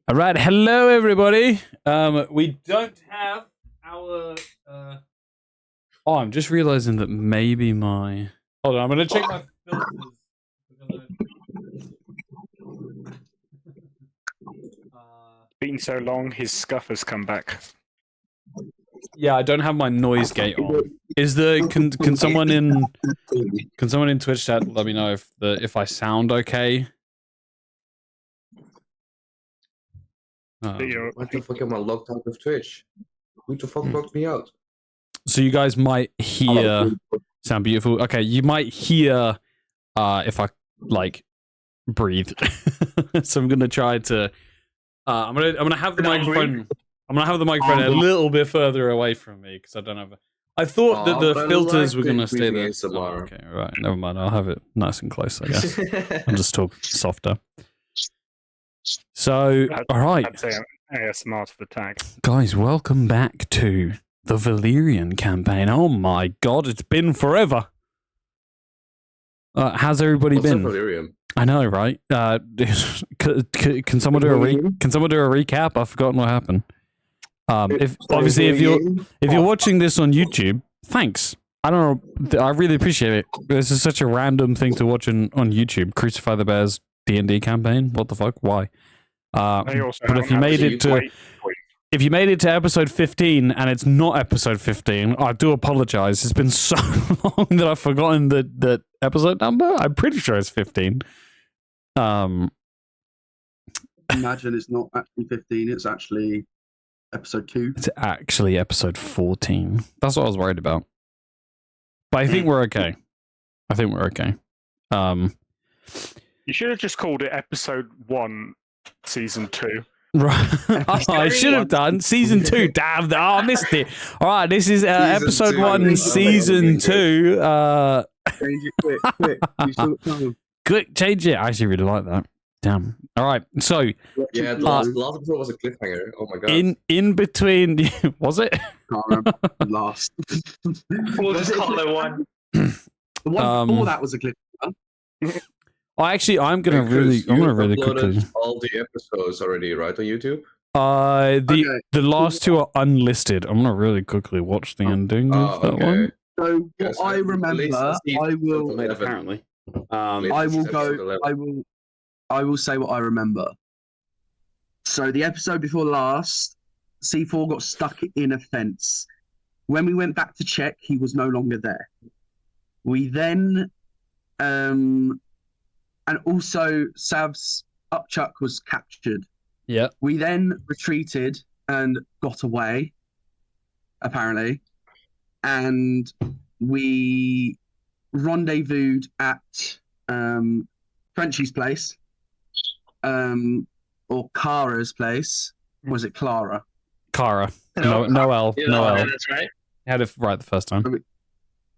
All right, hello everybody. We don't have our. Oh, I'm just realizing that maybe my. Hold on, I'm gonna check my filters. Been so long, his scuff has come back. Yeah, I don't have my noise gate on. Is the can someone in Twitch chat let me know if I sound okay? What the fuck am I locked out of Twitch? Who the fuck locked me out? So you guys might hear sound beautiful. Okay, you might hear if I like breathe. So I'm gonna try to. I'm gonna have the microphone. I'm gonna have the microphone a little bit further away from me because I don't have. I thought that the filters were gonna stay there. Oh, okay, right. Never mind. I'll have it nice and close. I guess I'll just talk softer. So, all right. I'd say ASMR to the tag. Guys, welcome back to the Valiriun campaign. Oh my god, it's been forever. How's everybody been? Valiriun? I know, right? Can someone do a recap? I've forgotten what happened. If you're watching this on YouTube, thanks. I don't know. I really appreciate it. This is such a random thing to watch on YouTube. Crucify the Bears D&D campaign. What the fuck? Why? But if you made it to episode 15 and it's not episode 15, I do apologize. It's been so long that I've forgotten the episode number. I'm pretty sure it's 15. Imagine it's not actually 15. It's actually episode 2. It's actually episode 14. That's what I was worried about. But I think we're okay. You should have just called it episode 1, season 2. Right. I should have done season 2. Damn, I missed it. All right, this is episode 1, season 2. Change it quick. You still got time. Quick, change it. I actually really like that. Damn. All right. So yeah, the last episode was a cliffhanger. Oh my god. In between, was it? Can't remember. Last. We'll just call it 1. The one before that was a cliffhanger. I'm gonna really quickly. All the episodes already, right, on YouTube? The last 2 are unlisted. I'm gonna really quickly watch the ending of that one. So what I remember, I will apparently. I will say what I remember. So the episode before last, C4 got stuck in a fence. When we went back to check, he was no longer there. We then, and also Sav's Upchuck was captured. Yeah. We then retreated and got away, apparently, and we rendezvoused at Frenchie's place, or Kara's place. Was it Clara? Kara. Noel. That's right. Had it right the first time.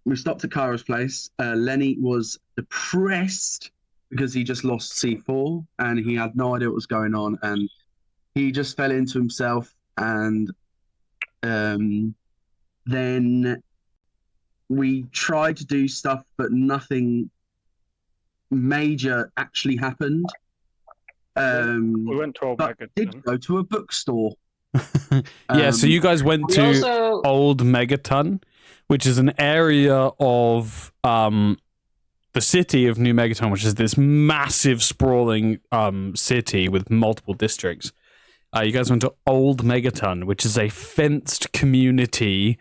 We stopped at Kara's place. Lennie was depressed because he just lost C4 and he had no idea what was going on, and he just fell into himself. And then we tried to do stuff, but nothing major actually happened. We went to Old Megaton. Did go to a bookstore. Yeah, so you guys went to Old Megaton, which is an area of the city of New Megaton, which is this massive, sprawling city with multiple districts. You guys went to Old Megaton, which is a fenced community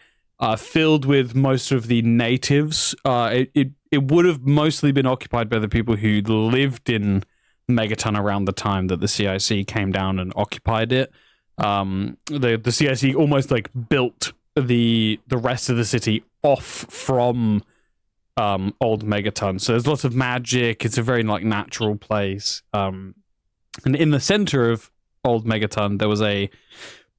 filled with most of the natives. It would have mostly been occupied by the people who lived in Megaton around the time that the C.I.C came down and occupied it. The C.I.C almost like built the rest of the city off from Old Megaton. So there's lots of magic. It's a very like natural place. And in the center of Old Megaton, there was a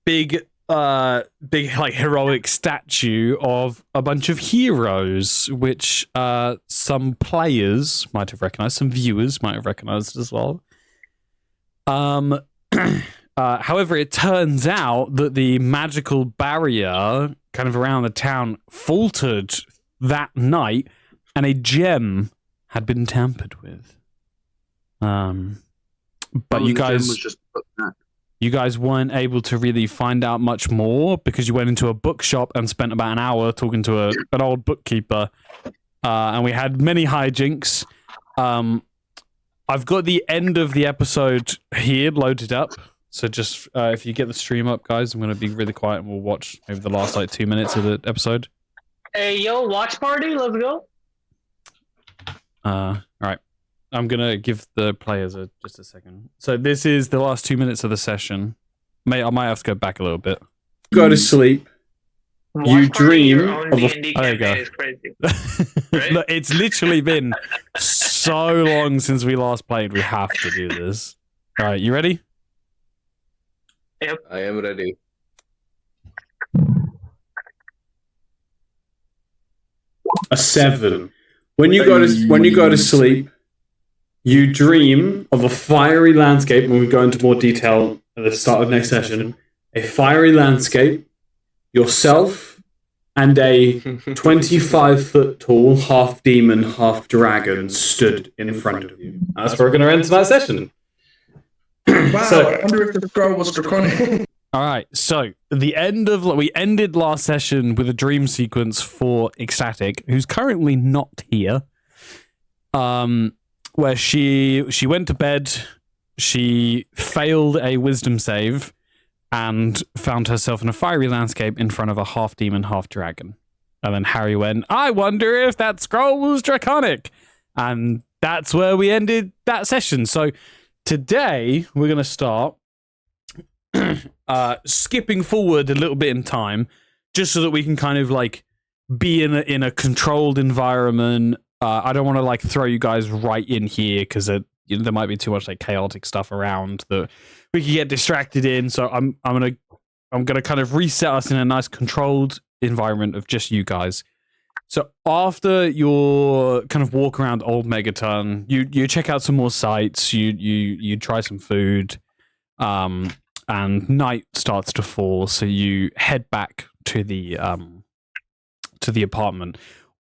big like heroic statue of a bunch of heroes, which some players might have recognized, some viewers might have recognized as well. However, it turns out that the magical barrier kind of around the town faltered that night, and a gem had been tampered with. But you guys was just put back. you guys weren't able to really find out much more because you went into a bookshop and spent about an hour talking to an old bookkeeper, and we had many hijinks. I've got the end of the episode here loaded up, so just if you get the stream up, guys, I'm going to be really quiet and we'll watch maybe the last like 2 minutes of the episode. Hey, yo, watch party, let's go. All right. I'm going to give the players just a second. So this is the last 2 minutes of the session. I might have to go back a little bit. Go to sleep. Watch You party, dream your own of a... D&D Oh, there you go. campaign is crazy. Right? Look, it's literally been so long since we last played. We have to do this. All right, you ready? Yep. I am ready. A 7. When you go to sleep, you dream of a fiery landscape, and we'll go into more detail at the start of next session. A fiery landscape, yourself, and a 25-foot tall half demon, half dragon stood in front of you. That's where we're going to end tonight's session. Wow, I wonder if the scroll was draconic. All right, so we ended last session with a dream sequence for Ecstatic, who's currently not here. Where she went to bed, she failed a wisdom save, and found herself in a fiery landscape in front of a half demon, half dragon. And then Harry went, "I wonder if that scroll was draconic," and that's where we ended that session. So today we're gonna start. Skipping forward a little bit in time, just so that we can kind of like be in a controlled environment. I don't want to like throw you guys right in here because there might be too much like chaotic stuff around that we could get distracted in. So I'm gonna kind of reset us in a nice controlled environment of just you guys. So after your kind of walk around Old Megaton, you check out some more sites. You try some food. And night starts to fall, so you head back to the apartment.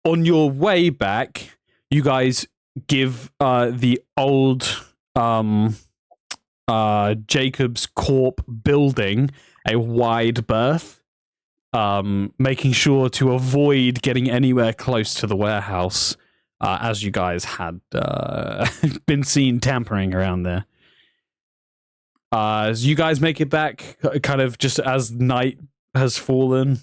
On your way back, you guys give the old Jacob's Corp building a wide berth, making sure to avoid getting anywhere close to the warehouse, as you guys had been seen tampering around there. As you guys make it back, kind of just as night has fallen,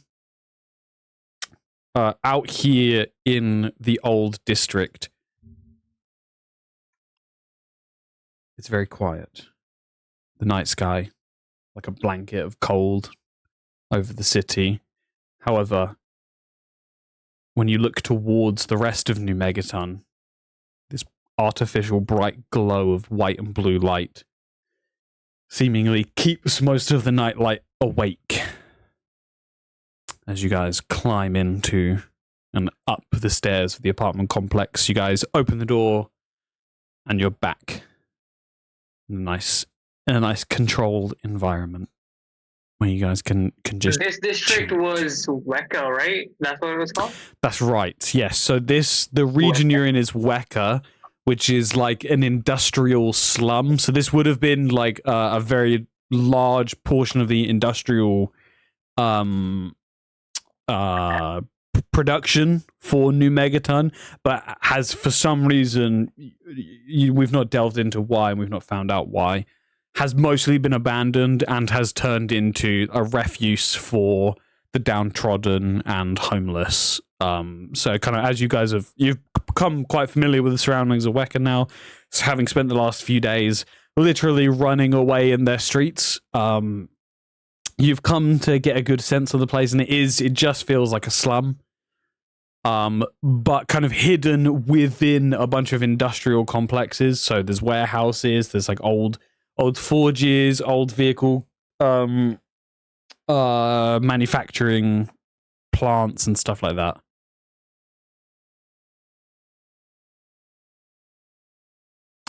out here in the old district, it's very quiet. The night sky, like a blanket of cold over the city. However, when you look towards the rest of New Megaton, this artificial bright glow of white and blue light seemingly keeps most of the nightlight awake. As you guys climb into and up the stairs of the apartment complex, you guys open the door and you're back in a nice controlled environment where you guys can just... This district was Weka, right? That's what it was called? That's right, yes. So the region you're in is Weka, which is like an industrial slum. So this would have been like a very large portion of the industrial production for New Megaton, but has for some reason, we've not delved into why and we've not found out why, has mostly been abandoned and has turned into a refuse for the downtrodden and homeless. So kind of as you've become quite familiar with the surroundings of Weka now, so having spent the last few days literally running away in their streets, you've come to get a good sense of the place, and it just feels like a slum, but kind of hidden within a bunch of industrial complexes. So there's warehouses, there's like old forges, old vehicle manufacturing plants and stuff like that.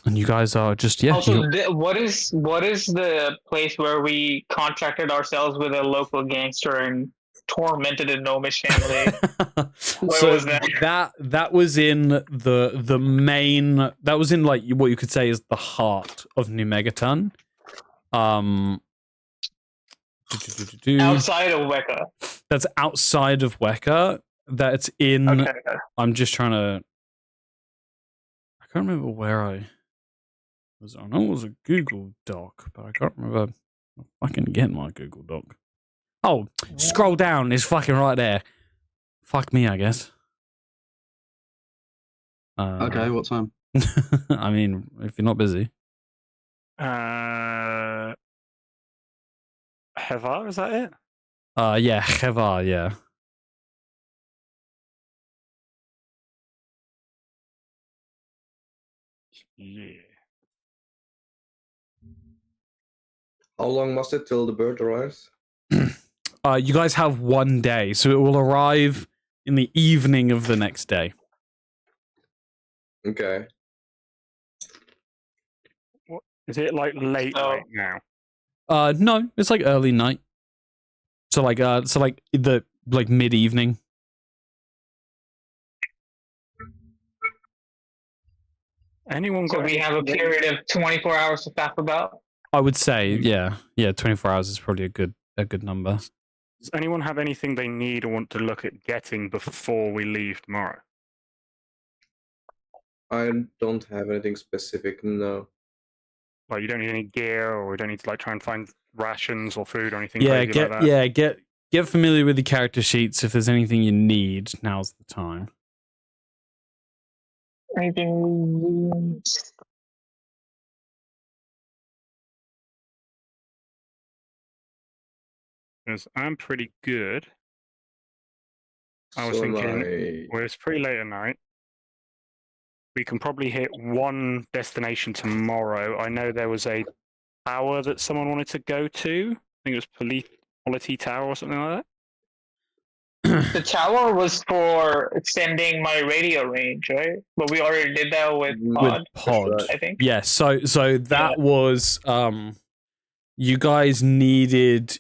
And you guys are just Also, what is the place where we contracted ourselves with a local gangster and tormented a gnomish family? Where was that? That was in the main. That was in like what you could say is the heart of New Megaton. Outside of Weka. That's outside of Weka. That's in. Okay. I'm just trying to. I can't remember where I was. I know it was a Google Doc, but I can't remember. I can get my Google Doc. Oh, scroll down. It's fucking right there. Fuck me, I guess. Okay, what time? I mean, if you're not busy. Hevar, is that it? Yeah, Hevar, yeah. Yeah. How long must it till the bird arrives? You guys have 1 day, so it will arrive in the evening of the next day. Okay. What is it like late night now? No, it's like early night. So like the mid evening. Anyone got? So we have a period of 24 hours to faff about. I would say, yeah, 24 hours is probably a good number. Does anyone have anything they need or want to look at getting before we leave tomorrow? I don't have anything specific, no. Like you don't need any gear, or we don't need to like try and find rations or food or anything Yeah, crazy like that. Get familiar with the character sheets. If there's anything you need, now's the time. Anything? Because I'm pretty good. I was So thinking, well, it's pretty late at night. We can probably hit one destination tomorrow. I know there was a tower that someone wanted to go to. I think it was Polity Tower or something like that. The tower was for extending my radio range, right? But we already did that with Pod, I think. Yeah, so that was you guys needed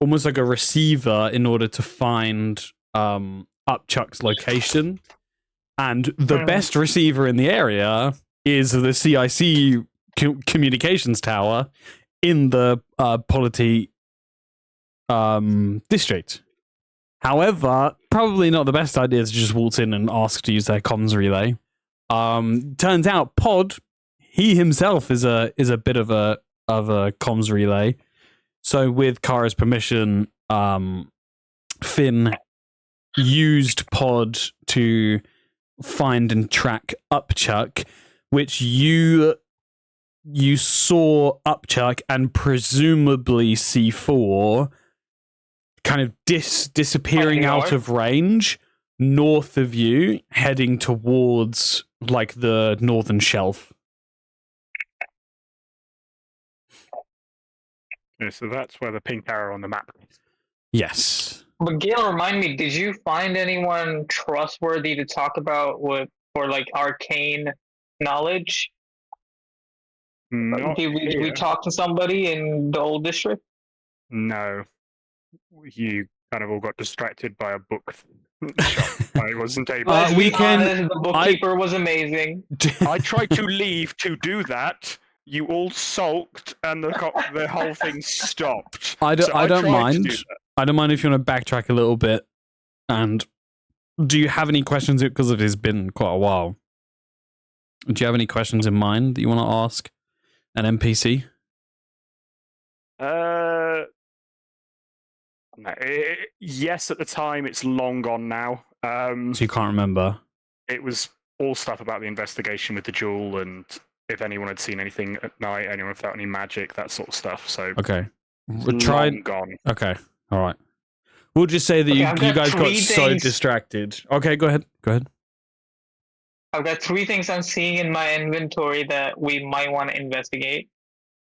almost like a receiver in order to find Upchuck's location. And the best receiver in the area is the C.I.C. communications tower in the Polity district. However, probably not the best idea to just waltz in and ask to use their comms relay. Turns out Pod, he himself is a bit of a comms relay. So with Kara's permission, Finn used Pod to find and track Upchuck, which you saw Upchuck and presumably C4 kind of disappearing out of range north of you, heading towards like the northern shelf. Yeah, so that's where the pink arrow on the map is. Yes. But Gail, remind me, did you find anyone trustworthy to talk about for like arcane knowledge? Did we talk to somebody in the old district? No. You kind of all got distracted by a book shop. I wasn't able to. The bookkeeper was amazing. I tried to leave to do that. You all sulked, and the whole thing stopped. I don't mind. I don't mind if you want to backtrack a little bit. And do you have any questions? Because it has been quite a while. Do you have any questions in mind that you want to ask an NPC? No, yes, at the time. It's long gone now. So you can't remember? It was all stuff about the investigation with the jewel, and if anyone had seen anything at night, anyone felt any magic, that sort of stuff. So okay, gone. Okay, all right. We'll just say that you guys got so distracted. Okay, go ahead. I've got 3 things I'm seeing in my inventory that we might want to investigate.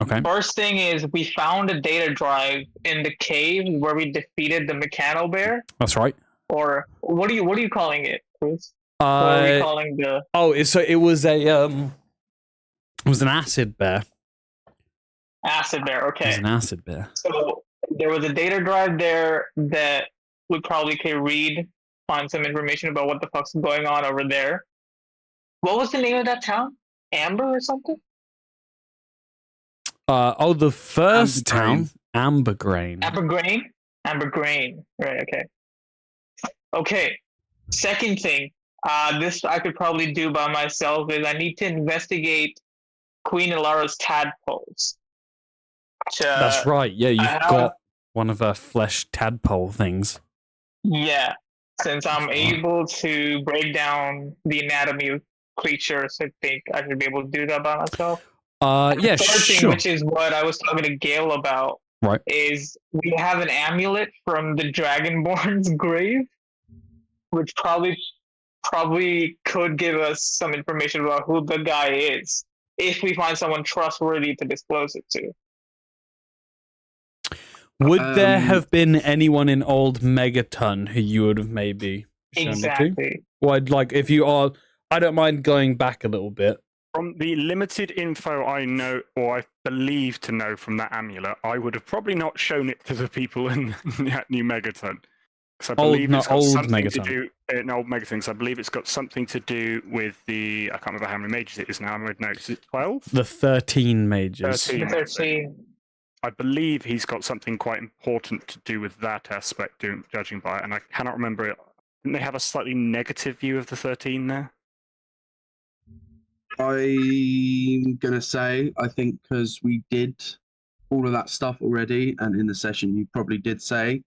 Okay. First thing is we found a data drive in the cave where we defeated the Mechano Bear. That's right. Or what are you calling it, Bruce? What are we calling the? Oh, it was an acid bear. Acid bear. Okay. It was an acid bear. So there was a data drive there that we probably could read, find some information about what the fuck's going on over there. What was the name of that town? Amber or something? The first town, Ambergrain. Ambergrain. Right. Okay. Okay. Second thing. This I could probably do by myself is I need to investigate Queen Ilara's tadpoles. That's right. Yeah, you've got one of her flesh tadpole things. Yeah, since I'm able to break down the anatomy of creatures, I think I should be able to do that by myself. Yeah, Third sure. thing, which is what I was talking to Gail about, right, is we have an amulet from the Dragonborn's grave, which probably could give us some information about who the guy is, if we find someone trustworthy to disclose it to. Would there have been anyone in old Megaton who you would have maybe shown exactly. it to? Well, like, if you are, I don't mind going back a little bit. From the limited info I know, or I believe to know from that amulet, I would have probably not shown it to the people in New Megaton. Because I believe it's got something to do in old Megaton. Because I believe it's got something to do with the. I can't remember how many mages it is now. I'm with notes. Is it 12? The 13 mages. 13. I believe he's got something quite important to do with that aspect, judging by it, and I cannot remember it. Didn't they have a slightly negative view of the 13 there? I'm going to say, I think because we did all of that stuff already, and in the session you probably did say, do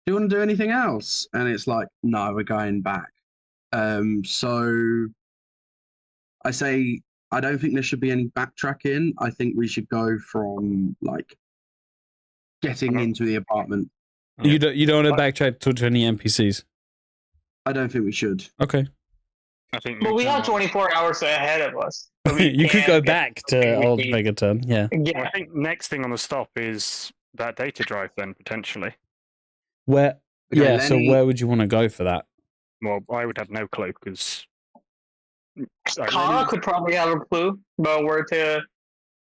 you want to do anything else? And it's like, no, we're going back. So I say, I don't think there should be any backtracking. I think we should go from, like, getting into the apartment. You don't want to backtrack to any NPCs? I don't think we should. Okay. I think. Well, we have 24 hours ahead of us. So you could go back to old Megaton, yeah. Well, I think next thing on the stop is that data drive, then, potentially. Where? Okay, yeah, Lennie, so where would you want to go for that? Well, I would have no clue, because... Kara could probably have a clue about where to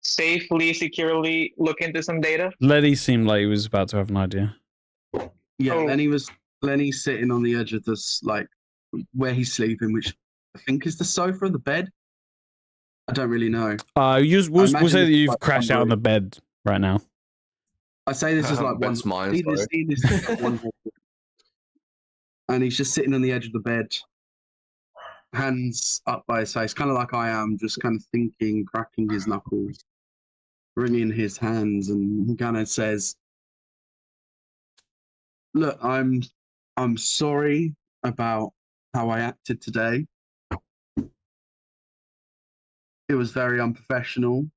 safely, securely look into some data. Lennie seemed like he was about to have an idea. Yeah, Lennie's sitting on the edge of this, like, where he's sleeping, which I think is the sofa or the bed. I don't really know. We'll say that you've crashed out on the bed right now. I say this is like one. And he's just sitting on the edge of the bed, hands up by his face, kind of like I am, just kind of thinking, cracking his knuckles, wringing his hands, and he kind of says, "Look, I'm sorry about how I acted today. It was very unprofessional,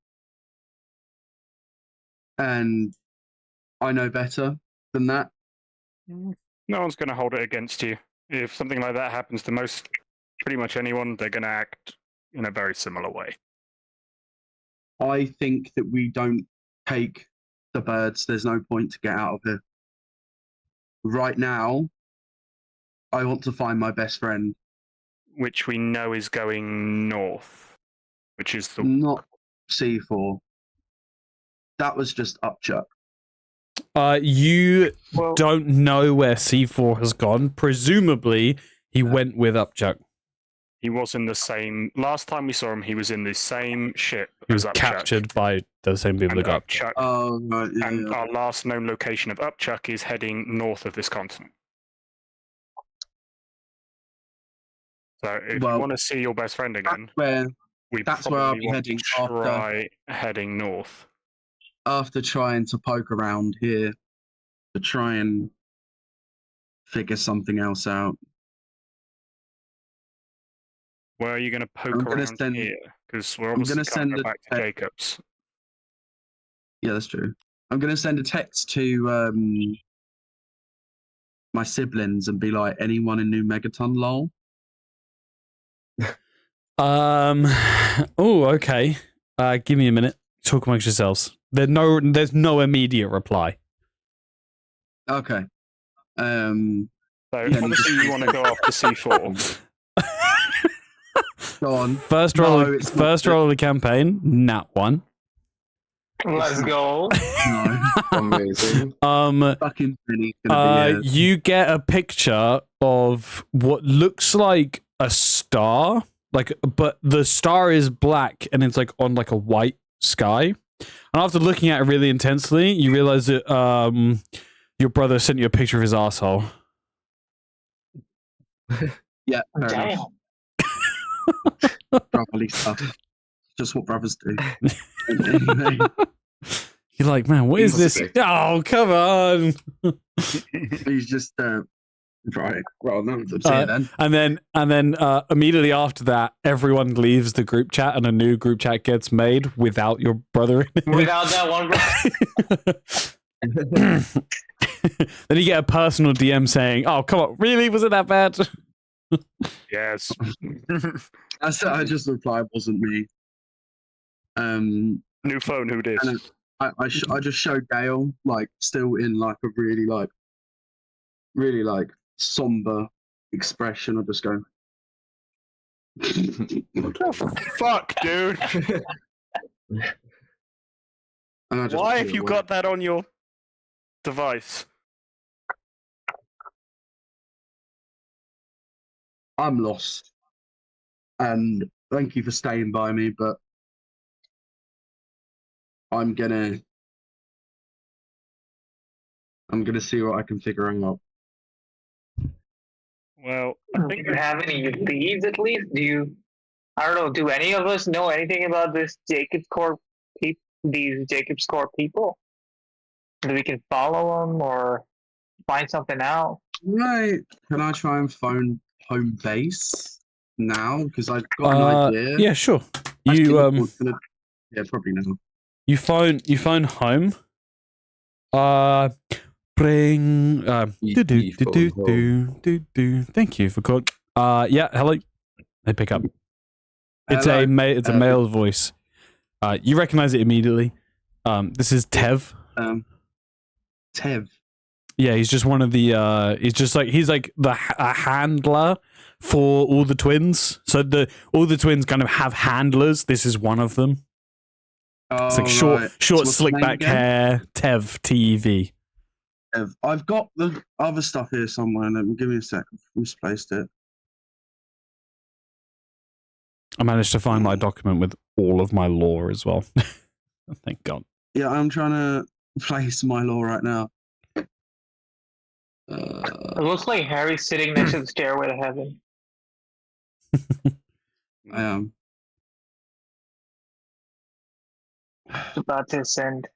and I know better than that." No one's going to hold it against you. If something like that happens to pretty much anyone, they're going to act in a very similar way. I think that we don't take the birds. There's no point to get out of here. Right now, I want to find my best friend. Which we know is going north. Which is the... Not C4. That was just Upchuck. You don't know where C4 has gone. Presumably, he went with Upchuck. He was in the same... Last time we saw him, he was in the same ship He was as Upchuck. captured by the same people that got Upchuck. Oh, right, yeah, and yeah. our last known location of Upchuck is heading north of this continent. So if you want to see your best friend again, that's where I'll be heading try heading north. After trying to poke around here to try and figure something else out. Where are you going to poke around here? Because we're obviously going to go back to Jacob's. Yeah, that's true. I'm going to send a text to my siblings and be like, anyone in New Megaton, lol? Oh, okay. Give me a minute. Talk amongst yourselves. There's no immediate reply. Okay. So obviously you want to go after C4. Go on. First roll of the campaign, nat 1. Let's go. No. Amazing. Fucking you get a picture of what looks like a star, but the star is black and it's like on like a white sky. And after looking at it really intensely, you realize that your brother sent you a picture of his asshole. Yeah, fair Damn. enough. Brotherly stuff. Just what brothers do. You're like, man, what is this? Oh, come on. He's just right. Well, no, see you then. And then immediately after that, everyone leaves the group chat, and a new group chat gets made without your brother in it. Without that one brother. Then you get a personal DM saying, "Oh, come on, really? Was it that bad?" Yes. I just replied, wasn't me. New phone, who dis? And I just showed Gale, like, still in like a really somber expression. I just go, What the fuck, dude? and I just Why put have it you away. got that on your device? I'm lost, and thank you for staying by me, but I'm gonna see what I can figure out. Well, I Do think you have any leads at least? I don't know, do any of us know anything about this Jacob's Corp these Jacob's Corp people? That we can follow them or find something out? Right? Can I try and phone home base now? Because I've got an idea. Yeah, sure. Actually, You yeah, probably now. you phone home. Bring do. Thank you for calling. Yeah, hello. They pick up. It's Hello. it's a male voice. You recognize it immediately. This is Tev. Tev. Yeah, he's just one of the. He's like a handler for all the twins. So all the twins kind of have handlers. This is one of them. It's like short, slick back hair. Tev, T-E-V. I've got the other stuff here somewhere. Give me a sec. I've misplaced it. I managed to find my document with all of my lore as well. Thank God. Yeah, I'm trying to place my law right now. It looks like Harry's sitting next to the stairway to heaven. I am. It's about to ascend.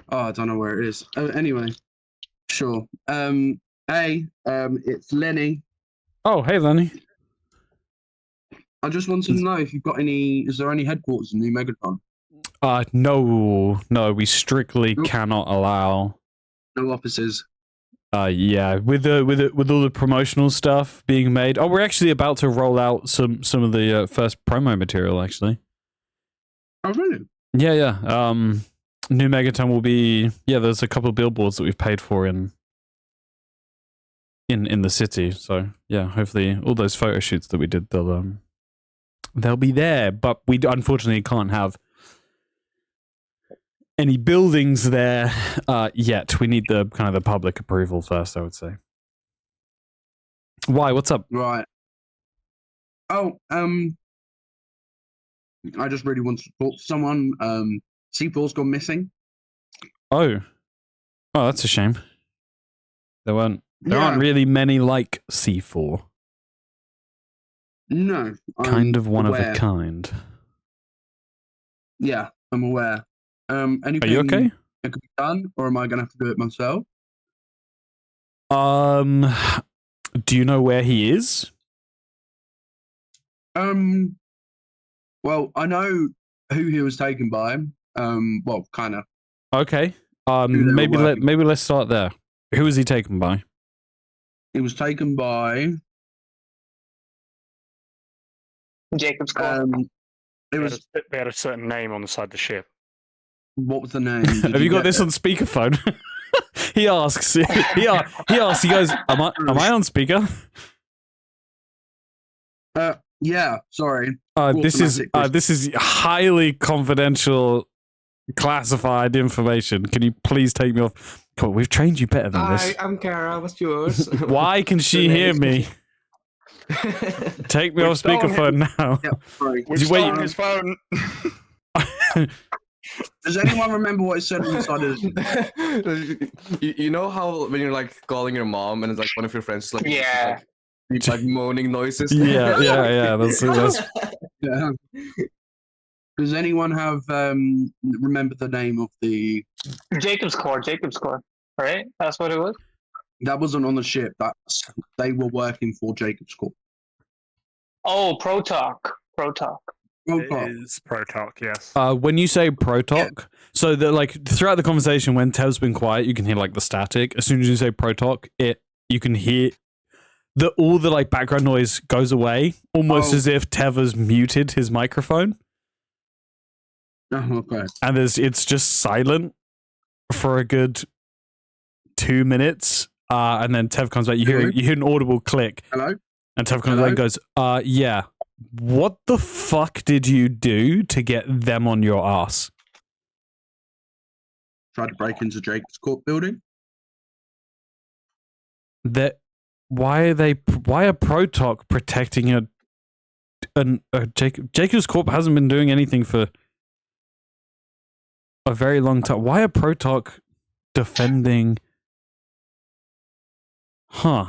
Oh, I don't know where it is. Anyway, sure. It's Lennie. Oh, hey, Lennie. I just want to know if you've got any. Is there any headquarters in New Megaton? No, we strictly cannot allow. No offices. Yeah, with all the promotional stuff being made. Oh, we're actually about to roll out some of the first promo material. Actually. Oh, really? Yeah. New Megaton will be. Yeah, there's a couple of billboards that we've paid for in the city. So yeah, hopefully all those photo shoots that we did, they'll be there. But we unfortunately can't have any buildings there yet. We need the kind of the public approval first, I would say. Why? What's up? Right. Oh, I just really want to talk to someone. C4's gone missing. Oh, that's a shame. There aren't really many like C4. No, kind of one of a kind. Yeah, I'm aware. Anything Are you okay? that could be done, or am I going to have to do it myself? Do you know where he is? Well, I know who he was taken by. Well, kind of. Okay. Maybe let's start there. Who was he taken by? He was taken by Jacob's Corp. They had a certain name on the side of the ship. What was the name? Have you got this on speakerphone? He asks. He asks. He goes, "Am I on speaker?" Yeah. Sorry. This is highly confidential classified information. Can you please take me off? Come on, we've trained you better than this. I'm Kara. What's yours? Why can she hear me? Take me off speakerphone now. Yeah, sorry. We've Wait, stolen his phone. Does anyone remember what it said inside of you know how when you're like calling your mom and it's like one of your friends like Yeah. like moaning noises. Yeah. That's Yeah. Does anyone have remember the name of the? Jacob's core. Right? That's what it was. That wasn't on the ship. They were working for Jacob's Corp. Oh, Protalk. It is Protalk, yes. when you say Protalk, so that like throughout the conversation when Tev's been quiet, you can hear like the static. As soon as you say Protalk, you can hear all the like background noise goes away, almost as if Tev has muted his microphone. Oh, okay. And it's just silent for a good 2 minutes. And then Tev comes back. You hear an audible click. Hello? And Tev comes back and goes, yeah. What the fuck did you do to get them on your ass? Tried to break into Jacob's Corp building. Why are Protalk protecting Jacob's Corp hasn't been doing anything for a very long time. Why are Protalk defending? Huh.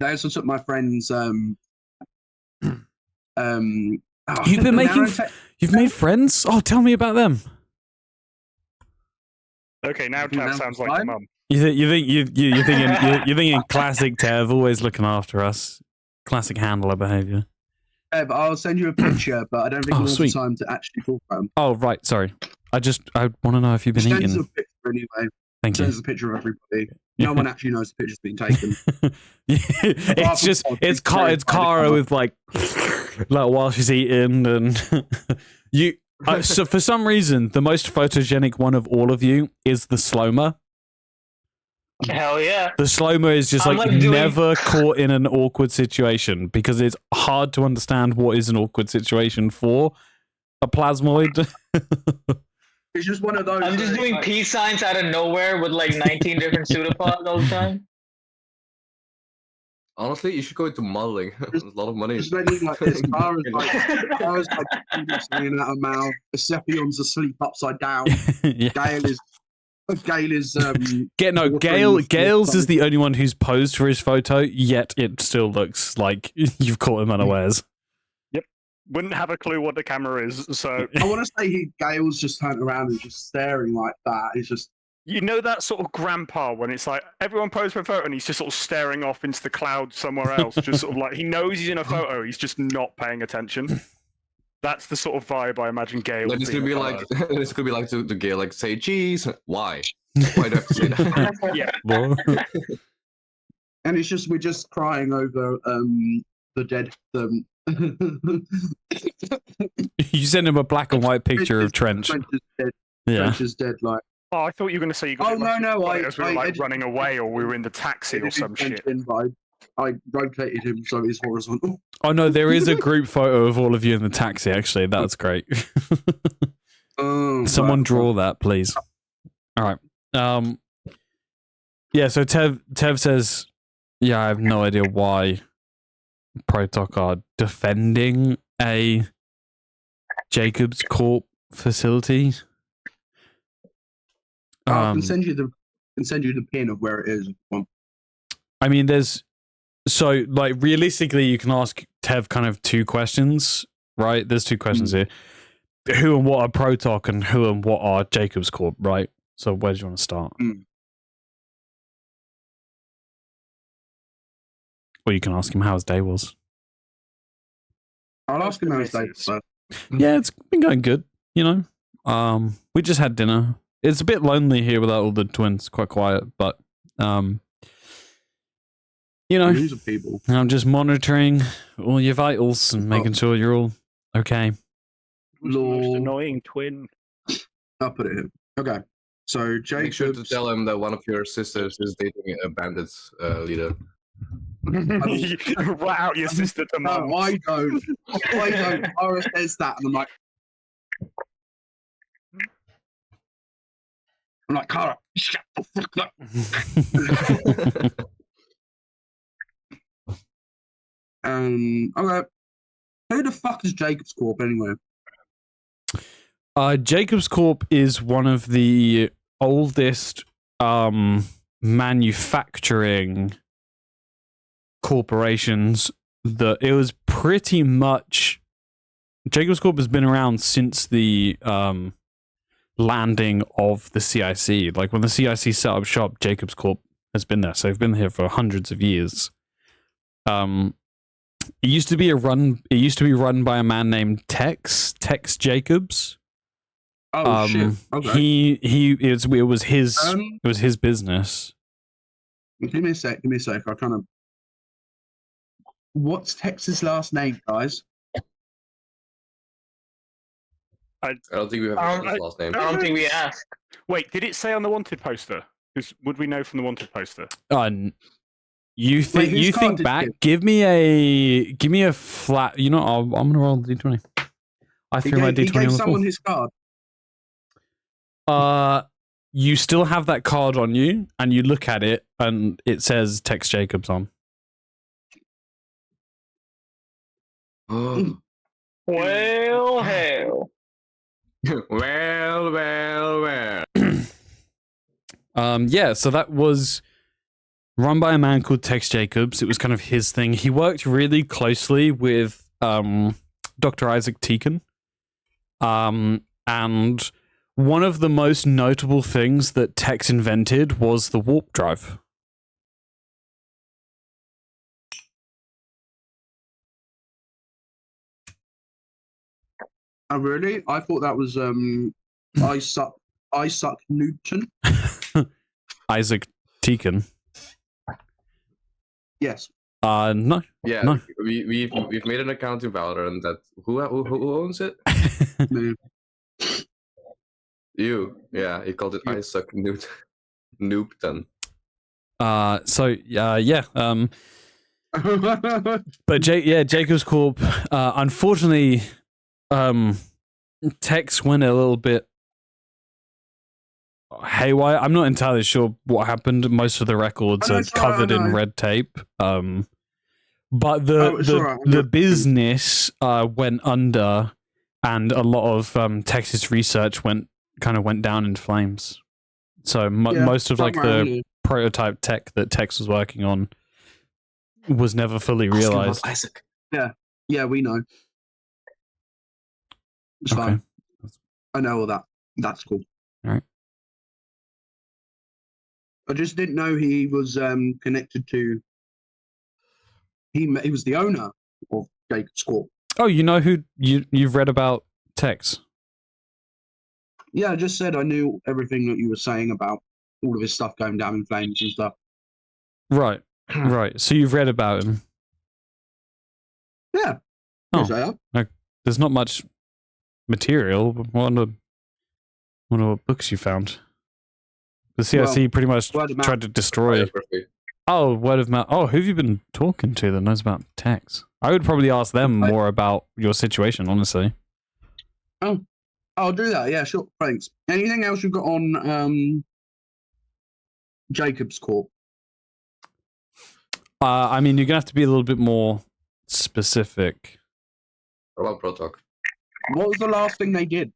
They also took my friend's You've made friends? Oh, tell me about them. Okay, now Tav sounds like your mum. You're thinking classic Tev, always looking after us. Classic handler behavior. But I'll send you a picture, but I don't think we'll have time to actually talk about them. Oh, right, sorry. I want to know if you've been eating. Send us a picture anyway. Thank you. Send us a picture of everybody. No one actually knows the picture's been taken. it's Cara with like while she's eating, and you. So for some reason, the most photogenic one of all of you is the slow-mo. Hell yeah. The slow-mo is just like never caught in an awkward situation because it's hard to understand what is an awkward situation for a plasmoid. It's just one of those. I'm just doing peace signs out of nowhere with like 19 different pseudopods all the time. Honestly, you should go into modeling. There's a lot of money. Just making like this. Cara's like something out of mouth. Persephion's asleep upside down. Yeah. Gale is Gale's is the only one who's posed for his photo, yet it still looks like you've caught him unawares. Yep. Wouldn't have a clue what the camera is, so I want to say Gale's just turned around and just staring like that. It's just you know that sort of grandpa when it's like everyone posed for a photo and he's just sort of staring off into the clouds somewhere else, just sort of like he knows he's in a photo, he's just not paying attention. That's the sort of vibe I imagine Gale. Like, this could be like to Gale, like say cheese. Why? Why do I have to say that? Yeah. And it's just we're just crying over the dead. You send him a black and white picture of Trench. Trench is dead. Yeah. Trench is dead. Like. Oh, I thought you were going to say you got as we were like running away or we were in the taxi or some shit. I rotated him so he's horizontal. Oh no, there is a group photo of all of you in the taxi. Actually, that's great. Someone draw that, please. All right. Yeah. So Tev says, "Yeah, I have no idea why Protalk are defending a Jacob's Corp facility." I can send you the pin of where it is. I mean, so like realistically, you can ask Tev kind of two questions, right? There's two questions here: who and what are Protalk, and who and what are Jacob's Corp, right? So where do you want to start? Or you can ask him how his day was. I'll ask him how his day was. Yeah, it's been going good. You know, we just had dinner. It's a bit lonely here without all the twins. Quite quiet, but you know, I'm just monitoring all your vitals and making sure you're all okay. Who's the most annoying twin? I'll put it in. Okay, so Jacob. Make sure to tell him that one of your sisters is dating a bandit leader. Rat out your sister to mum. No, I don't. Ara says that, and I'm like, I'm like, Cara, shut the fuck up. Okay. Who the fuck is Jacob's Corp anyway? Jacob's Corp is one of the oldest manufacturing corporations. That it was pretty much Jacob's Corp has been around since the landing of the C.I.C. Like when the C.I.C. set up shop, Jacob's Corp has been there. So they've been here for hundreds of years. It used to be run by a man named Tex Jacobs. Oh shit! Okay. It was his business. Give me a sec. I'm trying to. What's Tex's last name, guys? I don't think we have his last name. I don't think we asked. Wait, did it say on the wanted poster? Because would we know from the wanted poster? You think back? Give me a flat. You know, I'm gonna roll the d20. I threw my d20 he gave on the someone floor. his card. You still have that card on you, and you look at it, and it says Tex Jacobs on. Well, hell. well. Yeah, so that was run by a man called Tex Jacobs. It was kind of his thing. He worked really closely with Dr. Isaac Teakin. And one of the most notable things that Tex invented was the warp drive. Oh, really? I thought that was Isaac Newton. Isaac Teakin. Yes. No. Yeah, no. We've made an account in Valiriun that who owns it? No. You. Yeah, he called it Isaac Newton. But Jacob's Corp. Unfortunately, Tex went a little bit haywire. I'm not entirely sure what happened. Most of the records are covered in red tape. But the business went under, and a lot of Tex's research went down in flames. So most of the prototype tech that Tex was working on was never fully realized. Isaac. Yeah, we know. It's fine. I know all that. That's cool. All right. I just didn't know he was connected to. He was the owner of Jacob's Corp. Oh, you know who you've read about Tex? Yeah, I just said I knew everything that you were saying about all of his stuff going down in flames and stuff. Right. Right. So you've read about him. Yeah. Oh. There's not much material. What books you found? The C.I.C. pretty much tried to destroy. Oh, word of mouth. Oh, who have you been talking to that knows about Tex? I would probably ask them more about your situation, honestly. Oh, I'll do that. Yeah, sure. Thanks. Anything else you've got on Jacob's Corp? I mean, you're gonna have to be a little bit more specific. What about Protoc? What was the last thing they did?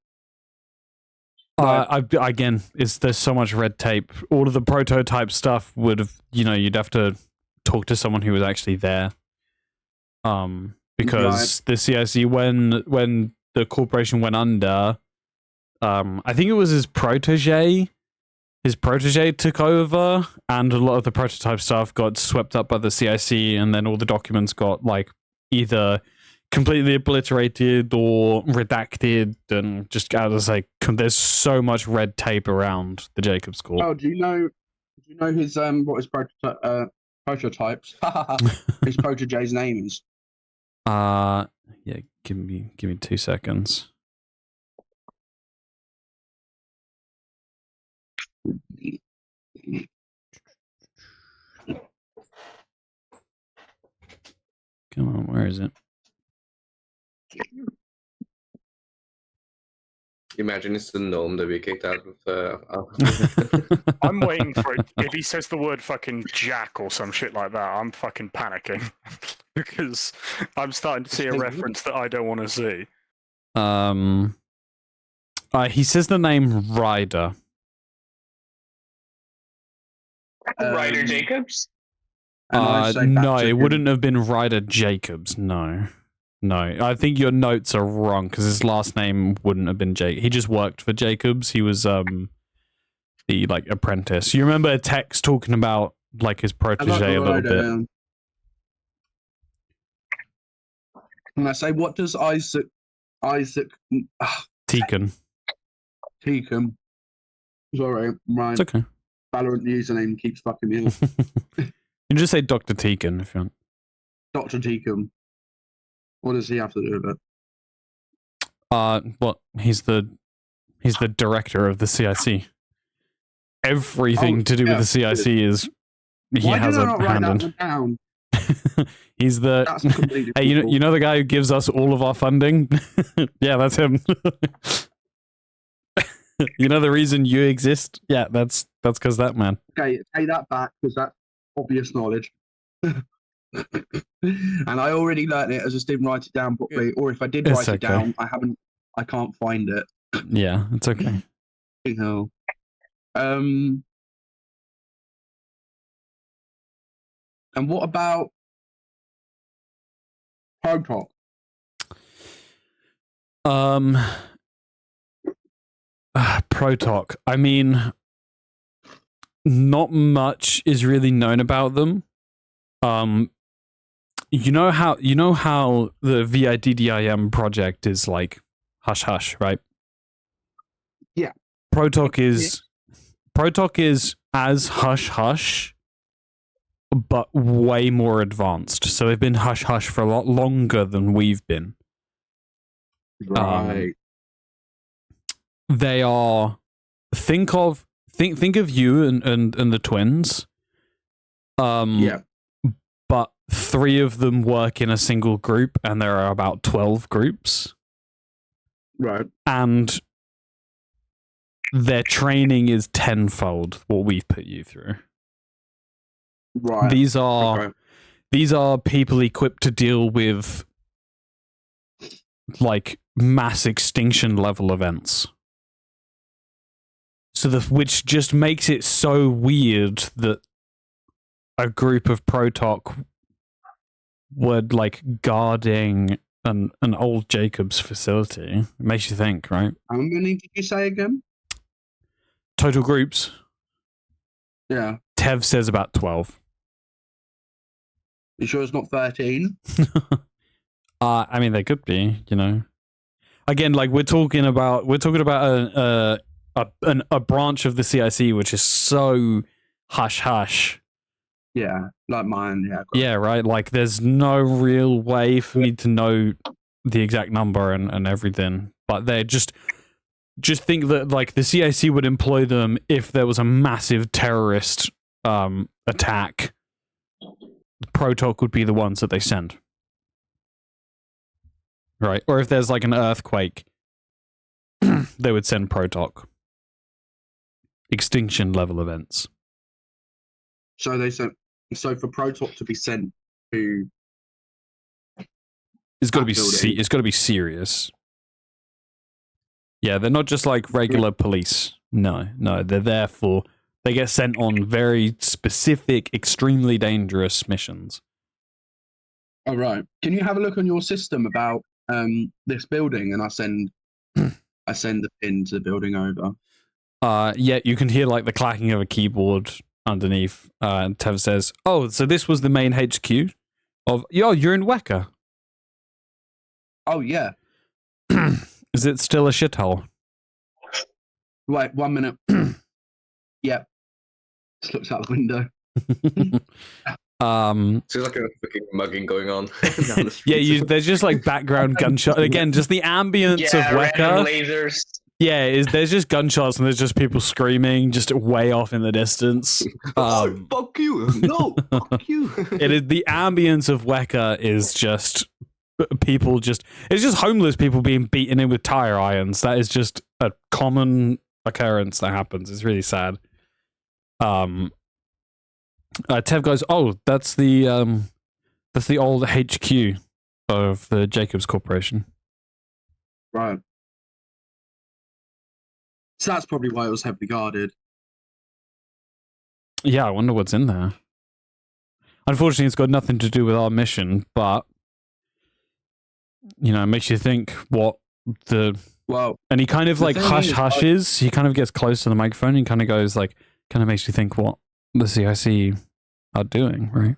Again, there's so much red tape. All of the prototype stuff would have, you'd have to talk to someone who was actually there. Because the C.I.C. when the corporation went under, I think it was his protege. His protege took over, and a lot of the prototype stuff got swept up by the C.I.C., and then all the documents got either completely obliterated or redacted, and just there's so much red tape around the Jacob's Corp. Oh, do you know his what his prototypes? His protege's name is? Yeah, give me 2 seconds. Come on, where is it? Imagine it's the gnome that we kicked out of. I'm waiting for it. If he says the word fucking Jack or some shit like that, I'm fucking panicking because I'm starting to see a reference that I don't want to see. He says the name Ryder. Ryder Jacobs? No, it wouldn't have been Ryder Jacobs. No. I think your notes are wrong because his last name wouldn't have been Jake. He just worked for Jacobs. He was the like apprentice. You remember a text talking about like his protege a little bit. And I say, what does Isaac Teakin. Sorry, my It's okay. Valorant username keeps fucking me up. You can just say Dr. Teakin if you want. Dr. Teakin. What does he have to do with it? What? He's the director of the C.I.C. Everything to do with the C.I.C. is he Why has did I a not write hand that in. one down? He's the That's completely hey, you know the guy who gives us all of our funding? Yeah, that's him. You know the reason you exist? Yeah, that's because that man. Okay, take that back because that's obvious knowledge. And I already learned it. I just didn't write it down properly. Or if I did It's write it okay. down, I can't find it. Yeah, it's okay. You know. And what about Protalk? Protalk. I mean, not much is really known about them. You know how the VIDDIM project is like hush hush, right? Yeah. Protalk is as hush hush, but way more advanced. So they've been hush hush for a lot longer than we've been. Right. They are think of you and the twins. Yeah. But 3 of them work in a single group, and there are about 12 groups. Right. And their training is tenfold what we've put you through. Right. These are people equipped to deal with like mass extinction level events. So which just makes it so weird that a group of Protalk were like guarding an old Jacobs facility. It makes you think, right? How many did you say again? Total groups. Yeah. Tev says about 12. You sure it's not 13? I mean, they could be, you know. Again, like we're talking about a branch of the C.I.C. which is so hush hush. Yeah, like mine. Yeah. Yeah, right. Like, there's no real way for me to know the exact number and everything. But they're just think that like the C.I.C. would employ them if there was a massive terrorist attack. Protalk would be the ones that they send. Right. Or if there's like an earthquake, they would send Protalk. Extinction level events. So they sent. So for Protalk to be sent to, It's got to be it's got to be serious. Yeah, they're not just like regular police. No, they're there for. They get sent on very specific, extremely dangerous missions. Oh right. Can you have a look on your system about this building, and I send the pin to the building over. Yeah, you can hear like the clacking of a keyboard underneath. And Tev says, "Oh, so this was the main HQ of you're in Weka. Oh yeah. Is it still a shithole?" Wait, 1 minute. Yep. Just looks out the window. Seems like a fucking mugging going on. Down the street. Yeah, there's just like background gunshot. Again, just the ambience of Weka. Lasers. Yeah, there's just gunshots and there's just people screaming just way off in the distance. Oh, fuck you! No, fuck you! It is the ambience of Weka is just people it's just homeless people being beaten in with tire irons. That is just a common occurrence that happens. It's really sad. Tev goes, oh, that's the old HQ of the Jacobs Corporation. Right. So that's probably why it was heavily guarded. Yeah, I wonder what's in there. Unfortunately, it's got nothing to do with our mission, but it makes you think what the... Well... And he kind of like hushes. He kind of gets close to the microphone and kind of goes like... Kind of makes you think what the C.I.C are doing, right?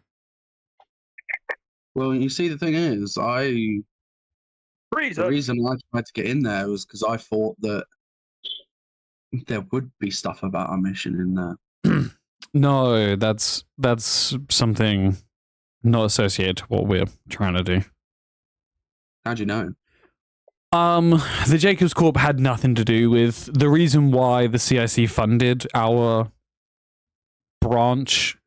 Well, you see, the thing is, the reason I tried to get in there was because I thought that there would be stuff about our mission in there. No, that's something not associated to what we're trying to do. How do you know? The Jacobs Corp had nothing to do with the reason why the C.I.C funded our branch.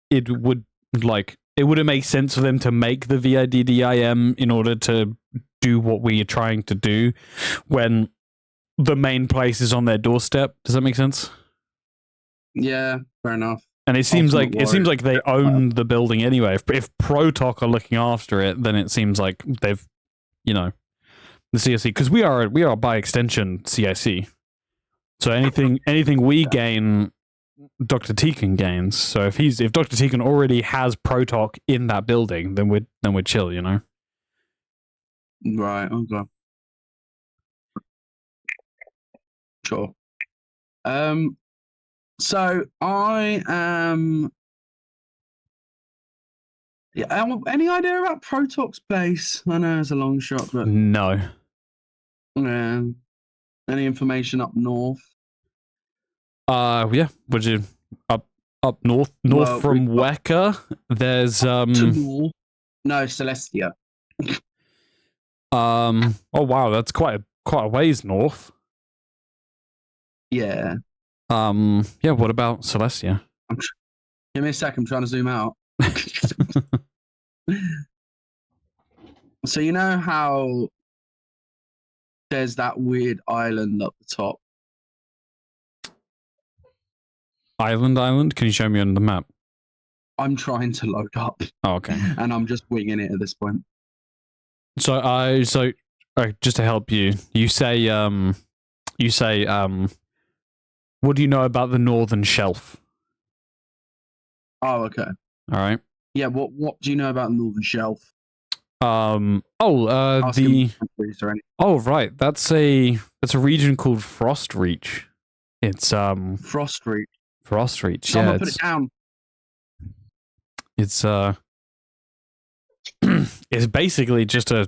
It wouldn't make sense for them to make the VIDDIM in order to do what we are trying to do when the main place is on their doorstep. Does that make sense? Yeah, fair enough. And it seems like they own the building anyway. If Protoc are looking after it, then it seems like they've, the C.I.C. Because we are by extension C.I.C. So anything we gain, Dr. Teakin gains. So if Dr. Teakin already has Protoc in that building, then we're chill, Right. Okay. Sure. So I am. Yeah. Any idea about Protoc's base? I know it's a long shot, but no. Yeah. Any information up north? Yeah. Would you up north from Weka? There's No, Celestia. Oh wow, that's quite a ways north. Yeah. Yeah. What about Celestia? Give me a sec. I'm trying to zoom out. So you know how there's that weird island up the top? Island? Can you show me on the map? I'm trying to load up. Oh, okay. And I'm just winging it at this point. So just to help you, you say what do you know about the Northern Shelf? Oh, okay. All right. Yeah, what do you know about the Northern Shelf? Right. That's a region called Frost Reach. It's Frost Reach. Frost Reach. Someone yeah, put it down. It's it's basically just a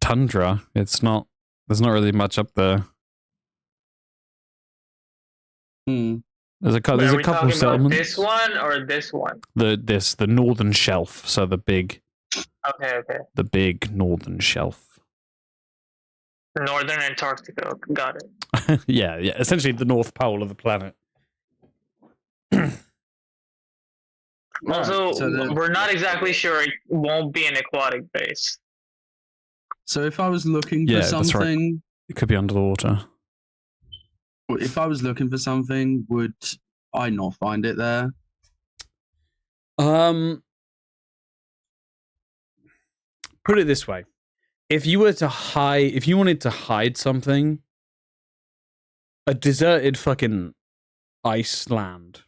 tundra. There's not really much up there. There's a couple of settlements. This one or this one? The Northern Shelf. So the big. Okay. The big Northern Shelf. Northern Antarctica. Got it. yeah. Essentially the North Pole of the planet. Also, we're not exactly sure it won't be an aquatic base. So if I was looking for something... That's right. It could be under the water. If I was looking for something, would I not find it there? Put it this way. If you wanted to hide something, a deserted fucking Iceland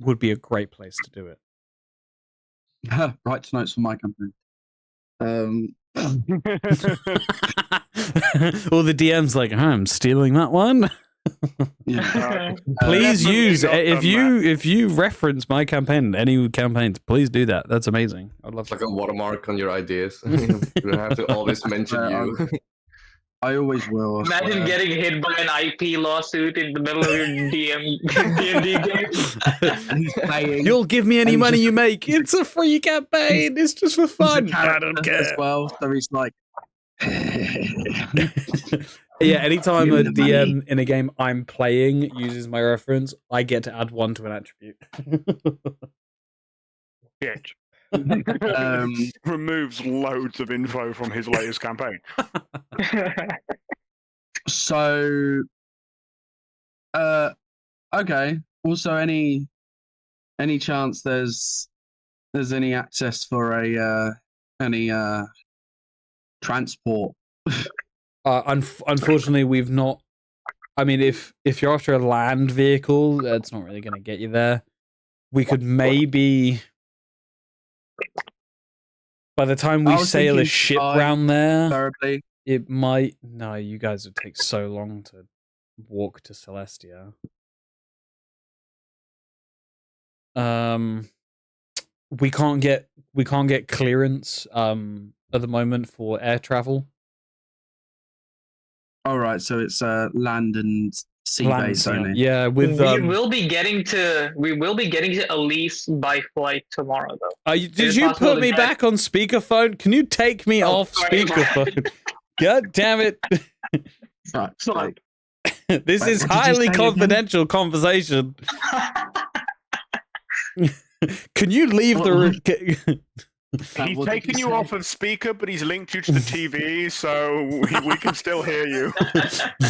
would be a great place to do it. Write notes for my company. All the DMs like, I'm stealing that one. Yeah. Please use if you reference my campaign, any campaigns, please do that. That's amazing. I'd love like a watermark on your ideas. You don't have to always mention you. I always will. Imagine getting hit by an IP lawsuit in the middle of your D&D game. You'll give me any money you make. It's a free campaign. It's just for fun. I don't care. As well, so he's like. Yeah, anytime a DM in a game I'm playing uses my reference, I get to add one to an attribute. Yeah. Removes loads of info from his latest campaign. So, okay. Also, any chance there's any access for any transport? Unfortunately, we've not. I mean, if you're after a land vehicle, that's not really going to get you there. We could maybe, by the time we sail a ship round there, Terribly. it might. No, you guys would take so long to walk to Celestia. We can't get clearance at the moment for air travel. All right, so it's land and sea base only. Yeah, with we will be getting to Elise by flight tomorrow, though. Did you put me back on speakerphone? Can you take me off speakerphone? God damn it! Sorry. This is highly confidential conversation. Can you leave the room? He's taken you off of speaker, but he's linked you to the TV, so we can still hear you.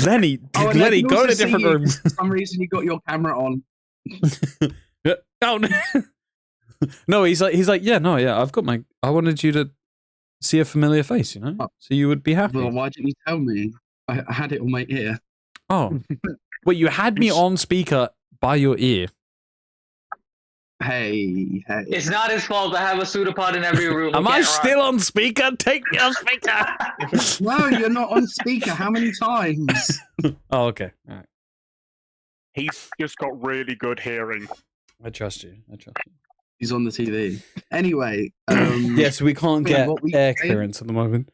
Lennie, Lennie, go in a different room. For some reason, you got your camera on. Oh no! No, he's like, yeah, I've got my. I wanted you to see a familiar face, you know, so you would be happy. Well, why didn't you tell me? I had it on my ear. Oh, well, you had me on speaker by your ear. Hey. It's not his fault. I have a pseudopod in every room. Am I still on speaker? Take me off speaker. No, you're not on speaker. How many times? Oh, okay. All right. He's just got really good hearing. I trust you. He's on the TV. Anyway. Yes, we can't get air clearance at the moment.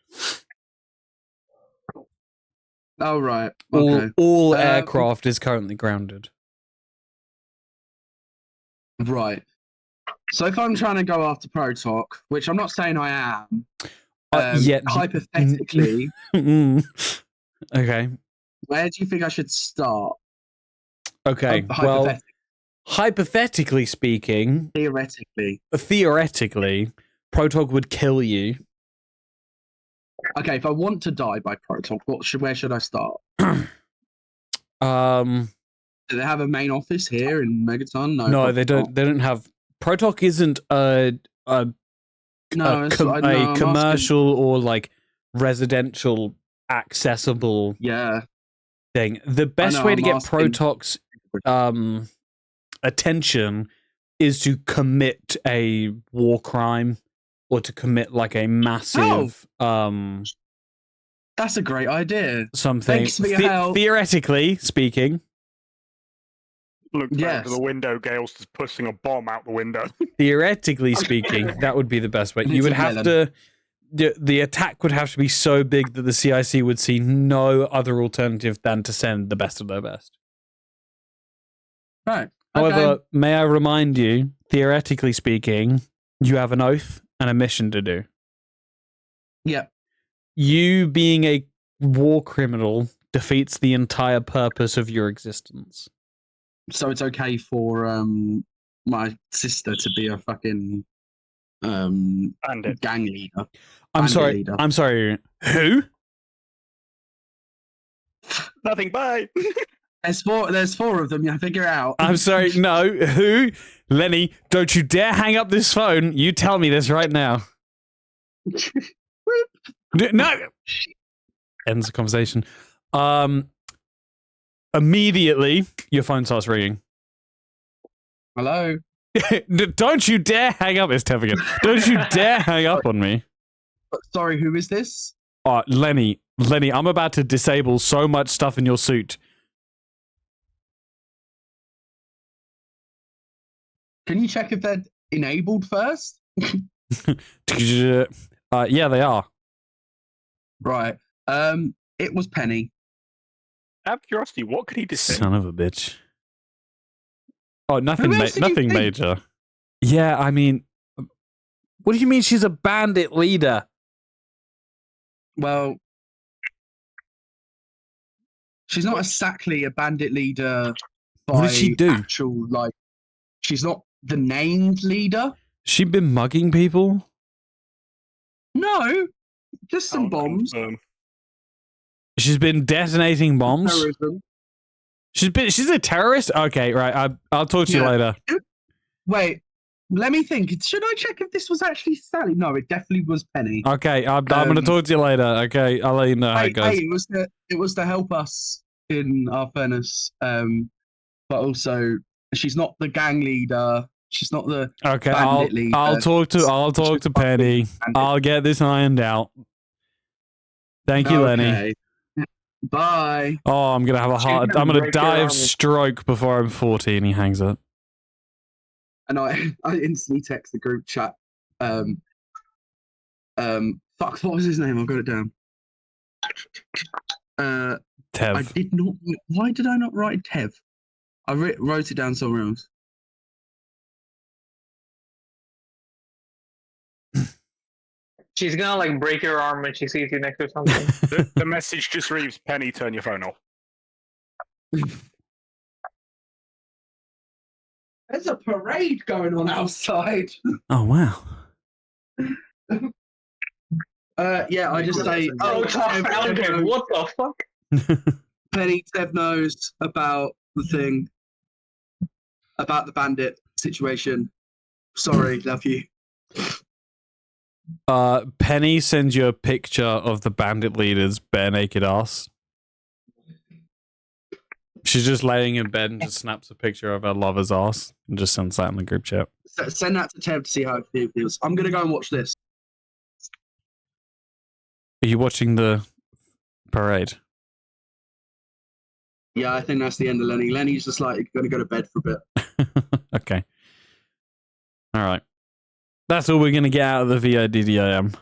Oh, right. Okay. All aircraft is currently grounded. Right. So if I'm trying to go after Protok, which I'm not saying I am, hypothetically, okay, where do you think I should start? Okay, well, hypothetically speaking, theoretically, Protok would kill you. Okay, if I want to die by Protok, where should I start? Do they have a main office here in Megaton? No, they don't. They don't have. Protok isn't a commercial or like residential accessible thing. The best way to get Protok's attention is to commit a war crime or to commit like a massive that's a great idea. Something. Thanks for your help. Theoretically speaking. Looks out the window, Gale's just pushing a bomb out the window. Theoretically speaking, that would be the best way. You would have to. The attack would have to be so big that the C.I.C would see no other alternative than to send the best of their best. Right. However, may I remind you, theoretically speaking, you have an oath and a mission to do. Yeah. You being a war criminal defeats the entire purpose of your existence. So it's okay for my sister to be a fucking gang leader. I'm sorry. Who? Nothing. Bye. There's four of them. Yeah, figure it out. I'm sorry. No. Who? Lennie, don't you dare hang up this phone. You tell me this right now. No. Ends the conversation. Immediately, your phone starts ringing. Hello? Don't you dare hang up. It's Tevigan. Don't you dare hang up on me. Sorry, who is this? Lennie, I'm about to disable so much stuff in your suit. Can you check if they're enabled first? Yeah, they are. Right. It was Penny. Out of curiosity, what could he disable? Son of a bitch. Oh, nothing major. Yeah, I mean, what do you mean she's a bandit leader? Well, she's not exactly a bandit leader. What did she do? She's not the named leader. She been mugging people? No, just some bombs. She's been detonating bombs. Terrorism. She's a terrorist? Okay, right. I'll talk to you later. Wait, let me think. Should I check if this was actually Sally? No, it definitely was Penny. Okay, I'm going to talk to you later. Okay, I'll let you know how it goes. Hey, it was to help us in our furnace. But also, she's not the gang leader. She's not the bandit leader. I'll talk to Penny. I'll get this ironed out. Thank you, Lennie. Bye. Oh, I'm gonna have I'm gonna die of stroke before I'm 40. And he hangs up. And I instantly text the group chat. Fuck, what was his name? I got it down. Tev. I did not. Why did I not write Tev? I wrote it down somewhere else. She's gonna like break your arm when she sees you next to something. The message just reads, Penny, turn your phone off. There's a parade going on outside. Oh, wow. Yeah, I just say, what the fuck? Penny, Tev knows about the thing, about the bandit situation. Sorry, love you. Penny sends you a picture of the bandit leader's bare naked ass. She's just laying in bed and just snaps a picture of her lover's ass and just sends that in the group chat. Send that to Tev to see how it feels. I'm gonna go and watch this. Are you watching the parade? Yeah, I think that's the end of Lennie. Lennie's just like gonna go to bed for a bit. Okay. All right. That's all we're going to get out of the VIDDIM.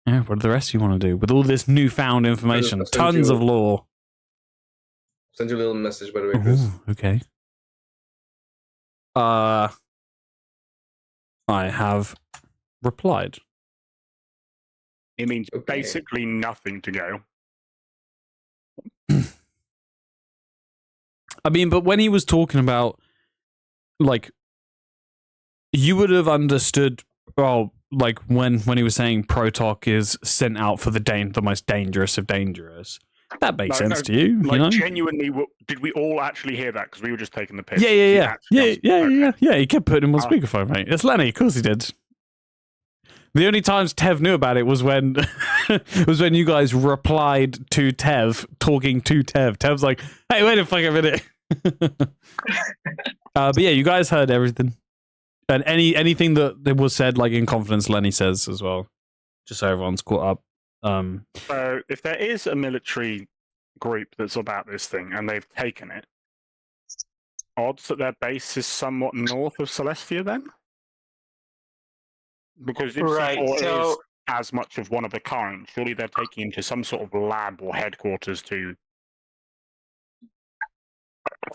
Yeah, what do the rest of you want to do? With all this newfound information, tons of lore. Send you a little message, by the way, Chris. Ooh, okay. I have replied. It means basically nothing to go. I mean, but when he was talking about, like, you would have understood, like, when he was saying Protoc is sent out for the most dangerous of dangerous. That makes sense to you, like, you know? Genuinely, did we all actually hear that? Because we were just taking the piss. Yeah, he kept putting him on speakerphone, mate. It's Lennie, of course he did. The only times Tev knew about it was when you guys replied to Tev, talking to Tev. Tev's like, hey, wait a fucking minute. But yeah, you guys heard everything. And anything that was said, like, in confidence, Lennie says as well. Just so everyone's caught up. So if there is a military group that's about this thing and they've taken it, odds that their base is somewhat north of Celestia then? Because if C4 is as much of one of a kind, surely they're taking him to some sort of lab or headquarters to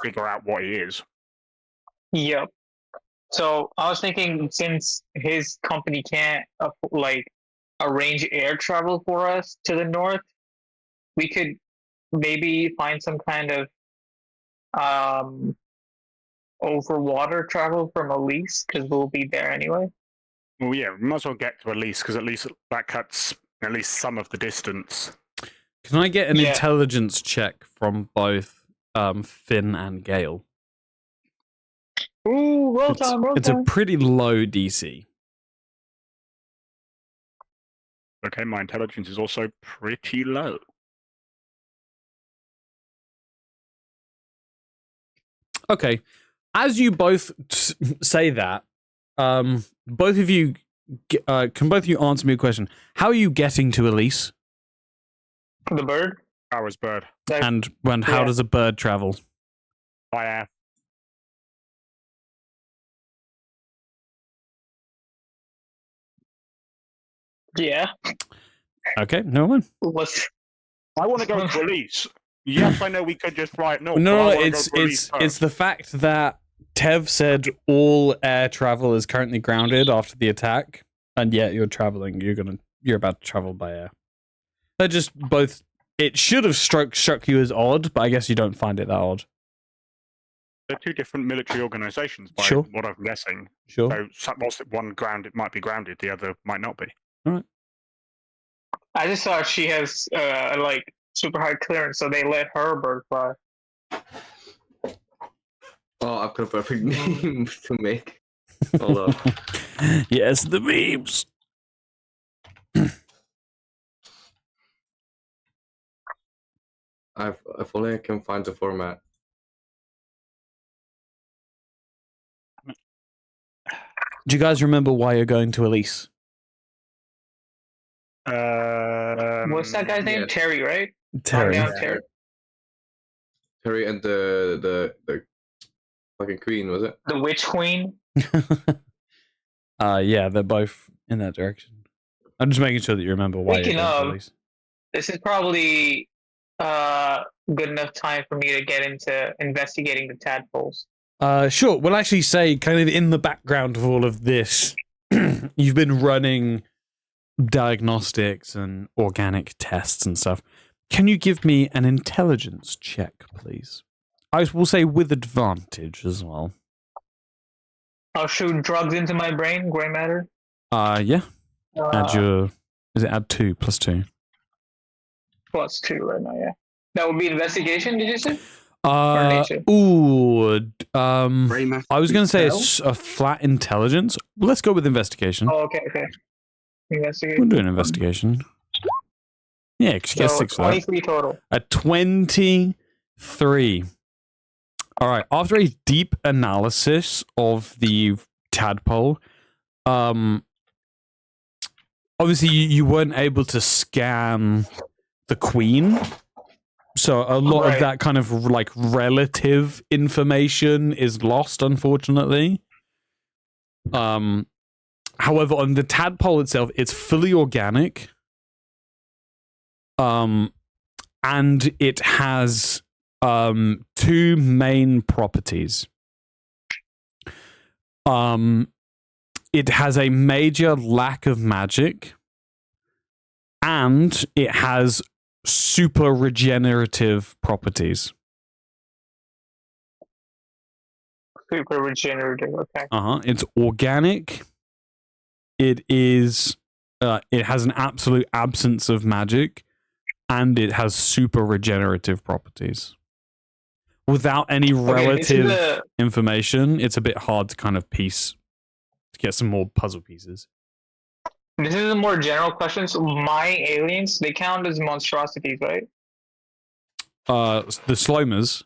figure out what he is. Yep. So I was thinking, since his company can't arrange air travel for us to the north, we could maybe find some kind of over water travel from Elise, because we'll be there anyway. Well, yeah, we might as well get to Elise, because at least that cuts at least some of the distance. Can I get an intelligence check from both Finn and Gale? Ooh, roll time. It's a pretty low DC. Okay, my intelligence is also pretty low. Okay, as you both say that, both of you can both of you answer me a question. How are you getting to Elise? The bird. Ours bird. And how does a bird travel? By air. Yeah. Okay, no one. I want to go to Elise. Yes, I know we could just fly it north. No, it's the fact that Tev said all air travel is currently grounded after the attack, and yet you're traveling. You're about to travel by air. They're just both. It should have struck you as odd, but I guess you don't find it that odd. they're two different military organizations by what I'm guessing. Sure. So whilst one grounded might be grounded, the other might not be. All right. I just thought she has like super high clearance, so they let her bird fly. Oh, I've got a perfect name to make. Hold on. Yes, the memes. If only I can find the format. Do you guys remember why you're going to Elise? What's that guy's name? yeah. Terry, right? Terry. Terry. Terry and the fucking queen, was it? The witch queen. Yeah, they're both in that direction. I'm just making sure that you remember why you're Speaking going to of, Elise. this is probably good enough time for me to get into investigating the tadpoles. Sure. We'll actually say, kind of in the background of all of this, you've been running diagnostics and organic tests and stuff. Can you give me an intelligence check, please? I will say with advantage as well. I'll shoot drugs into my brain, gray matter. Yeah. Add your... Is it add 2 plus 2? Plus 2 right now, yeah. That would be investigation, did you say? I was going to say it's a flat intelligence. Let's go with investigation. Oh, okay. Investigation. We'll do an investigation. Yeah, because you get 6 for that. 23 total. A 23. All right. After a deep analysis of the tadpole, obviously you weren't able to scan the queen. So a lot of that kind of like relative information is lost, unfortunately. However, on the tadpole itself, it's fully organic. And it has 2 main properties. It has a major lack of magic, and it has super regenerative properties. Super regenerative, okay. It's organic. It is. It has an absolute absence of magic, and it has super regenerative properties. Without any relative information, it's a bit hard to kind of piece to get some more puzzle pieces. This is a more general question. So my aliens, they count as monstrosities, right? The Slomers.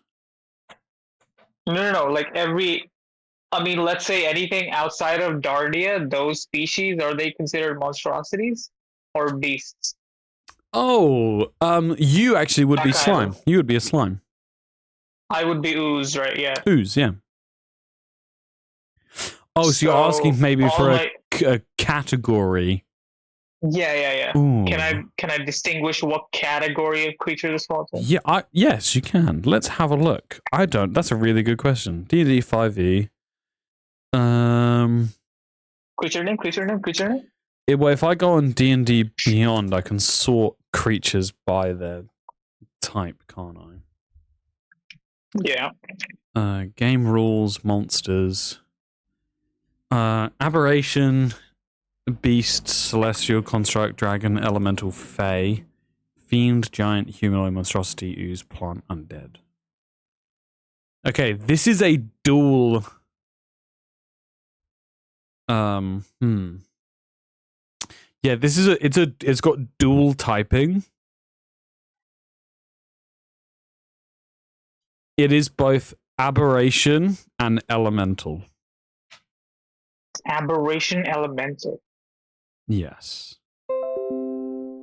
No. Like let's say anything outside of Dardia, those species, are they considered monstrosities or beasts? Oh, you actually would be slime. You would be a slime. I would be ooze, right? Yeah. Ooze, yeah. Oh, so you're asking maybe for a category. Yeah. Ooh. Can I distinguish what category of creature this falls in? Yeah, yes, you can. Let's have a look. I don't. That's a really good question. D&D 5e. Creature name. Well, if I go on D&D Beyond, I can sort creatures by their type, can't I? Yeah. Game rules, monsters. Aberration, beast, celestial, construct, dragon, elemental, fey, fiend, giant, humanoid, monstrosity, ooze, plant, undead. Okay, this is a dual. Yeah, this is it's got dual typing. It is both aberration and elemental. Aberration elemental. Yes.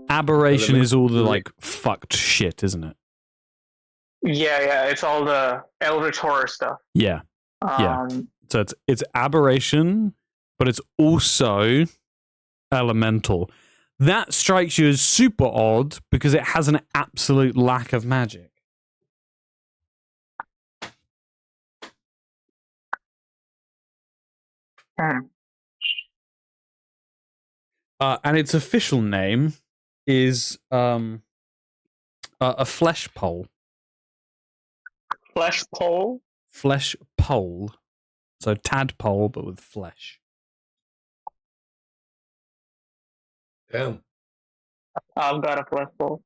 Aberration is all the like fucked shit, isn't it? Yeah. It's all the Eldritch horror stuff. Yeah. So it's aberration, but it's also elemental. That strikes you as super odd because it has an absolute lack of magic. And its official name is a flesh pole. Flesh pole? flesh pole. So tadpole, but with flesh. Damn. I've got a flesh ball.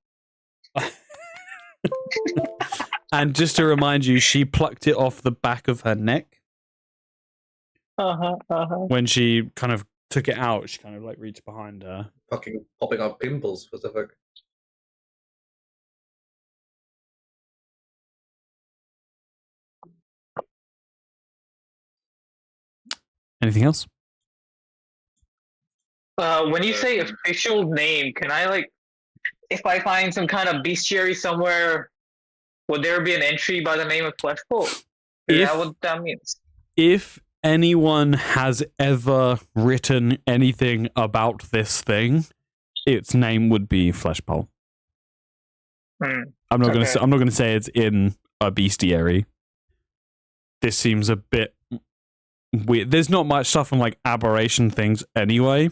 And just to remind you, she plucked it off the back of her neck. When she kind of took it out, she kind of like reached behind her. Fucking popping out pimples. What the fuck? Anything else? When you say official name, can I like, if I find some kind of bestiary somewhere, would there be an entry by the name of Fleshpool? Is that what that means? If anyone has ever written anything about this thing, its name would be Fleshpole. I'm not going to say. I'm not going to say it's in a bestiary. This seems a bit weird. There's not much stuff on like aberration things anyway.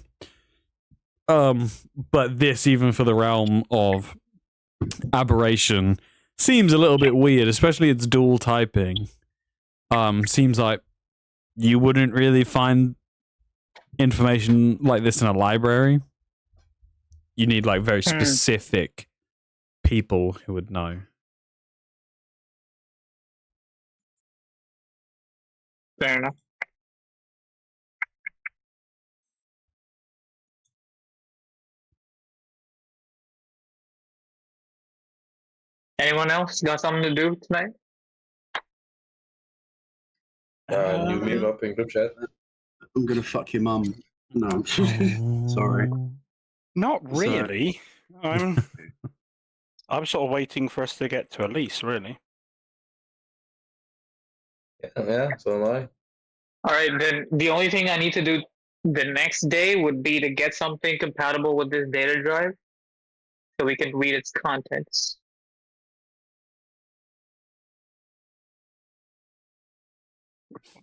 But this, even for the realm of aberration, seems a little bit weird, especially its dual typing. Seems like you wouldn't really find information like this in a library. You need like very specific people who would know. Fair enough. Anyone else got something to do tonight? You meet up in group chat. I'm gonna fuck your mum. No, I'm sorry. Not really. I'm sort of waiting for us to get to Elise, really. Yeah, so am I. Alright, then the only thing I need to do the next day would be to get something compatible with this data drive so we can read its contents.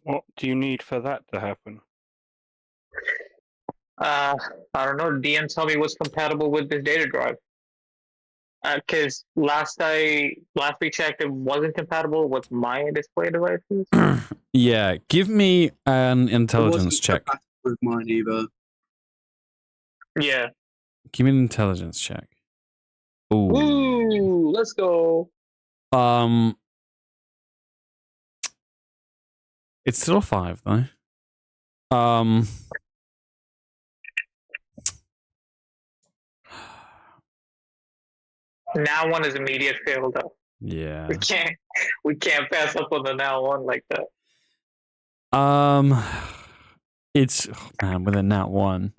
What do you need for that to happen? I don't know. DM tell me what's compatible with this data drive. Because last we checked, it wasn't compatible with my display devices. Yeah, give me an intelligence check. With mine either. Yeah. Give me an intelligence check. Ooh, let's go. It's still a 5 though. Now one is immediate fail though. Yeah. We can't pass up on the now one like that. It's man with a nat 1.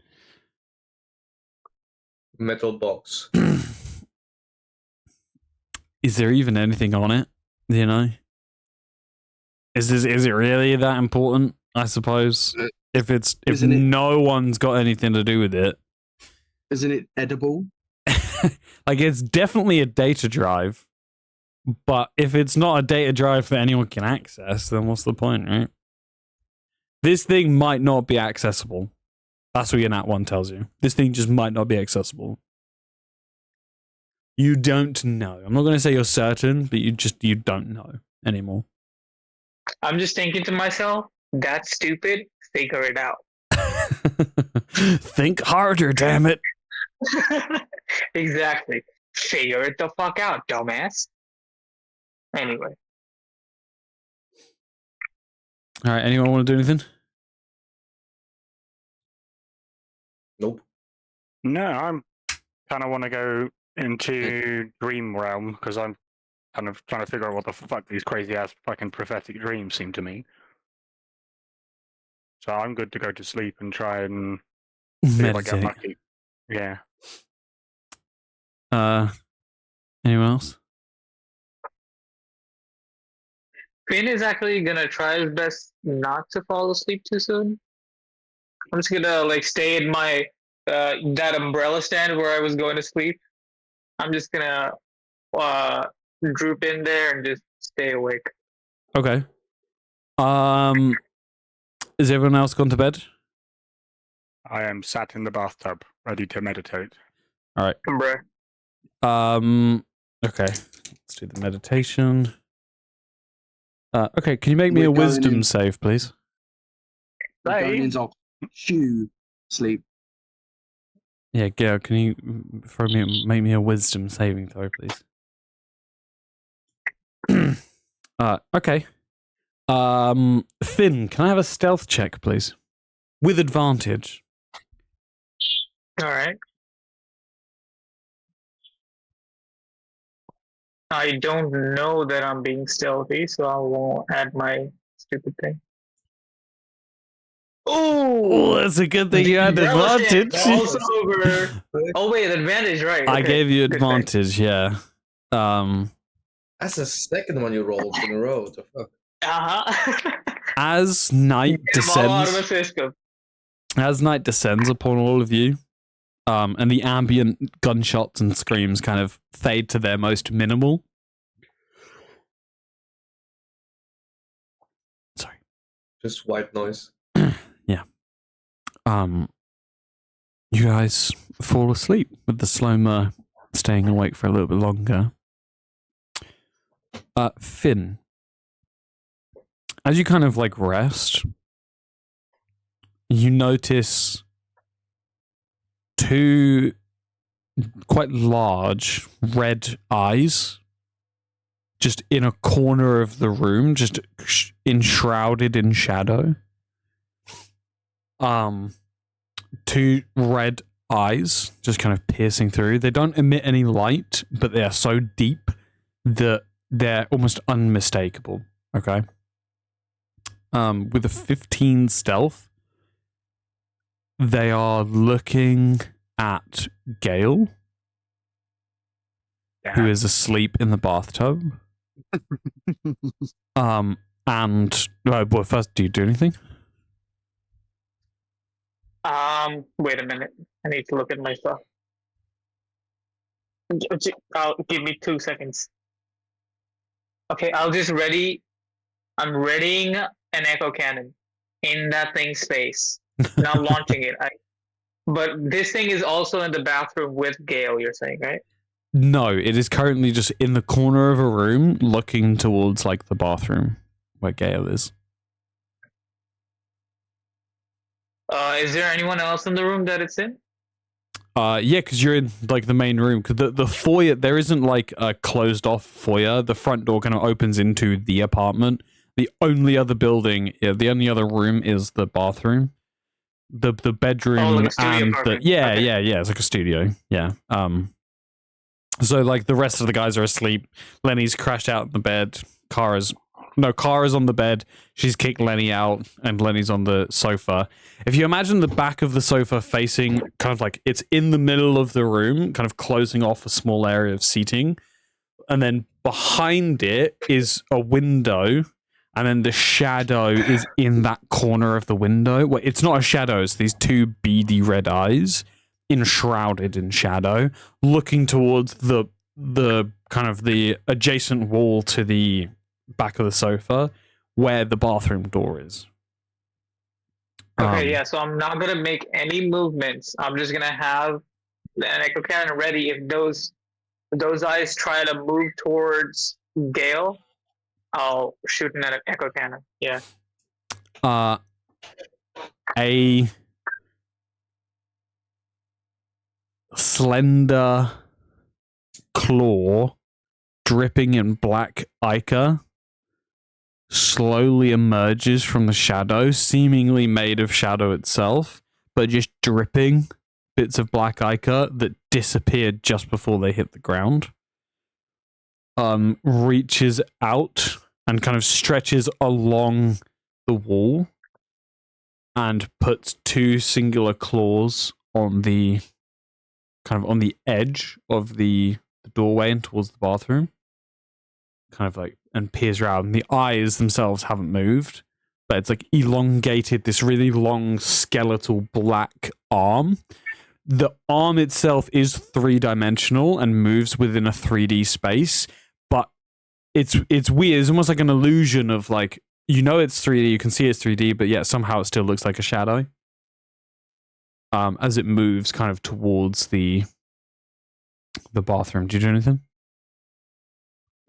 Metal box. Is there even anything on it? You know? Is it really that important? I suppose. If no one's got anything to do with it. Isn't it edible? Like, it's definitely a data drive. But if it's not a data drive that anyone can access, then what's the point, right? This thing might not be accessible. That's what your nat 1 tells you. This thing just might not be accessible. You don't know. I'm not going to say you're certain, but you don't know anymore. I'm just thinking to myself, that's stupid. Figure it out. Think harder, damn it. Exactly. Figure it the fuck out, dumbass. Anyway. All right, anyone want to do anything? Nope. No, I'm kind of want to go into Dream Realm because I'm kind of trying to figure out what the fuck these crazy ass fucking prophetic dreams seem to mean. So I'm good to go to sleep and try and see if I get lucky. Yeah. Anyone else? Finn is actually gonna try his best not to fall asleep too soon. I'm just gonna like stay in my that umbrella stand where I was going to sleep. I'm just gonna droop in there and just stay awake. Okay. Is everyone else gone to bed? I am sat in the bathtub, ready to meditate. All right. Bruh. Okay. Let's do the meditation. Okay, can you make me a wisdom save, please? We're going into sleep. Yeah, Gail, can you make me a wisdom saving throw, please? Okay. Finn, can I have a stealth check, please? With advantage. All right. I don't know that I'm being stealthy, so I won't add my stupid thing. Oh, that's a good thing you had advantage. Also over. Oh wait, advantage, right? I Okay. gave you Good advantage, yeah. That's the second one you rolled in a row. What the fuck? As night descends upon all of you, and the ambient gunshots and screams kind of fade to their most minimal. Sorry. Just white noise. Yeah. You guys fall asleep with the Slomer staying awake for a little bit longer. Finn, as you kind of like rest, you notice two quite large red eyes just in a corner of the room, just enshrouded in shadow. Two red eyes just kind of piercing through. They don't emit any light, but they are so deep that they're almost unmistakable. Okay. With a 15 stealth, they are looking at Gale, who is asleep in the bathtub. And well, first, do you do anything? Wait a minute. I need to look at my stuff. Give me 2 seconds. Okay, I'm readying an echo cannon in that thing's space. Not launching it. But this thing is also in the bathroom with Gale, you're saying, right? No, it is currently just in the corner of a room looking towards like the bathroom where Gale is. Is there anyone else in the room that it's in? Yeah, because you're in like the main room. Because the foyer, there isn't like a closed off foyer. The front door kind of opens into the apartment. The only other the only other room is the bathroom. The bedroom like a studio and apartment. yeah, Okay. yeah, it's like a studio. Yeah. So like the rest of the guys are asleep. Lennie's crashed out in the bed. Kara's on the bed. She's kicked Lennie out, and Lennie's on the sofa. If you imagine the back of the sofa facing kind of like it's in the middle of the room, kind of closing off a small area of seating, and then behind it is a window, and then the shadow is in that corner of the window. Well, it's not a shadow, it's these two beady red eyes enshrouded in shadow, looking towards the kind of the adjacent wall to the back of the sofa where the bathroom door is. Okay, yeah, so I'm not gonna make any movements. I'm just gonna have an echo cannon ready. If those eyes try to move towards Gale, I'll shoot an echo cannon. Yeah. A slender claw dripping in black ichor slowly emerges from the shadow, seemingly made of shadow itself, but just dripping bits of black ichor that disappeared just before they hit the ground. Reaches out and kind of stretches along the wall and puts two singular claws on the edge of the doorway and towards the bathroom. Kind of like, and peers around. The eyes themselves haven't moved, but it's like elongated, this really long skeletal black arm. The arm itself is 3-dimensional and moves within a 3D space, but it's weird. It's almost like an illusion of like, it's 3D, you can see it's 3D, but yet somehow it still looks like a shadow. As it moves kind of towards the bathroom. Do you do anything?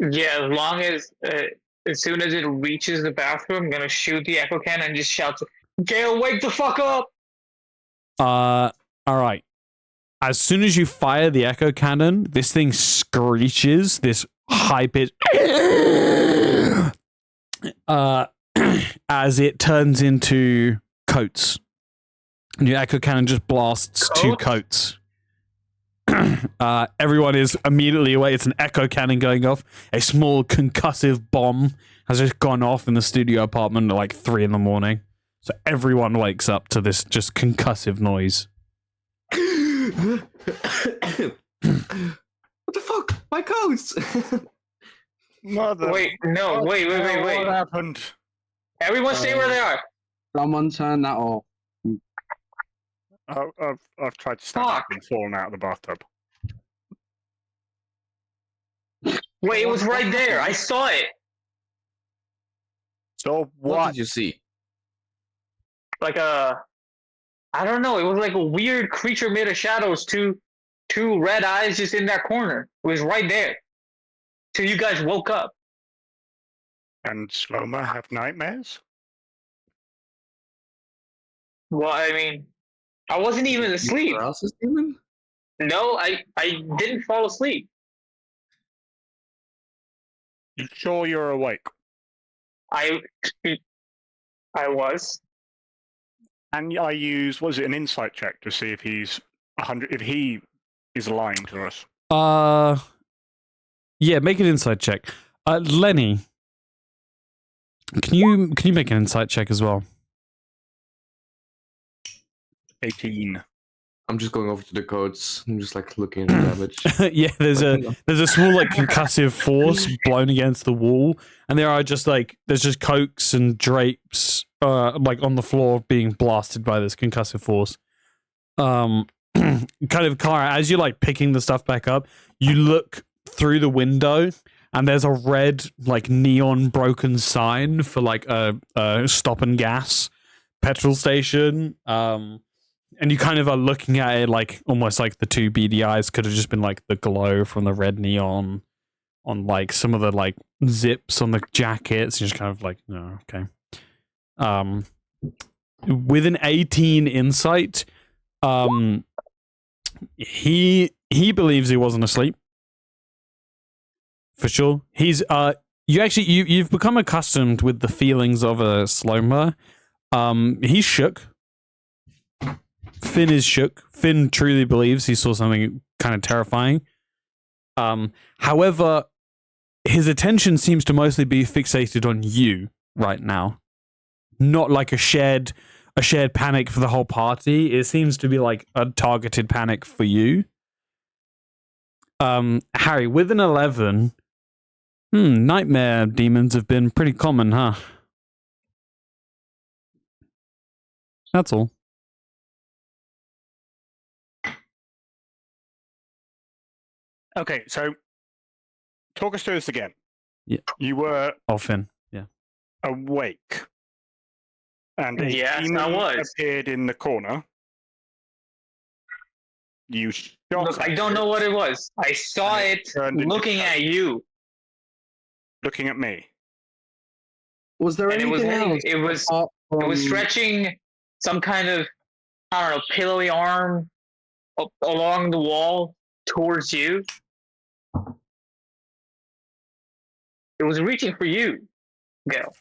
Yeah, as long as as soon as it reaches the bathroom, I'm gonna shoot the echo cannon and just shout, "Gale, wake the fuck up!" All right. As soon as you fire the echo cannon, this thing screeches this high pitch as it turns into coats. And your echo cannon just blasts two coats. Everyone is immediately away. It's an echo cannon going off. A small concussive bomb has just gone off in the studio apartment at like 3 a.m. So everyone wakes up to this just concussive noise. What the fuck? My coats! Mother. Wait. What happened? Everyone stay where they are. Someone turn that off. I've tried to stand up and fallen out of the bathtub. Wait, it was right there. I saw it. So What did you see? Like I don't know. It was like a weird creature made of shadows. Two red eyes just in that corner. It was right there. Till you guys woke up. And Sloma have nightmares? Well, I mean, I wasn't even asleep. Paralysis demon? No, I didn't fall asleep. You sure you're awake? I was. And I use, was it an insight check to see if he's 100, if he is lying to us? Yeah, make an insight check. Lennie, can you make an insight check as well? 18. I'm just going over to the codes. I'm just like looking at the damage. Yeah, there's a small like concussive force blown against the wall, and there's just cokes and drapes like on the floor being blasted by this concussive force. Kind of, Kara, as you're like picking the stuff back up, you look through the window and there's a red like neon broken sign for like a stop and gas petrol station. And you kind of are looking at it like almost like the two beady eyes could have just been like the glow from the red neon on like some of the like zips on the jackets. You're just kind of like, no, okay. With an 18 insight, he believes he wasn't asleep. For sure. You've become accustomed with the feelings of a Sloma. He's shook. Finn is shook. Finn truly believes he saw something kind of terrifying. However, his attention seems to mostly be fixated on you right now. Not like a shared panic for the whole party. It seems to be like a targeted panic for you. Harry, with an 11, nightmare demons have been pretty common, huh? That's all. Okay, so talk us through this again. Yeah. You were Finn. Yeah. awake. And a Yes, demon I was. appeared in the corner. You shot Look, I don't know what it was. I saw And it it turned into looking shadow. at you. looking at me. Was there And it anything else? was apart it was from- stretching some kind of, I don't know, pillowy arm up along the wall towards you. It was reaching for you, Gale.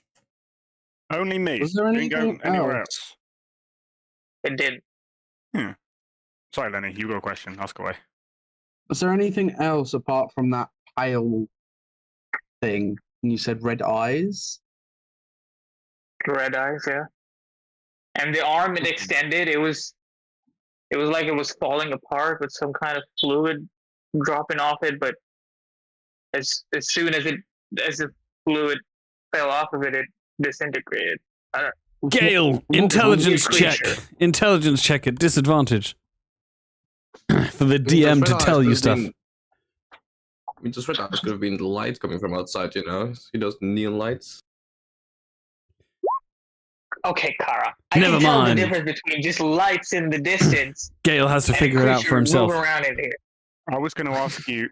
Only me. Was there Didn't go anything anywhere else? else. It did. Sorry, Lennie, you got a question. Ask away. Was there anything else apart from that pale thing? And you said red eyes. Red eyes, yeah. And the arm it extended, it was like it was falling apart with some kind of fluid dropping off it, but as soon as the fluid fell off of it, it disintegrated. Gale, What- intelligence weird check. creature. Intelligence check at disadvantage. For the DM Those to red eyes tell could you have stuff. been- I mean, those red eyes could have been the light coming from outside, you know? See those neon lights? Okay, Kara. I Never can tell mind. the difference between just lights in the distance Gale has to and figure it out for creature himself. moving around in here. I was going to ask you.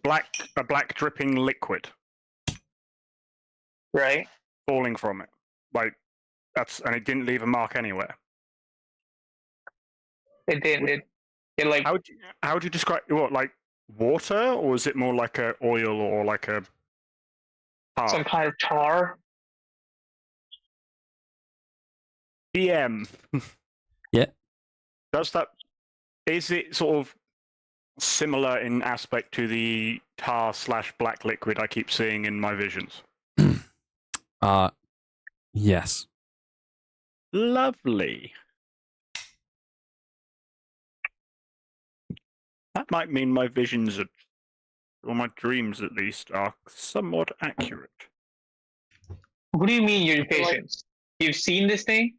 A black dripping liquid. right? falling from it. Like and it didn't leave a mark anywhere. It did. It like How would you describe what, like water, or is it more like a oil or like a some kind of tar. PM? Yeah. Is it sort of similar in aspect to the tar/black liquid I keep seeing in my visions? Yes. Lovely. That might mean my visions or my dreams at least, are somewhat accurate. What do you mean your visions? You've seen this thing?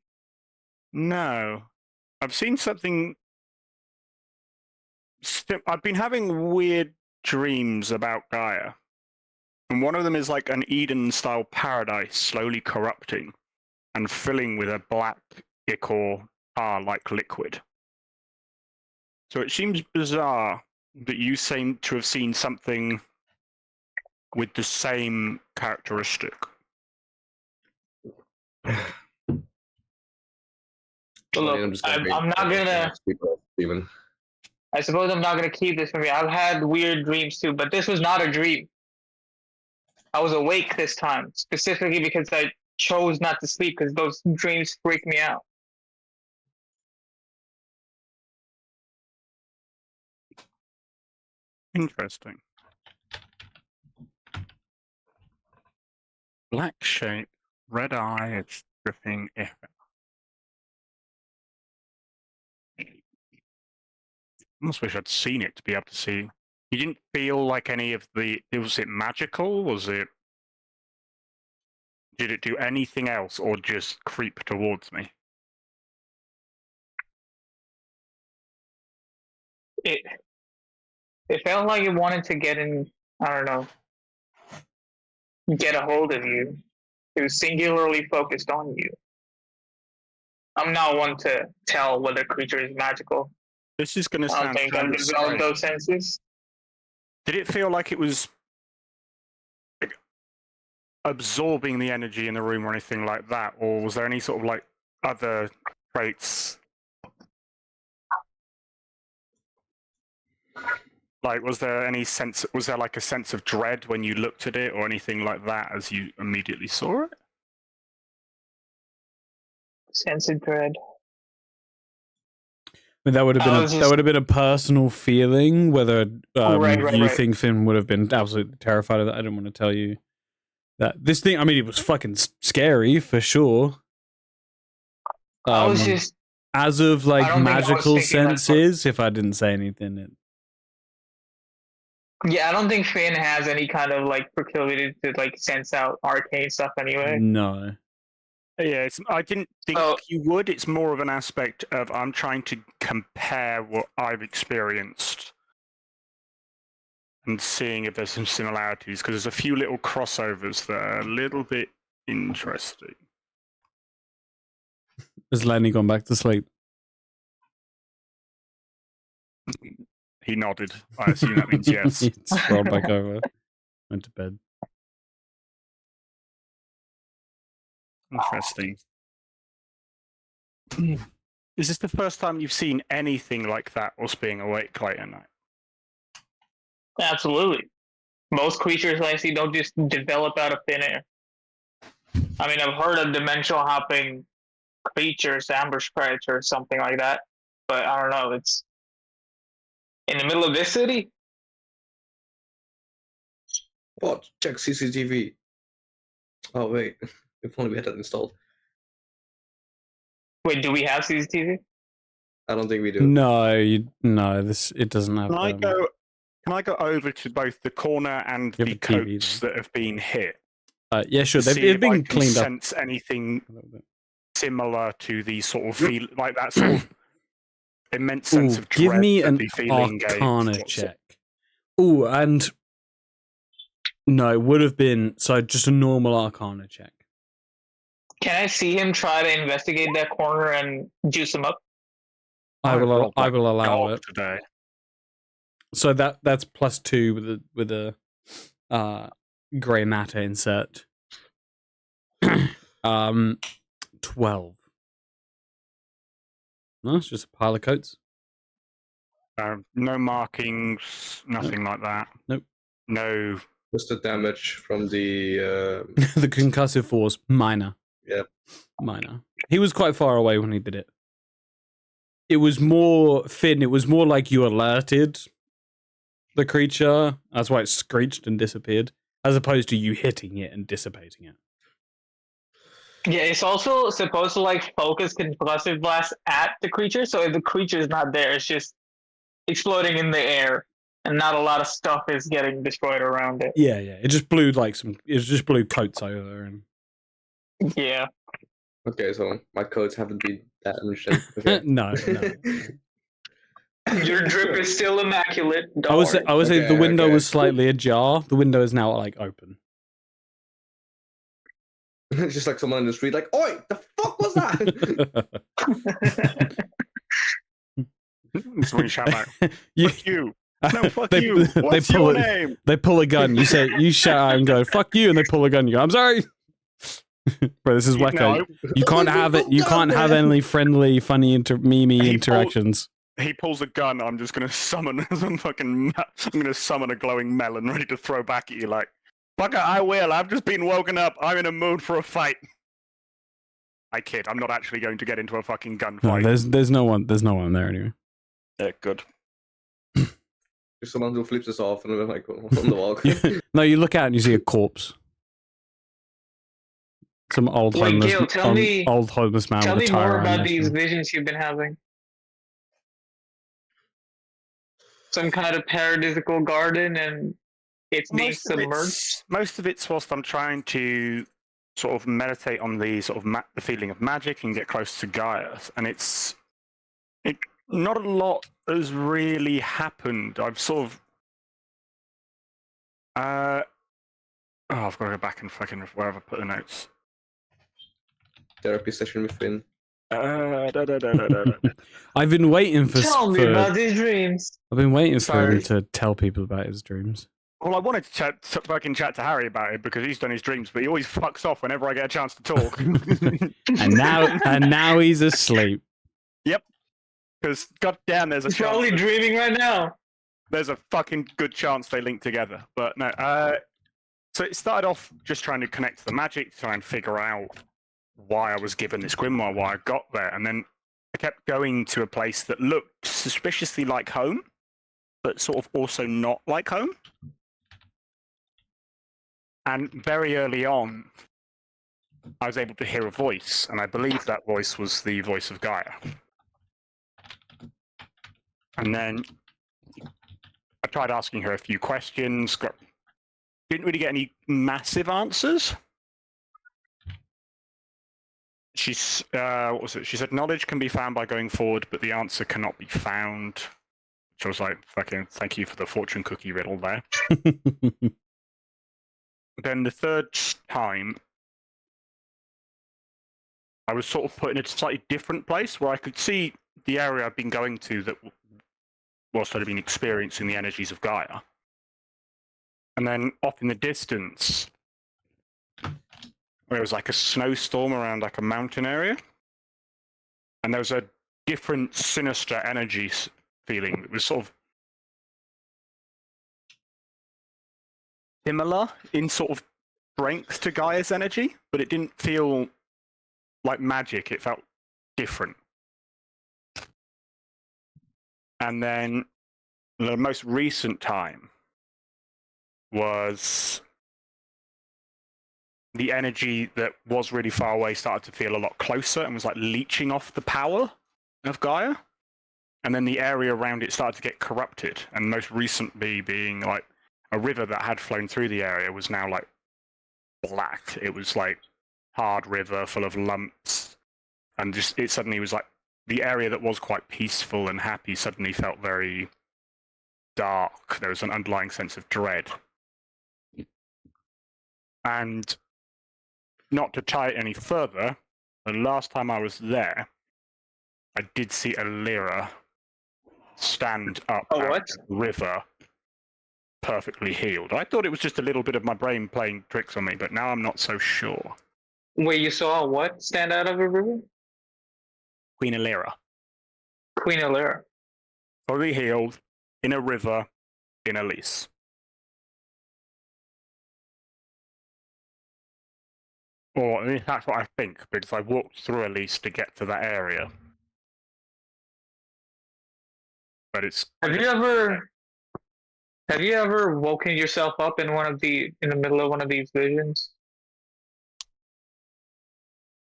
No. I've seen something. I've been having weird dreams about Gaia. And one of them is like an Eden-style paradise slowly corrupting and filling with a black ichor tar-like liquid. So it seems bizarre that you seem to have seen something with the same characteristic. Look, I'm not gonna. Steven. I suppose I'm not gonna keep this from me. I've had weird dreams too, but this was not a dream. I was awake this time, specifically because I chose not to sleep because those dreams freak me out. Interesting. Black shape, red eye, it's dripping ether. I almost wish I'd seen it to be able to see. You didn't feel like any of was it magical? Did it do anything else or just creep towards me? It felt like it wanted to get in. I don't know. Get a hold of you. It was singularly focused on you. I'm not one to tell whether creature is magical. This is going to I don't sound think kind I've of developed strange. those senses. Did it feel like it was like, absorbing the energy in the room or anything like that? Or was there any sort of like other traits? Like, was there like a sense of dread when you looked at it or anything like that as you immediately saw it? Sense of dread. But that would have been a personal feeling. Whether you think Finn would have been absolutely terrified of that, I don't want to tell you that. This thing, I mean, it was fucking scary for sure. I was just as of like magical senses. If I didn't say anything, yeah, I don't think Finn has any kind of like proclivity to like sense out arcane stuff anyway. No. Yeah, I didn't think you would. It's more of an aspect of I'm trying to compare what I've experienced and seeing if there's some similarities, because there's a few little crossovers that are a little bit interesting. Has Lennie gone back to sleep? He nodded. I assume that means yes. He scrolled back over. Went to bed. Interesting. Is this the first time you've seen anything like that whilst being awake late at night? Absolutely. Most creatures I see don't just develop out of thin air. I mean, I've heard of dimensional hopping creatures, ambush predators, something like that. But I don't know, it's in the middle of this city? What? Check CCTV. Oh, wait. If only we had that installed. Wait, do we have CCTV? I don't think we do. No, it doesn't have. Can I go over to both the corner and the coats that have been hit? Yeah, sure. They've been cleaned up. Sense anything similar to the sort of feel, like that sort of immense sense of dread? Give me an feeling Arcana check. Oh, and no, it would have been just a normal Arcana check. Can I see him try to investigate that corner and juice him up? I will allow it today. So that's +2 with a grey matter insert. 12. No, it's just a pile of coats. No markings, nothing like that. Nope. No. What's the damage from the? The concussive force, minor. Yep. Minor. He was quite far away when he did it. It was more Finn. It was more like you alerted the creature. That's why it screeched and disappeared, as opposed to you hitting it and dissipating it. Yeah, it's also supposed to like focus concussive blast at the creature. So if the creature is not there, it's just exploding in the air, and not a lot of stuff is getting destroyed around it. Yeah. It just blew it just blew coats over and. Yeah. Okay, so my codes haven't been damaged. Okay. No. Your drip is still immaculate. I would say Okay, the window okay. was slightly ajar. The window is now like open. It's just like someone in the street, like, "Oi, the fuck was that?" So when you shout back, You- fuck you. No, fuck they, you. What's they pull your it- name? They pull a gun. You say you shout out and go "fuck you," and they pull a gun. You go, "I'm sorry." Bro, this is wacko. No, You can't have it. You can't have any friendly, funny, meme interactions. he pulls a gun. I'm just gonna summon some fucking. I'm gonna summon a glowing melon ready to throw back at you. Like, fucker, I will. I've just been woken up. I'm in a mood for a fight. I kid. I'm not actually going to get into a fucking No, gunfight. there's no one. There's no one there anyway. Yeah, good. There's someone who flips us off and we're like on the walk. No, you look out and you see a corpse. Some old Wait, homeless, Gil, tell me old homeless man Tell with me a tire more around about his these neck. visions you've been having. Some kind of paradisical garden, and it's being submerged. Most of it's whilst I'm trying to sort of meditate on the sort of the feeling of magic and get close to Gaia, and not a lot has really happened. I've sort of I've got to go back and fucking wherever I put the notes. Therapy session with Finn. I've been waiting for. Tell me about these dreams. I've been waiting for him Sorry. to tell people about his dreams. Well, I wanted to fucking chat to Harry about it because he's done his dreams, but he always fucks off whenever I get a chance to talk. And now he's asleep. Because goddamn, there's a He's chance. probably dreaming right now. There's a fucking good chance they link together. But no, so it started off just trying to connect to the magic, try and figure out why I was given this grimoire, why I got there, and then I kept going to a place that looked suspiciously like home, but sort of also not like home. And very early on, I was able to hear a voice, and I believe that voice was the voice of Gaia. And then I tried asking her a few questions, didn't really get any massive answers. She's what was it? She said knowledge can be found by going forward, but the answer cannot be found. Which I was like, fucking thank you for the fortune cookie riddle there. Then the third time, I was sort of put in a slightly different place where I could see the area I've been going to that whilst I'd been experiencing the energies of Gaia. And then off in the distance, there was like a snowstorm around like a mountain area. And there was a different sinister energy feeling that was sort of similar in sort of strength to Gaia's energy, but it didn't feel like magic. It felt different. And then the most recent time was the energy that was really far away started to feel a lot closer and was like leeching off the power of Gaia. And then the area around it started to get corrupted. And most recently being like a river that had flown through the area was now like black. It was like hard river full of lumps. And just it suddenly was like the area that was quite peaceful and happy suddenly felt very dark. There was an underlying sense of dread. And not to tie it any further, the last time I was there, I did see a Lyra stand up Oh, out what? of the river, perfectly healed. I thought it was just a little bit of my brain playing tricks on me, but now I'm not so sure. Wait, you saw what stand out of a river? Queen Elira. Queen Elira. Fully healed, in a river, in a lease. Or at least that's what I think, because I walked through a lease to get to that area. But it's. Have you ever woken yourself up in the middle of one of these visions?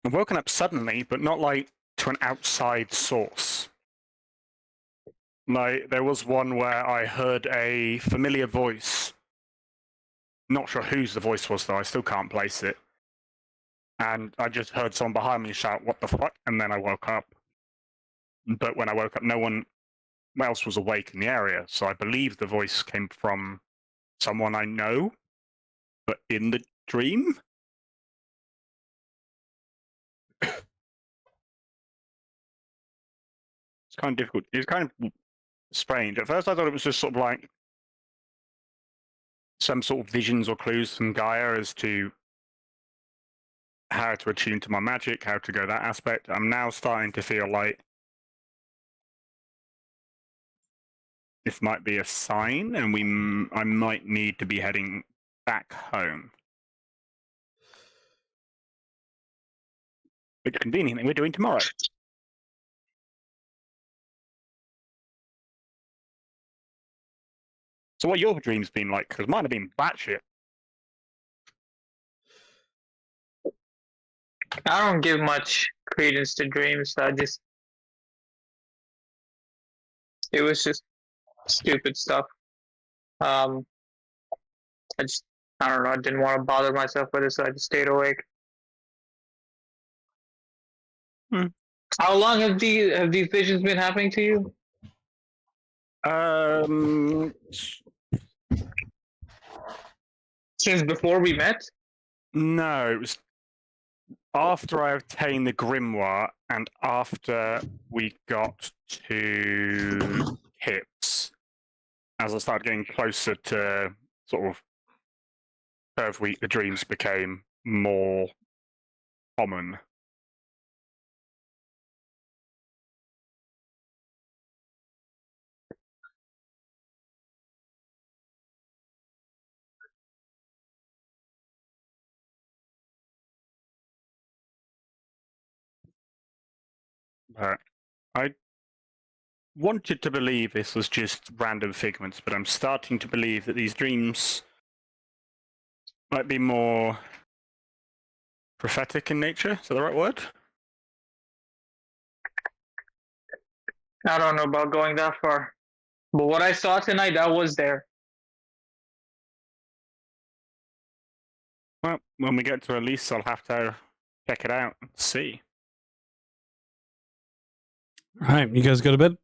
I've woken up suddenly, but not like to an outside source. Like, there was one where I heard a familiar voice. Not sure whose the voice was, though. I still can't place it. And I just heard someone behind me shout, "What the fuck?" And then I woke up. But when I woke up, no one else was awake in the area. So I believe the voice came from someone I know, but in the dream? It's kind of difficult. It's kind of strange. At first, I thought it was just sort of like some sort of visions or clues from Gaia as to how to attune to my magic, how to go that aspect. I'm now starting to feel like this might be a sign, and I might need to be heading back home. Which conveniently we're doing tomorrow. So what your dreams been like? Because mine have been batshit. I don't give much credence to dreams. It was just stupid stuff. I don't know. I didn't want to bother myself with it, so I just stayed awake. How long have these visions been happening to you? Since before we met? No, it was after I obtained the grimoire and after we got to Hips. As I started getting closer to sort of Earth Week, the dreams became more common. But I wanted to believe this was just random figments, but I'm starting to believe that these dreams might be more prophetic in nature. Is that the right word? I don't know about going that far. But what I saw tonight, that was there. Well, when we get to release, I'll have to check it out and see. Right, you guys go to bed?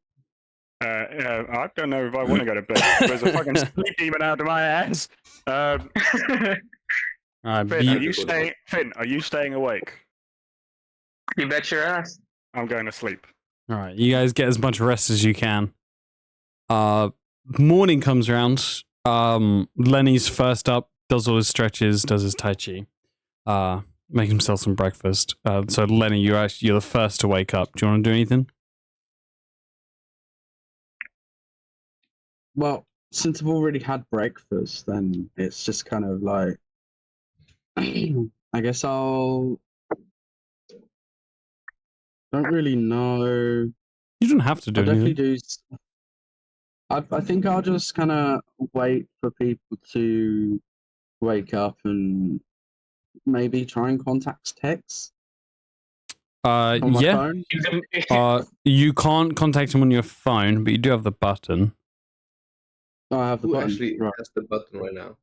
I don't know if I want to go to bed. There's a fucking sleep demon out of my ass. Finn, are you staying awake? You bet your ass. I'm going to sleep. All right, you guys get as much rest as you can. Morning comes around. Lennie's first up, does all his stretches, does his tai chi, make himself some breakfast. So Lennie, you're the first to wake up. Do you want to do anything? Well, since I've already had breakfast, then it's just kind of like, I guess don't really know. You don't have to do I'll anything. definitely do. I think I'll just kind of wait for people to wake up and maybe try and contact Tex. On my Yeah. phone. You can't contact him on your phone, but you do have the button. Oh, I have the Who button. actually Right. has the button right now?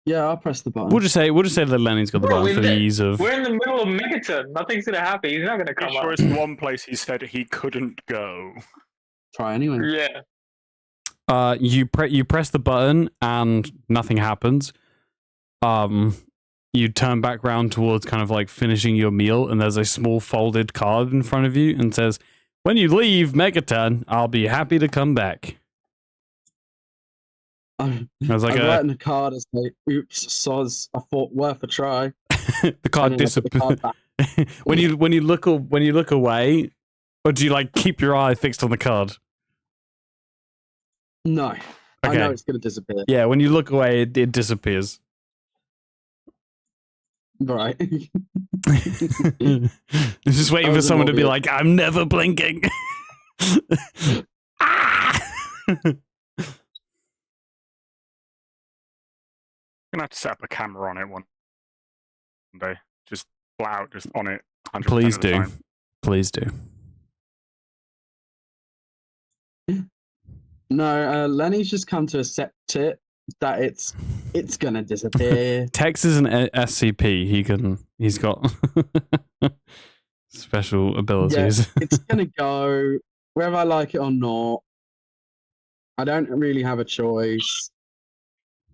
Yeah, I'll press the button. We'll just say that Lennie's got the button for the ease of. We're in the middle of Megaton. Nothing's gonna happen. He's not gonna come Sure, up. it's the one place he said he couldn't go. Try anyway. Yeah. You press the button and nothing happens. You turn back round towards kind of like finishing your meal, and there's a small folded card in front of you, and says, "When you leave Megaton, I'll be happy to come back." I was like write in the card and say, "Oops, soz, I thought worth a try." the card disappears. when you look away, or do you like keep your eye fixed on the card? No. Okay. I know it's going to disappear. Yeah, when you look away, it disappears. Right. It's just waiting for someone to be like, I'm never blinking. Ah! Gonna have to set up a camera on it one day. Just flat out, just on it. 100% Please of the do. time. Please do. No, Lenny's just come to accept it that it's gonna disappear. Tex is an SCP. He's got special abilities. Yeah, it's gonna go whether I like it or not. I don't really have a choice.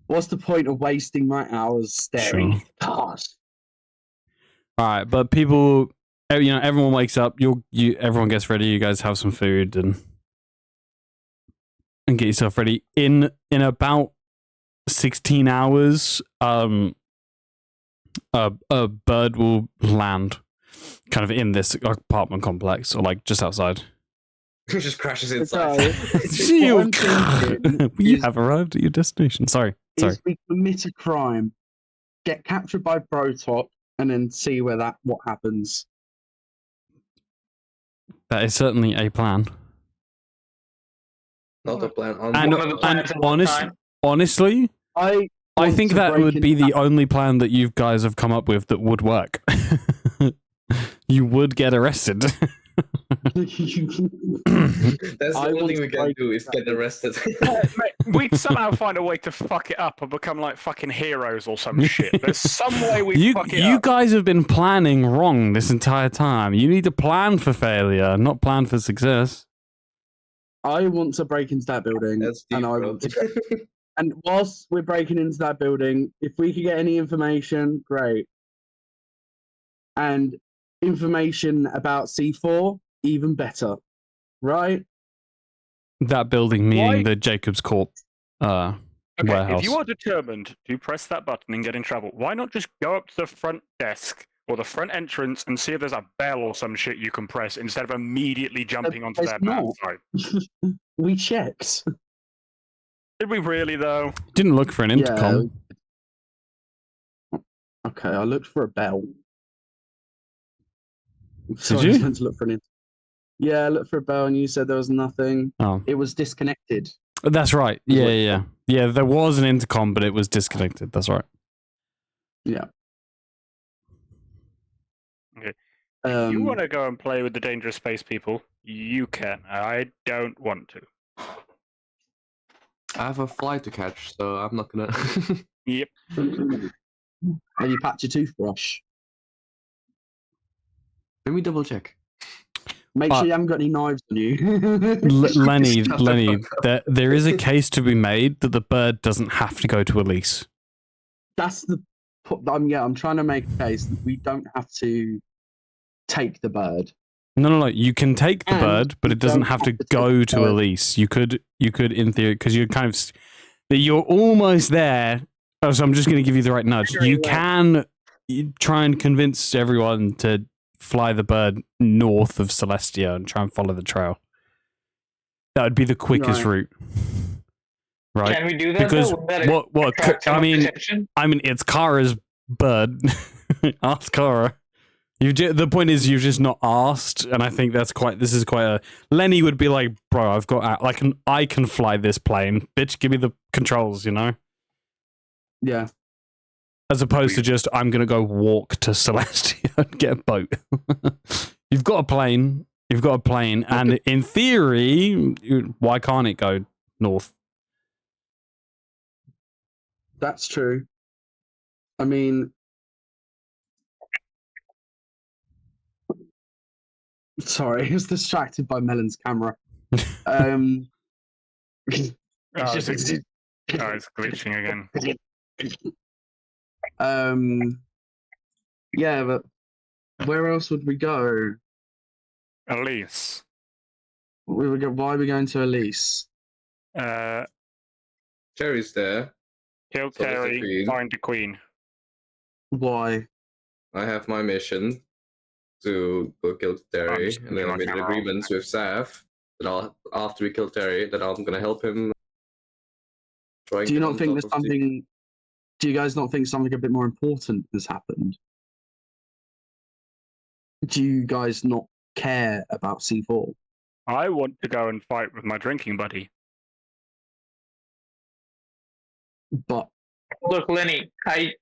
What's the point of wasting my hours staring at the card? All right, but people, everyone wakes up. Everyone gets ready. You guys have some food and get yourself ready. In about 16 hours, a bird will land, kind of in this apartment complex, or like just outside. It just crashes inside. You have arrived at your destination. Sorry. Is we commit a crime, get captured by Protop, and then see what happens. That is certainly a plan. Not a plan. Honestly, I think that would be the only plan that you guys have come up with that would work. You would get arrested. That's the only thing we can do is get arrested. Mate, we'd somehow find a way to fuck it up and become like fucking heroes or some shit. There's some way we fuck it up. You guys have been planning wrong this entire time. You need to plan for failure, not plan for success. I want to break into that building, and whilst we're breaking into that building, if we could get any information, great. And information about C4, even better, right? That building meaning the Jacob's Corp warehouse. If you are determined to press that button and get in trouble, why not just go up to the front desk or the front entrance and see if there's a bell or some shit you can press instead of immediately jumping onto their bad side? We checked. Did we really, though? Didn't look for an intercom. Yeah. Okay, I looked for a bell. Did you? I went to look for an Yeah, I looked for a bell and you said there was nothing. Oh. It was disconnected. That's right. Yeah. There was an intercom, but it was disconnected. That's right. Yeah. Okay. If you want to go and play with the dangerous space people, you can. I don't want to. I have a flight to catch, so I'm not gonna. Yep. Have you packed your toothbrush? Let me double check. Make sure you haven't got any knives on you. Lennie, there is a case to be made that the bird doesn't have to go to Elise. That's the. I'm trying to make a case that we don't have to take the bird. No. You can take the bird, but it doesn't have to go to Elise. You could, in theory, because you're almost there. Oh, so I'm just going to give you the right nudge. You can try and convince everyone to fly the bird north of Celestia and try and follow the trail. That would be the quickest route. Right? Can we do that? Because I mean, it's Kara's bird. Ask Kara. The point is, you've just not asked, and I think this is quite a. Lennie would be like, bro, I've got I can fly this plane, bitch. Give me the controls, Yeah. As opposed to just, I'm gonna go walk to Celestia and get a boat. You've got a plane, and in theory, why can't it go north? That's true. I mean, sorry, I was distracted by Melon's camera. It's glitching again. Yeah, but where else would we go? Elise. Why are we going to Elise? Cherry's there. Kill So there's the Terry, queen. find the queen. Why? I have my mission to go kill Terry, just and then I my made an camera off. agreement with Saf that after we kill Terry, that I'm gonna help him. Try and Do you get not on think top there's of the- something? Do you guys not think something a bit more important has happened? Do you guys not care about C4? I want to go and fight with my drinking buddy. But Look, Lennie, I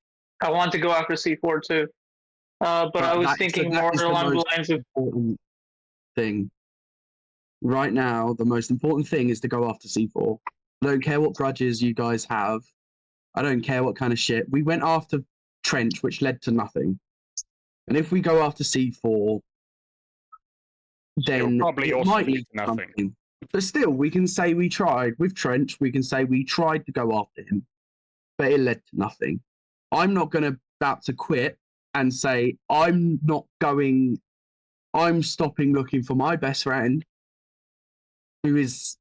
want to go after C4 too. But I was thinking more along the lines of important thing. Right now, the most important thing is to go after C4. I don't care what grudges you guys have. I don't care what kind of shit. We went after Trench, which led to nothing. And if we go after C4, then probably it also might lead lead to to nothing. something. But still, we can say we tried. With Trench, we can say we tried to go after him, but it led to nothing. I'm not about to quit and say, I'm stopping looking for my best friend, who is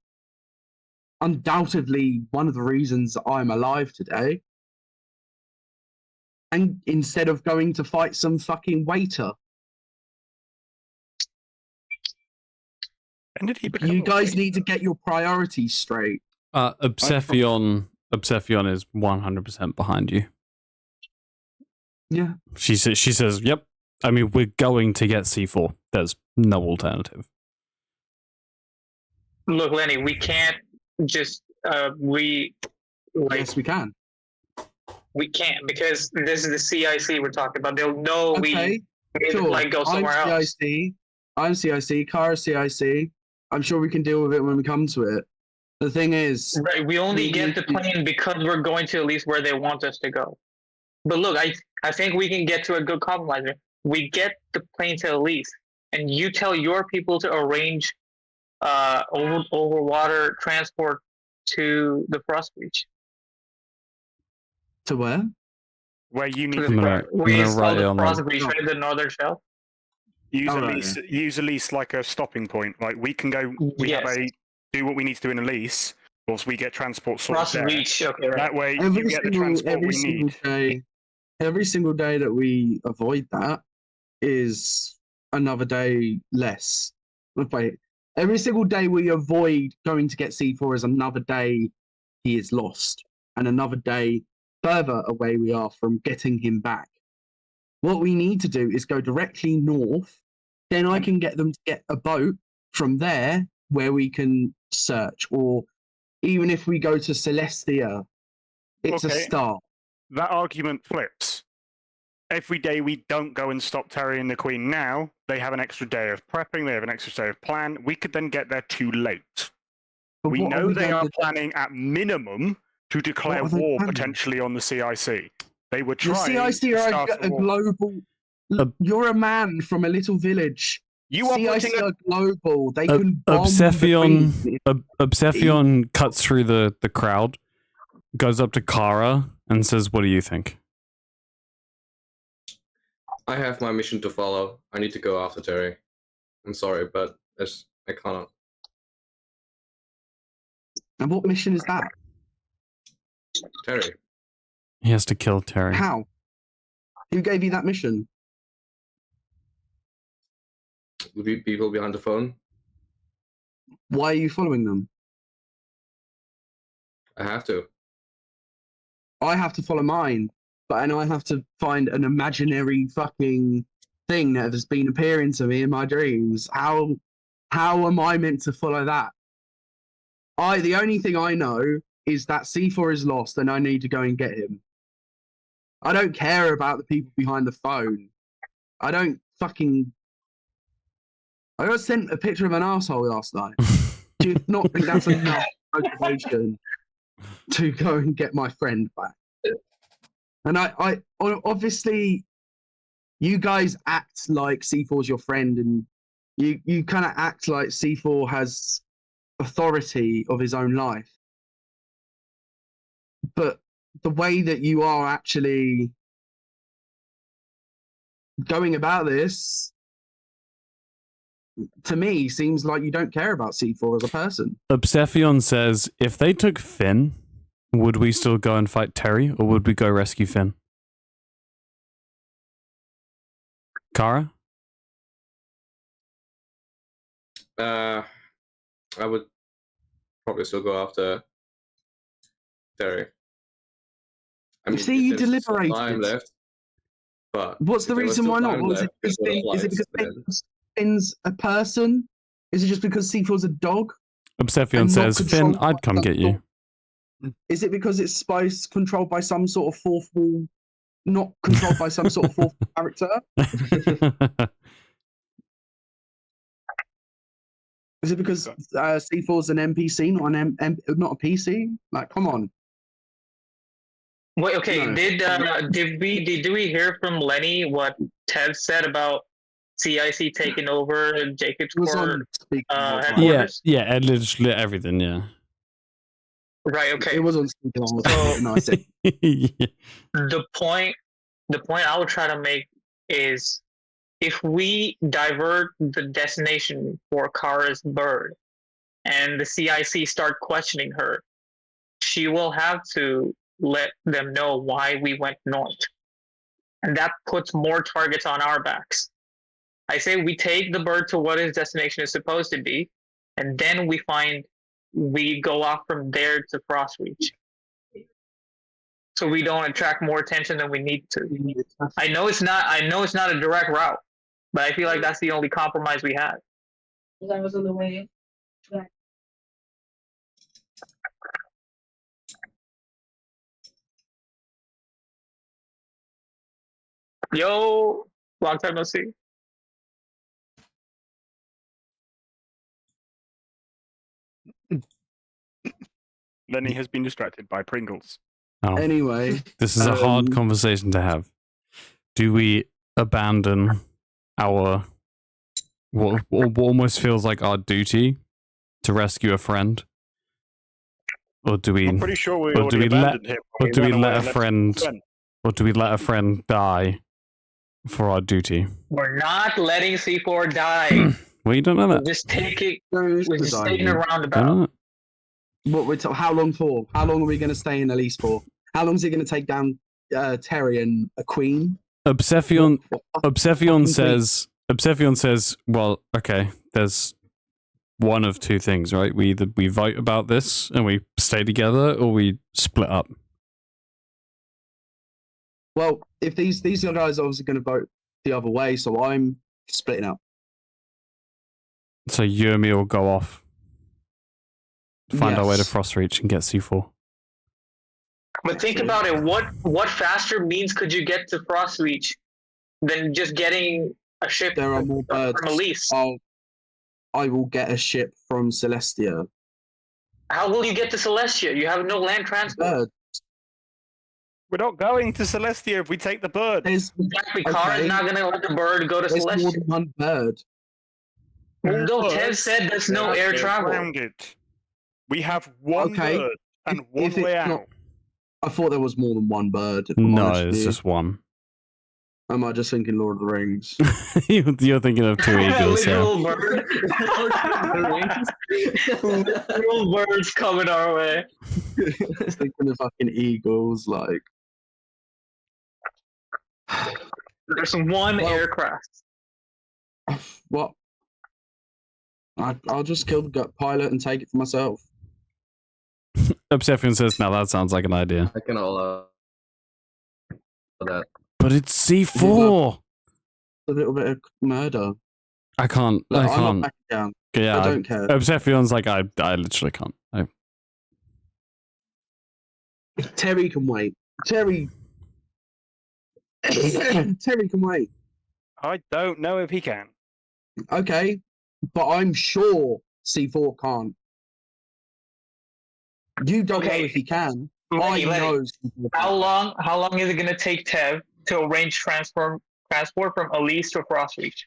undoubtedly one of the reasons I'm alive today. And instead of going to fight some fucking waiter. When did he become You a guys waiter? need to get your priorities straight. Obsession is 100% behind you. Yeah. She says, yep. I mean, we're going to get C4. There's no alternative. look, Lennie, we can't just Yes, we can. we can't because this is the C.I.C. we're talking about. They'll know Okay. we Sure. like go somewhere I'm else. C.I.C. I'm C.I.C. Kara's C.I.C. I'm sure we can deal with it when we come to it. The thing is, Right, we only we get need the to- plane because we're going to at least where they want us to go. But look, I think we can get to a good compromise. We get the plane to Elise, and you tell your people to arrange over water transport to the Frost Beach. to where? Where you need To to the, gonna- we I'm gonna just write call it the on Frost the- Beach, right? The northern shelf. use Alright, Elise like a stopping point. Like we can go. We Yes. have do what we need to do in Elise, whilst we get transport Frost sorted there. Beach, okay, right. That way, you get the transport we need. Every single day that we avoid that is another day less. Wait, every single day we avoid going to get C4 is another day he is lost, and another day further away we are from getting him back. What we need to do is go directly north. Then I can get them to get a boat from there where we can search, or even if we go to Celestia, it's a Okay. start. That argument flips. Every day we don't go and stop Terry and the Queen now, they have an extra day of prepping, they have an extra day of plan. We could then get there too late. But We what know they going are to- planning at minimum to declare What are they war planning? potentially on the C.I.C. They were The trying C.I.C. to are start a war. global. You're a man from a little village. You are C.I.C. putting a are global. They can bomb Obsession the Queen. cuts through the crowd, goes up to Kara, and says, what do you think? I have my mission to follow. I need to go after Terry. I'm sorry, but I cannot. And what mission is that? Terry. He has to kill Terry. How? Who gave you that mission? The people behind the phone. Why are you following them? I have to. I have to follow mine, and I have to find an imaginary fucking thing that has been appearing to me in my dreams. How am I meant to follow that? The only thing I know is that C4 is lost and I need to go and get him. I don't care about the people behind the phone. I got sent a picture of an asshole last night. Do you not think that's enough motivation to go and get my friend back? And I obviously, you guys act like C4's your friend, and you kind of act like C4 has authority of his own life. But the way that you are actually going about this, to me, seems like you don't care about C4 as a person. Obsession says, if they took Finn, would we still go and fight Terry, or would we go rescue Finn? Kara? I would probably still go after Terry. I You mean, see, you if there's some time deliberated. left, but What's the if there was reason still why not? time What was it? left, this would Is apply it because then. Finn's a person? Is it just because C4's a dog? Obsephion And not says, Finn, controlled I'd by come some get you. Is it because it's spice controlled by some sort of fourth wall, not controlled by some sort of fourth wall character? Is it because C4's an NPC, not not a PC? Like, come on. Wait, okay. No. Did we hear from Lennie what Ted said about C.I.C taking over Jacob's It was Court on speaker. headquarters? yeah, and literally everything, yeah. Right. Okay. It was on speaker. So- No, I said Yeah. The point I would try to make is if we divert the destination for Kara's bird and the C.I.C start questioning her, she will have to let them know why we went north. And that puts more targets on our backs. I say we take the bird to what its destination is supposed to be, and then we go off from there to Frostreach. So we don't attract more attention than we need to. I know it's not a direct route, but I feel like that's the only compromise we have. I was on the way. Yo, long time no see. Lennie has been distracted by Pringles. Oh, anyway. this is a hard conversation to have. Do we abandon our what almost feels like our duty to rescue a friend, or do we? I'm pretty sure we or already do we let- abandoned him. Or do we ran away let a and left friend? him. Or do we let a friend die for our duty? We're not letting C4 die. Well, you don't know We're that. just taking We're taking a Don't roundabout. know that. How long for? How long are we going to stay in Elise for? How long is it going to take down Terry and a queen? Obsephion fucking says, well, okay, there's one of two things, right? We either we vote about this and we stay together, or we split up. Well, if these guys are obviously going to vote the other way, so I'm splitting up. So you and me will go off, find our way to Yes. Frostreach and get C4. But think about it. What faster means could you get to Frostreach than just getting a ship There are more birds. from Elise? I will get a ship from Celestia. How will you get to Celestia? You have no land transport. Bird. We're not going to Celestia if we take the bird. There's Exactly. Kara's not going to let the bird go to more Celestia. than one bird. No, Ted said there's no air They're travel. grounded. We have one Okay. bird and If one it's way not- out. I thought there was more than one bird. if I'm No, honest with it's you. just one. Am I just thinking Lord of the Rings? You're thinking of two eagles, yeah. Literal bird. Literal birds coming our way. Just thinking of fucking eagles, like. There's one Well- aircraft. What? I'll just kill the gut pilot and take it for myself. Obsephion says, now that sounds like an idea. I can all that. But it's C4! A little bit of murder. I can't. Like, I I'm not can't. backing down. Yeah, I don't care. Obsephion's like, I literally can't. Terry can wait. Terry can wait. I don't know if he can. Okay, but I'm sure C4 can't. You don't know Okay. if he can. Lennie, I know. Lennie, how long is it going to take Tev to arrange transport from Elise to Frostreach?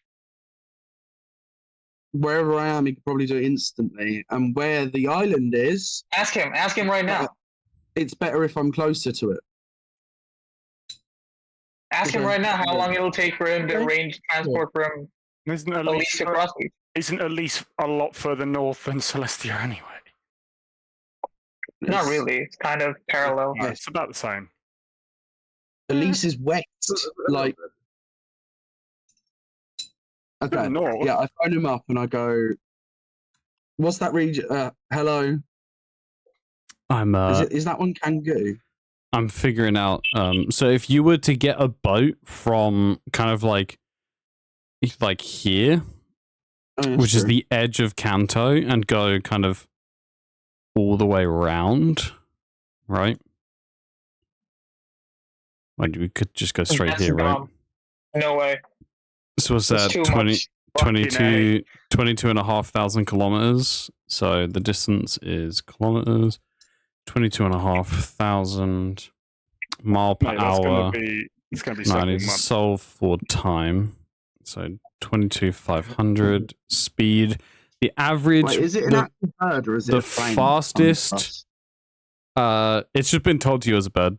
Wherever I am, he could probably do it instantly. And where the island is, Ask him right now. it's better if I'm closer to it. Ask him Okay. right now how long it'll take for him to Okay. arrange transport from Isn't Elise to Frostreach. a lot further north than Celestia anyway? Not It's- really. It's kind of parallel. No, it's about the same. Elise is wet. Like, Okay. North. Yeah, I phone him up and I go, "What's that region? Hello, is that one Kangoo?" I'm figuring out. So if you were to get a boat from kind of like here, which is the edge of Kanto, and go kind of all the way around, right? Like we could just go straight That's here, right? dumb. No way. So what's That's that? too 20, much. 22,500 kilometers. So the distance is kilometers. 22,500 mile per Mate, hour. It's gonna be No, I several need to months. solve for time. So 22,500 speed. The average. Wait, is it an actual bird or is it the a plane? fastest? It's just been told to you as a bird.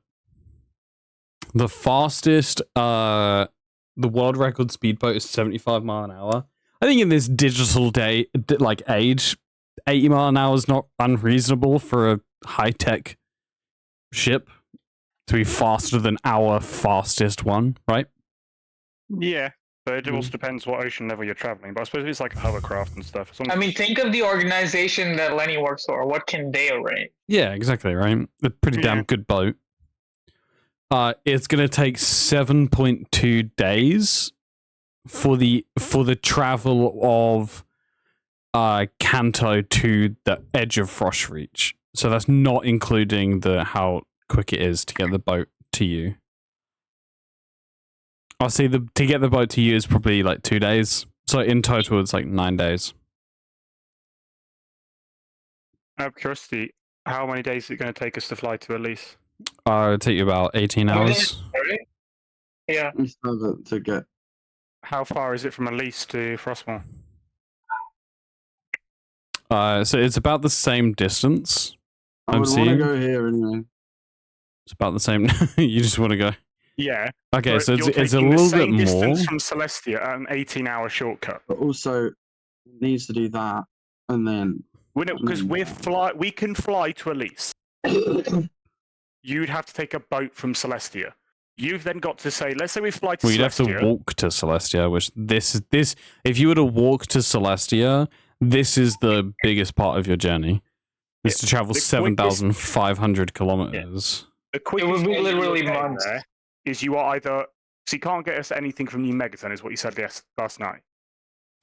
The fastest, the world record speedboat is 75 mile an hour. I think in this digital age, 80 mile an hour is not unreasonable for a high-tech ship to be faster than our fastest one, right? Yeah, but it also depends what ocean level you're traveling. But I suppose if it's like hovercraft and stuff. I mean, think of the organization that Lennie works for. What can they arrange? Yeah, exactly, right? A pretty damn good boat. It's gonna take 7.2 days for the travel of Kanto to the edge of Frost Reach. So that's not including how quick it is to get the boat to you. I'll say to get the boat to you is probably like 2 days. So in total, it's like 9 days. Out of curiosity, how many days is it going to take us to fly to Elise? It'll take you about 18 hours. Yeah. To get. How far is it from Elise to Frostmoor? So it's about the same distance. I would want to go here anyway. It's about the same. You just want to go. Yeah. Okay, so it's a the little same bit more. distance from Celestia at an 18-hour shortcut. But also, it needs to do that, and then. Because we can fly to Elise. You'd have to take a boat from Celestia. You've then got to say, let's say we fly to Well, you'd Celestia. have to walk to Celestia, which this. If you were to walk to Celestia, this is the biggest part of your journey. Is to travel 7,500 kilometers. The quickest It would be way literally you're getting months. there is you are either. So you can't get us anything from New Megaton, is what you said last night.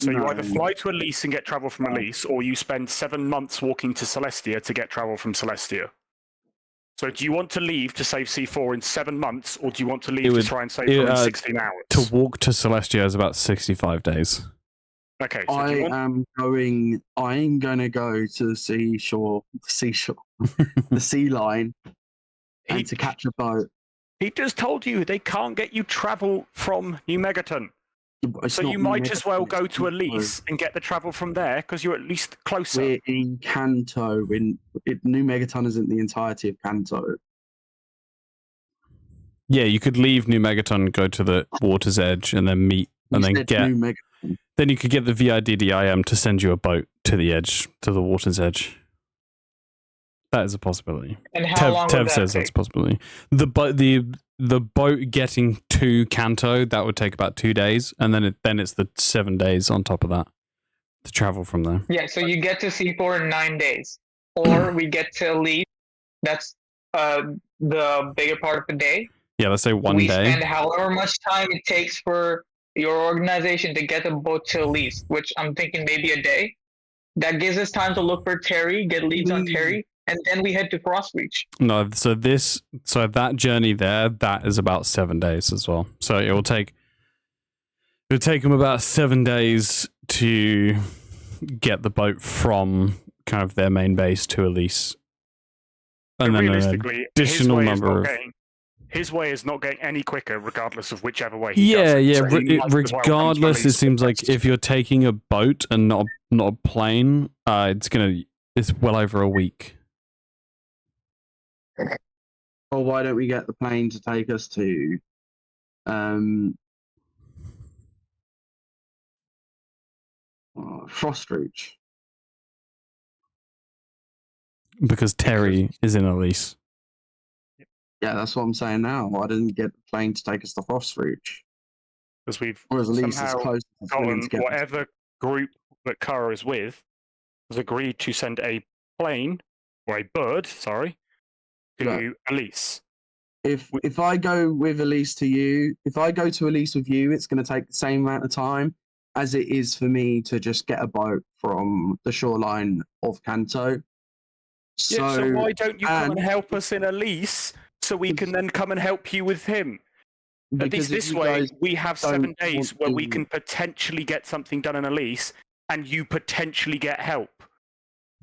So you either fly to Elise and get travel from Elise, or you spend 7 months walking to Celestia to get travel from Celestia. So do you want to leave to save C4 in 7 months, or do you want to leave to try and save her in 16 hours? To walk to Celestia is about 65 days. Okay, so I'm going to go to the seashore, the sea line, and to catch a boat. He just told you they can't get you travel from New Megaton. It's So not you might New as well Megaton, go it's to Kanto. Elise and get the travel from there, because you're at least closer. We're in Kanto. New Megaton isn't the entirety of Kanto. Yeah, you could leave New Megaton, go to the water's edge, and then meet, and then get. New Megaton. Then you could get the VIDDIM to send you a boat to the edge, to the water's edge. That is a possibility. And how long would Tev that says take? that's a possibility. The boat getting to Kanto, that would take about 2 days, and then it's the 7 days on top of that to travel from there. Yeah, so you get to C4 in 9 days. Or we get to Elise. That's the bigger part of the day. Yeah, let's say one we day. spend however much time it takes for your organization to get the boat to Elise, which I'm thinking maybe a day. That gives us time to look for Terry, get leads on Terry, and then we head to Frostreach. No, so that journey there, that is about 7 days as well. So it'll take them about 7 days to get the boat from kind of their main base to Elise. And then realistically, additional number of his way is not getting any quicker, regardless of whichever way. Regardless, it seems like if you're taking a boat and not a plane, it's well over a week. Or why don't we get the plane to take us to Frostreach? Because Terry is in Elise. Yeah, that's what I'm saying now. Why didn't we get the plane to take us to Frostreach? because we've Or at least as somehow close as it's willing gotten to get. whatever group that Kara is with has agreed to send a plane or a bird, sorry, to Look. Elise. If I go with Elise to you, if I go to Elise with you, it's going to take the same amount of time as it is for me to just get a boat from the shoreline of Kanto. So why don't you come and help us in Elise so we can then come and help you with him? At least this way, we have 7 days where we can potentially get something done in Elise and you potentially get help.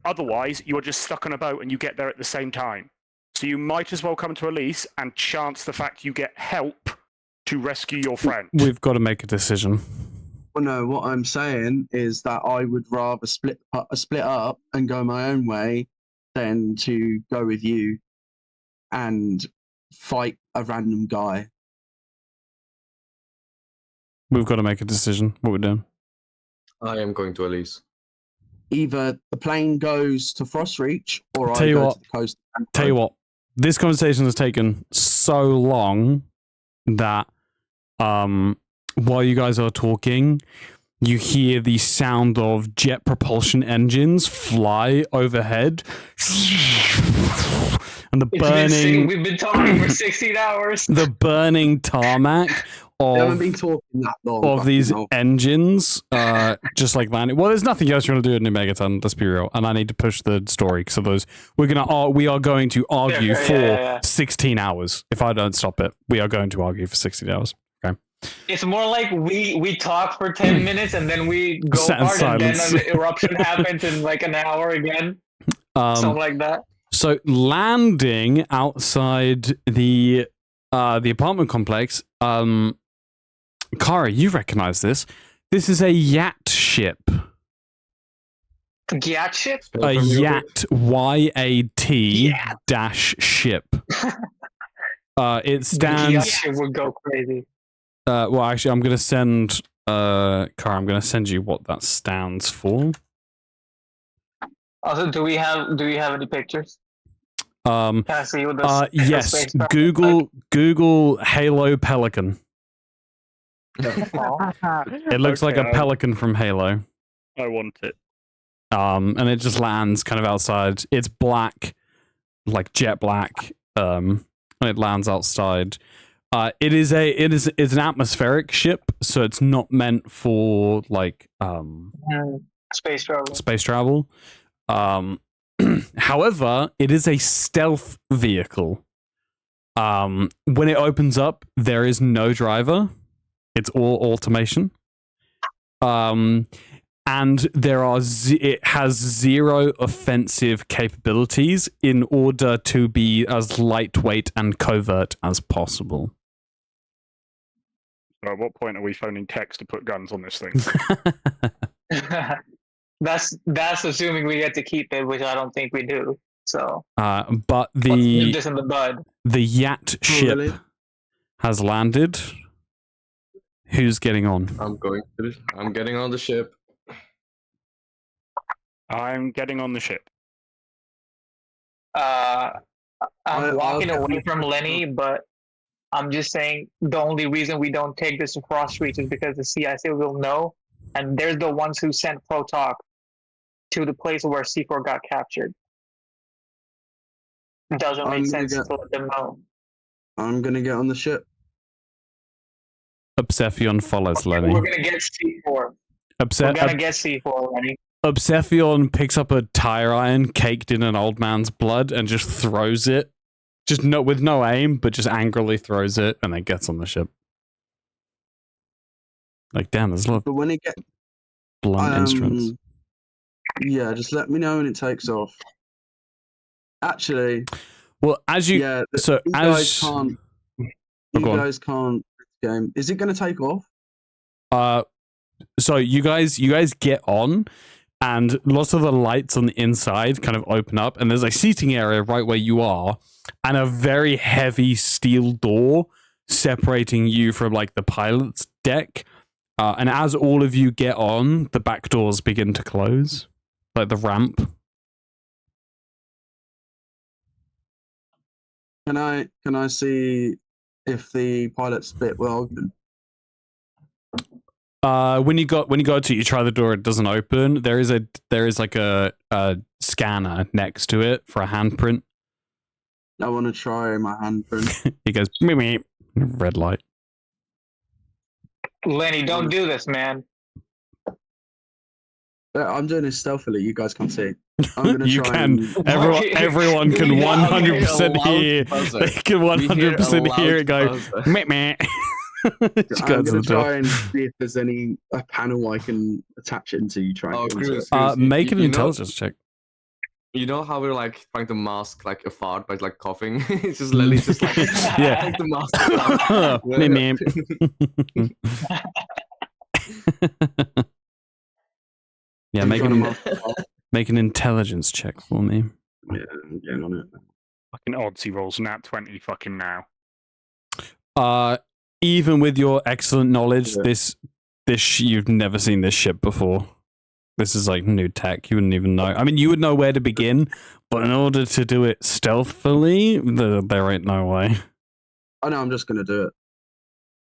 Otherwise, you're just stuck on a boat and you get there at the same time. So you might as well come to Elise and chance the fact you get help to rescue your friend. We've got to make a decision. Well, no, what I'm saying is that I would rather split up and go my own way than to go with you and fight a random guy. We've got to make a decision. What we're doing. I am going to Elise. Either the plane goes to Frostreach or Tell I you go what. to the coast. Tell you what. This conversation has taken so long that while you guys are talking, you hear the sound of jet propulsion engines fly overhead. And the burning... We've been talking for 16 hours. The burning tarmac I haven't been talking that long. Of these engines, just like landing. Well, there's nothing else you want to do in New Megaton, let's be real. And I need to push the story, so we are going to argue for 16 hours. If I don't stop it, we are going to argue for 16 hours. Okay. It's more like we talk for 10 minutes and then we go hard and then an eruption happens in like an hour again. Something like that. So landing outside the apartment complex, Kara, you recognize this. This is a yacht ship. Yacht ship? A yacht, Y-A-T dash ship. It stands... Yacht ship would go crazy. Well, actually, I'm going to send... Kara, I'm going to send you what that stands for. Also, do we have any pictures? Can I see what this yes, Google Halo Pelican. It looks like a pelican from Halo. I want it. And it just lands kind of outside. It's black, like jet black. And it lands outside. It's an atmospheric ship, so it's not meant for like space travel. Space travel. However, it is a stealth vehicle. When it opens up, there is no driver. It's all automation. And it has 0 offensive capabilities in order to be as lightweight and covert as possible. So at what point are we phoning techs to put guns on this thing? That's assuming we get to keep it, which I don't think we do. So, but this in the bud. The yacht ship has landed. Who's getting on? I'm getting on the ship. I'm getting on the ship. I'm walking away from Lennie, but I'm just saying the only reason we don't take this to Frostreach is because the C.I.C will know, and they're the ones who sent Protalk to the place where C4 got captured. It doesn't make sense to let them know. I'm gonna get on the ship. Obsephion follows Lennie. We're gonna get C4. We're gonna get C4, Lennie. Obsephion picks up a tire iron caked in an old man's blood and just throws it. With no aim, but just angrily throws it and then gets on the ship. Like, damn, there's a lot But when it gets blunt instruments. Yeah, just let me know when it takes off. Actually, well, as you, yeah, so you as guys can't, you guys can't game. Is it going to take off? So you guys get on, and lots of the lights on the inside kind of open up, and there's a seating area right where you are, and a very heavy steel door separating you from like the pilot's deck. And as all of you get on, the back doors begin to close, like the ramp. Can I see if the pilot's bit will open? When you go to you try the door, it doesn't open. There is like a scanner next to it for a handprint. I want to try my handprint. He goes meep, meep. Red light. Lenny, don't do this, man. I'm doing this stealthily. You guys can't see. I'm gonna You try. can. Everyone can 100% hear. They can 100% hear it go. Meh, meh. I'm gonna try and see if there's a panel I can attach it into. You try. Oh, And get into it. Cruz, Make an you know- intelligence check. You know how we're like trying to mask like a fart by like coughing? It's just Lily's just like Yeah. take the mask off. Meh, meh. Yeah, I'm make trying an, to mask it off. make an intelligence check for me. Yeah, I'm getting on it. Fucking oddsy rolls nat 20 fucking now. Even with your excellent knowledge, Yeah. this you've never seen this ship before. This is like new tech. You wouldn't even know. I mean, you would know where to begin, but in order to do it stealthily, there ain't no way. I know. I'm just gonna do it.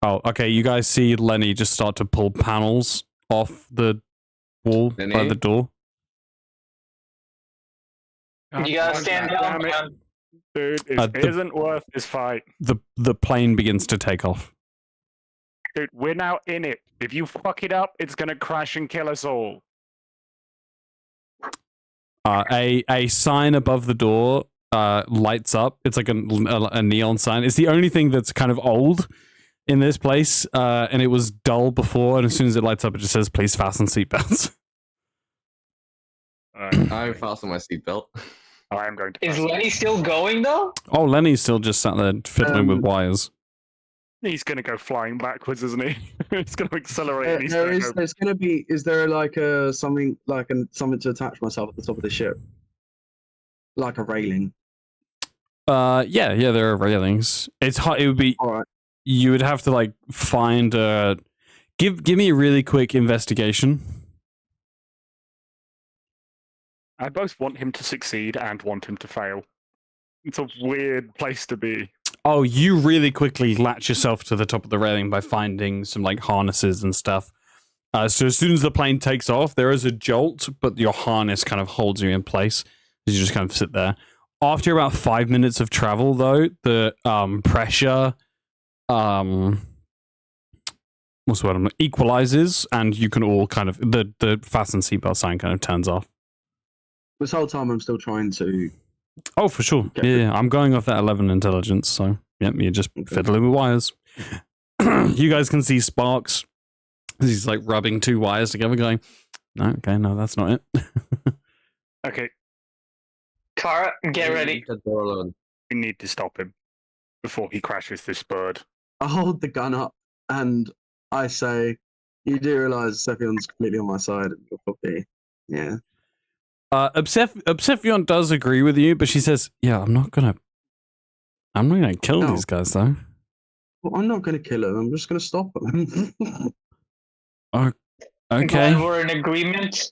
Oh, okay. You guys see Lennie just start to pull panels off the wall by Lennie? the door. You gotta stand down, Damn it. man. Dude, it The- isn't worth this fight. The plane begins to take off. Dude, we're now in it. If you fuck it up, it's gonna crash and kill us all. A sign above the door lights up. It's like a neon sign. It's the only thing that's kind of old in this place, and it was dull before. And as soon as it lights up, it just says, "Please fasten seatbelts." I fastened my seatbelt. I am going to. Is fasten. Lenny still going though? Oh, Lennie's still just sat there fiddling with wires. He's gonna go flying backwards, isn't he? He's gonna accelerate. And he's gonna go... There's gonna be. Is there like something to attach myself at the top of the ship, like a railing? Yeah, there are railings. It's hot. It would be. All right. You would have to like find a. Give me a really quick investigation. I both want him to succeed and want him to fail. It's a weird place to be. Oh, you really quickly latch yourself to the top of the railing by finding some like harnesses and stuff. So as soon as the plane takes off, there is a jolt, but your harness kind of holds you in place as you just kind of sit there. After about 5 minutes of travel, though, the pressure, what's the word? Equalizes, and you can all kind of the fasten seatbelt sign kind of turns off. This whole time I'm still trying to. Oh, for sure. Okay. Yeah, I'm going off that 11 intelligence, so yep, you're just Okay. fiddling with wires. You guys can see Sparks. He's like rubbing two wires together, going, "No, okay, no, that's not it." Okay, Kara, get ready. Leave the door alone. we need to stop him before he crashes this bird. I hold the gun up and I say, "You do realize Sephion's completely on my side, and you'll probably, yeah." Obsidian does agree with you, but she says, "Yeah, I'm not gonna kill No. these guys, though." Well, I'm not going to kill him. I'm just going to stop him. Okay. Glad we're in agreement.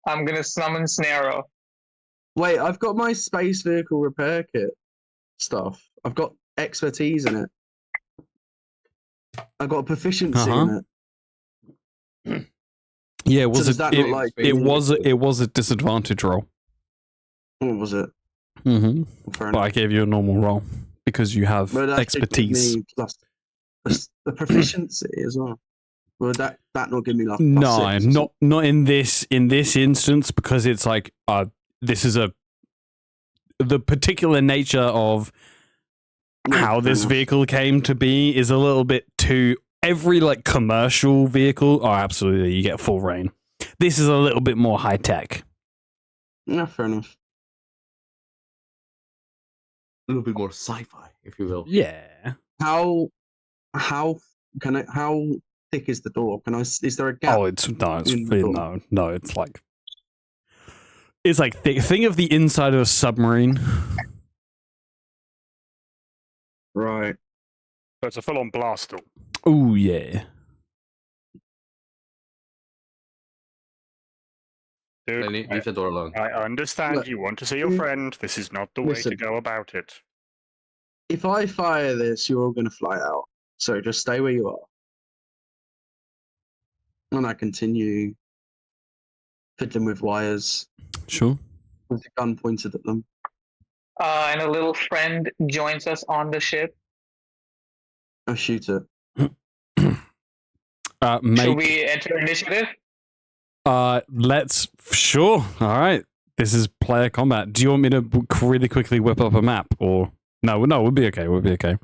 I'm gonna summon Snarrow. Wait, I've got my space vehicle repair kit stuff. I've got expertise in it. I've got proficiency in it. Yeah, So does that not like it was a disadvantage roll. What was it? Mm-hmm. Fair But I enough. gave you a normal roll because you have But that should give expertise. me plus the proficiency as well. Would that not give me like plus No, 6 or not in this instance, because it's like this is the particular nature of something? how Yeah, this fair enough. vehicle came to be is a little bit too. Every like commercial vehicle, oh, absolutely, you get full reign. This is a little bit more high tech. Yeah, fair enough. A little bit more sci-fi, if you will. Yeah. How thick is the door? Is there a gap? Oh, it's in the door? no, it's like thick. Think of the inside of a submarine. Right. So it's a full-on blast door. Oh yeah. Dude, Lennie, leave the door alone. I understand Look, you want to see your friend. This is not the way listen. to go about it. If I fire this, you're all going to fly out. So just stay where you are. And I continue fiddling with wires Sure. with the gun pointed at them. And a little friend joins us on the ship. I shoot it. Should we enter initiative? Let's. Sure. All right. This is player combat. Do you want me to really quickly whip up a map, or no? We'll be okay. We'll be okay.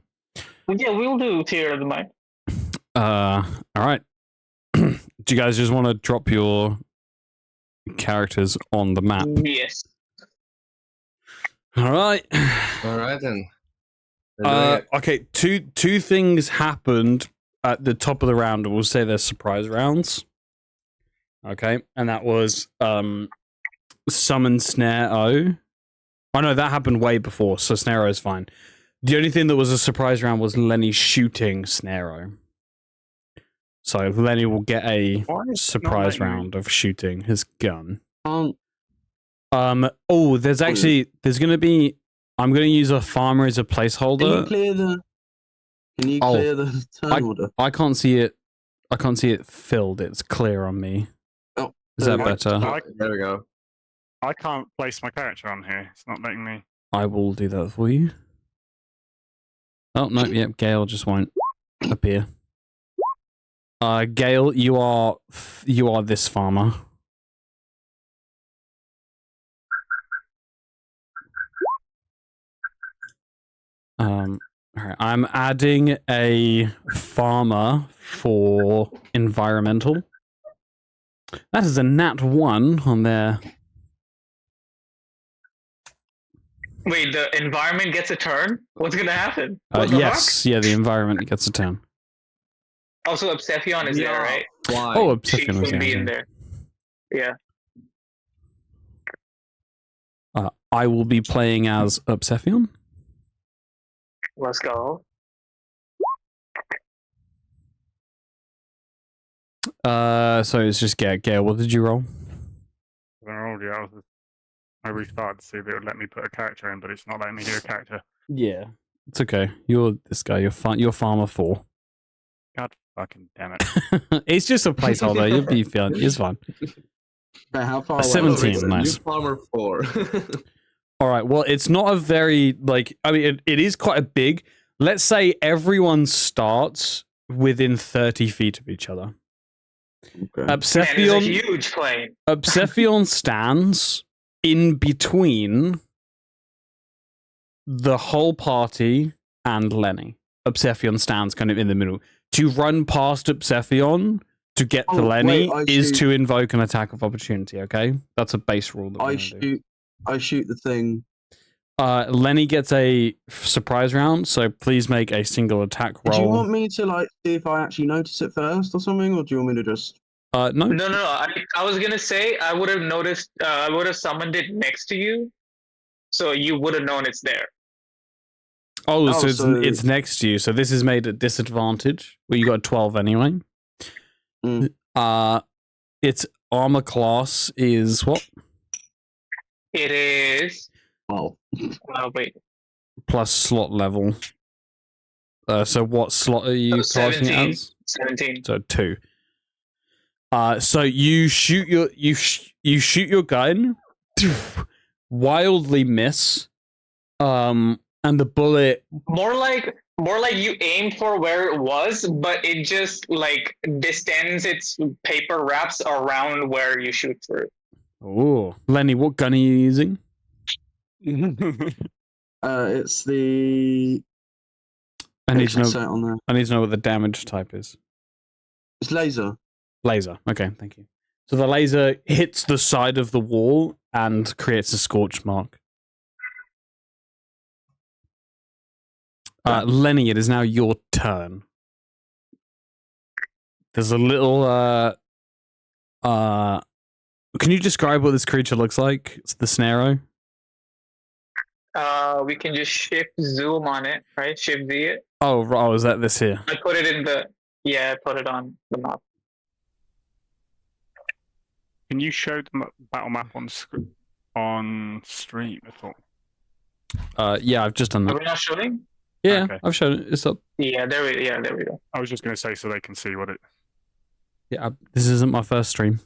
Yeah, we'll do Theater of the Mind. All right. Do you guys just want to drop your characters on the map? Yes. All right. All right then. We're doing it. Okay. Two things happened at the top of the round, and we'll say they're surprise rounds. Okay, and that was summon Snare O. Oh no, that happened way before, so Snare O is fine. The only thing that was a surprise round was Lennie shooting Snare O. So Lennie will get a surprise round of shooting his gun. Oh, there's gonna be. I'm gonna use a farmer as a placeholder. Can you clear the turn order? I can't see it. I can't see it filled. It's clear on me. Oh, is that better? There we go. I can't place my character on here. It's not letting me. I will do that for you. Oh no! Yep, Gale just won't appear. Gale, you are this farmer. Alright, I'm adding a farmer for environmental. That is a nat 1 on there. Wait, the environment gets a turn? What's gonna happen? Yes, yeah, the environment gets a turn. Also, Obsephion is there, right? Why? Oh, She Obsephion was should be in there. there. Yeah. I will be playing as Obsephion. Let's go. So it's just Gale. What did you roll? I restarted to see if it would let me put a character in, but it's not letting me do a character. Yeah, it's okay. You're this guy. You're farmer 4. God fucking damn it! It's just a placeholder. You'll be fine. It's fine. But how far away? 17, nice. You farmer 4. All right. Well, it's not a very it is quite a big. Let's say everyone starts within 30 feet of each other. Okay. Man, it's a huge plane. Obsephion stands in between the whole party and Lennie. Obsephion stands kind of in the middle. To run past Obsephion to get to Lennie is to invoke an attack of opportunity, okay? That's a base rule that I shoot the thing. Lennie gets a surprise round, so please make a single attack roll. Do you want me to see if I actually notice it first or something, or do you want me to just? No. No. I was gonna say I would have noticed. I would have summoned it next to you, so you would have known it's there. Oh, so it's next to you. So this is made at disadvantage. Well, you got 12 anyway. Its armor class is what? It is. Oh. Wait. Plus slot level. So what slot are you casting it as? 17. So 2. So you shoot your gun, wildly miss, and the bullet. More like you aimed for where it was, but it just distends its paper wraps around where you shoot through. Oh, Lennie, what gun are you using? It's the. I need to know what the damage type is. It's laser. Laser. Okay, thank you. So the laser hits the side of the wall and creates a scorch mark. Lennie, it is now your turn. There's a little. Can you describe what this creature looks like? It's the Snarrow. We can just shift zoom on it, right? Shift Z it. Oh, is that this here? I put it in the. Yeah, I put it on the map. Can you show the battle map on stream at all? Yeah, I've just done that. Are we not showing? Yeah, okay. I've shown it. It's up. Yeah, there we go. I was just going to say so they can see what it. Yeah, this isn't my first stream.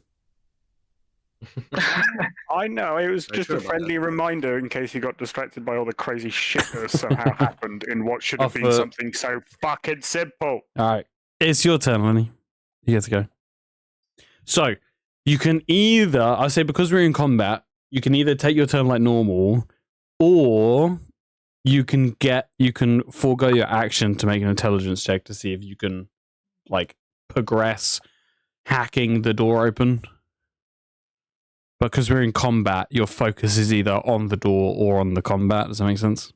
I know, it was I'm just sure a about friendly that. reminder in case you got distracted by all the crazy shit that has somehow happened in what should have been Offer- something so fucking simple. All right, it's your turn, Lennie. You get to go. So you can either, I say, because we're in combat, you can either take your turn like normal, or you can forego your action to make an intelligence check to see if you can like progress hacking the door open. Because we're in combat, your focus is either on the door or on the combat. Does that make sense?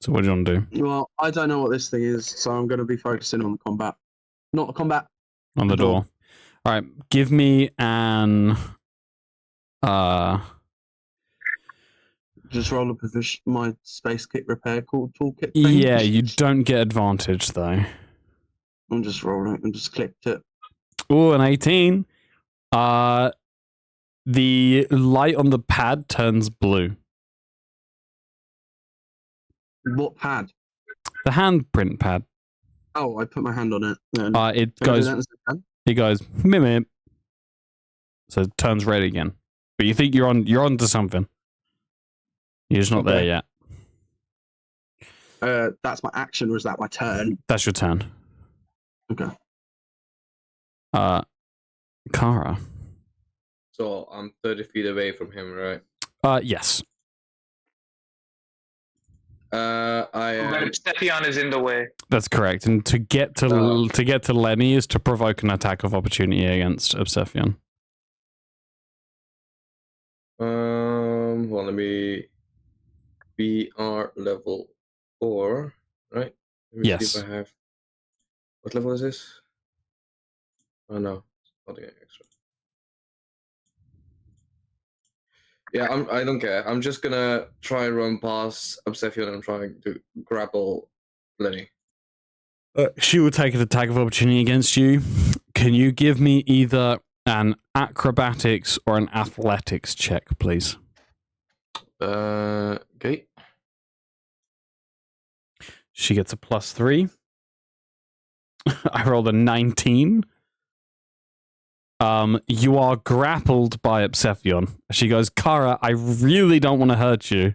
So what do you want to do? Well, I don't know what this thing is, so I'm going to be focusing on the combat. Not the combat. On the door. All right, give me an Just roll a position, my space kit repair toolkit thing. yeah, you don't get advantage though. I'm just rolling. I just clicked it. Oh, an 18. The light on the pad turns blue. What pad? The handprint pad. Oh, I put my hand on it. Then. It Can I do goes. that as a pad? It goes mimim. So it turns red again. But you think you're on to something. You're just not there Okay. yet. That's my action, or is that my turn? That's your turn. Okay. Kara. So I'm 30 feet away from him, right? Yes. I am. Stephion is in the way. That's correct. And to get to Lennie is to provoke an attack of opportunity against Obsephion. Well, let me. We are level 4, right? Let me Yes. see if I have. What level is this? Oh no, nothing extra. Yeah, I don't care. I'm just gonna try and run past Obsephion and I'm trying to grapple Lennie. She will take an attack of opportunity against you. Can you give me either an acrobatics or an athletics check, please? Okay. She gets a +3. I rolled a 19. You are grappled by Obsephion. She goes, Kara, I really don't want to hurt you.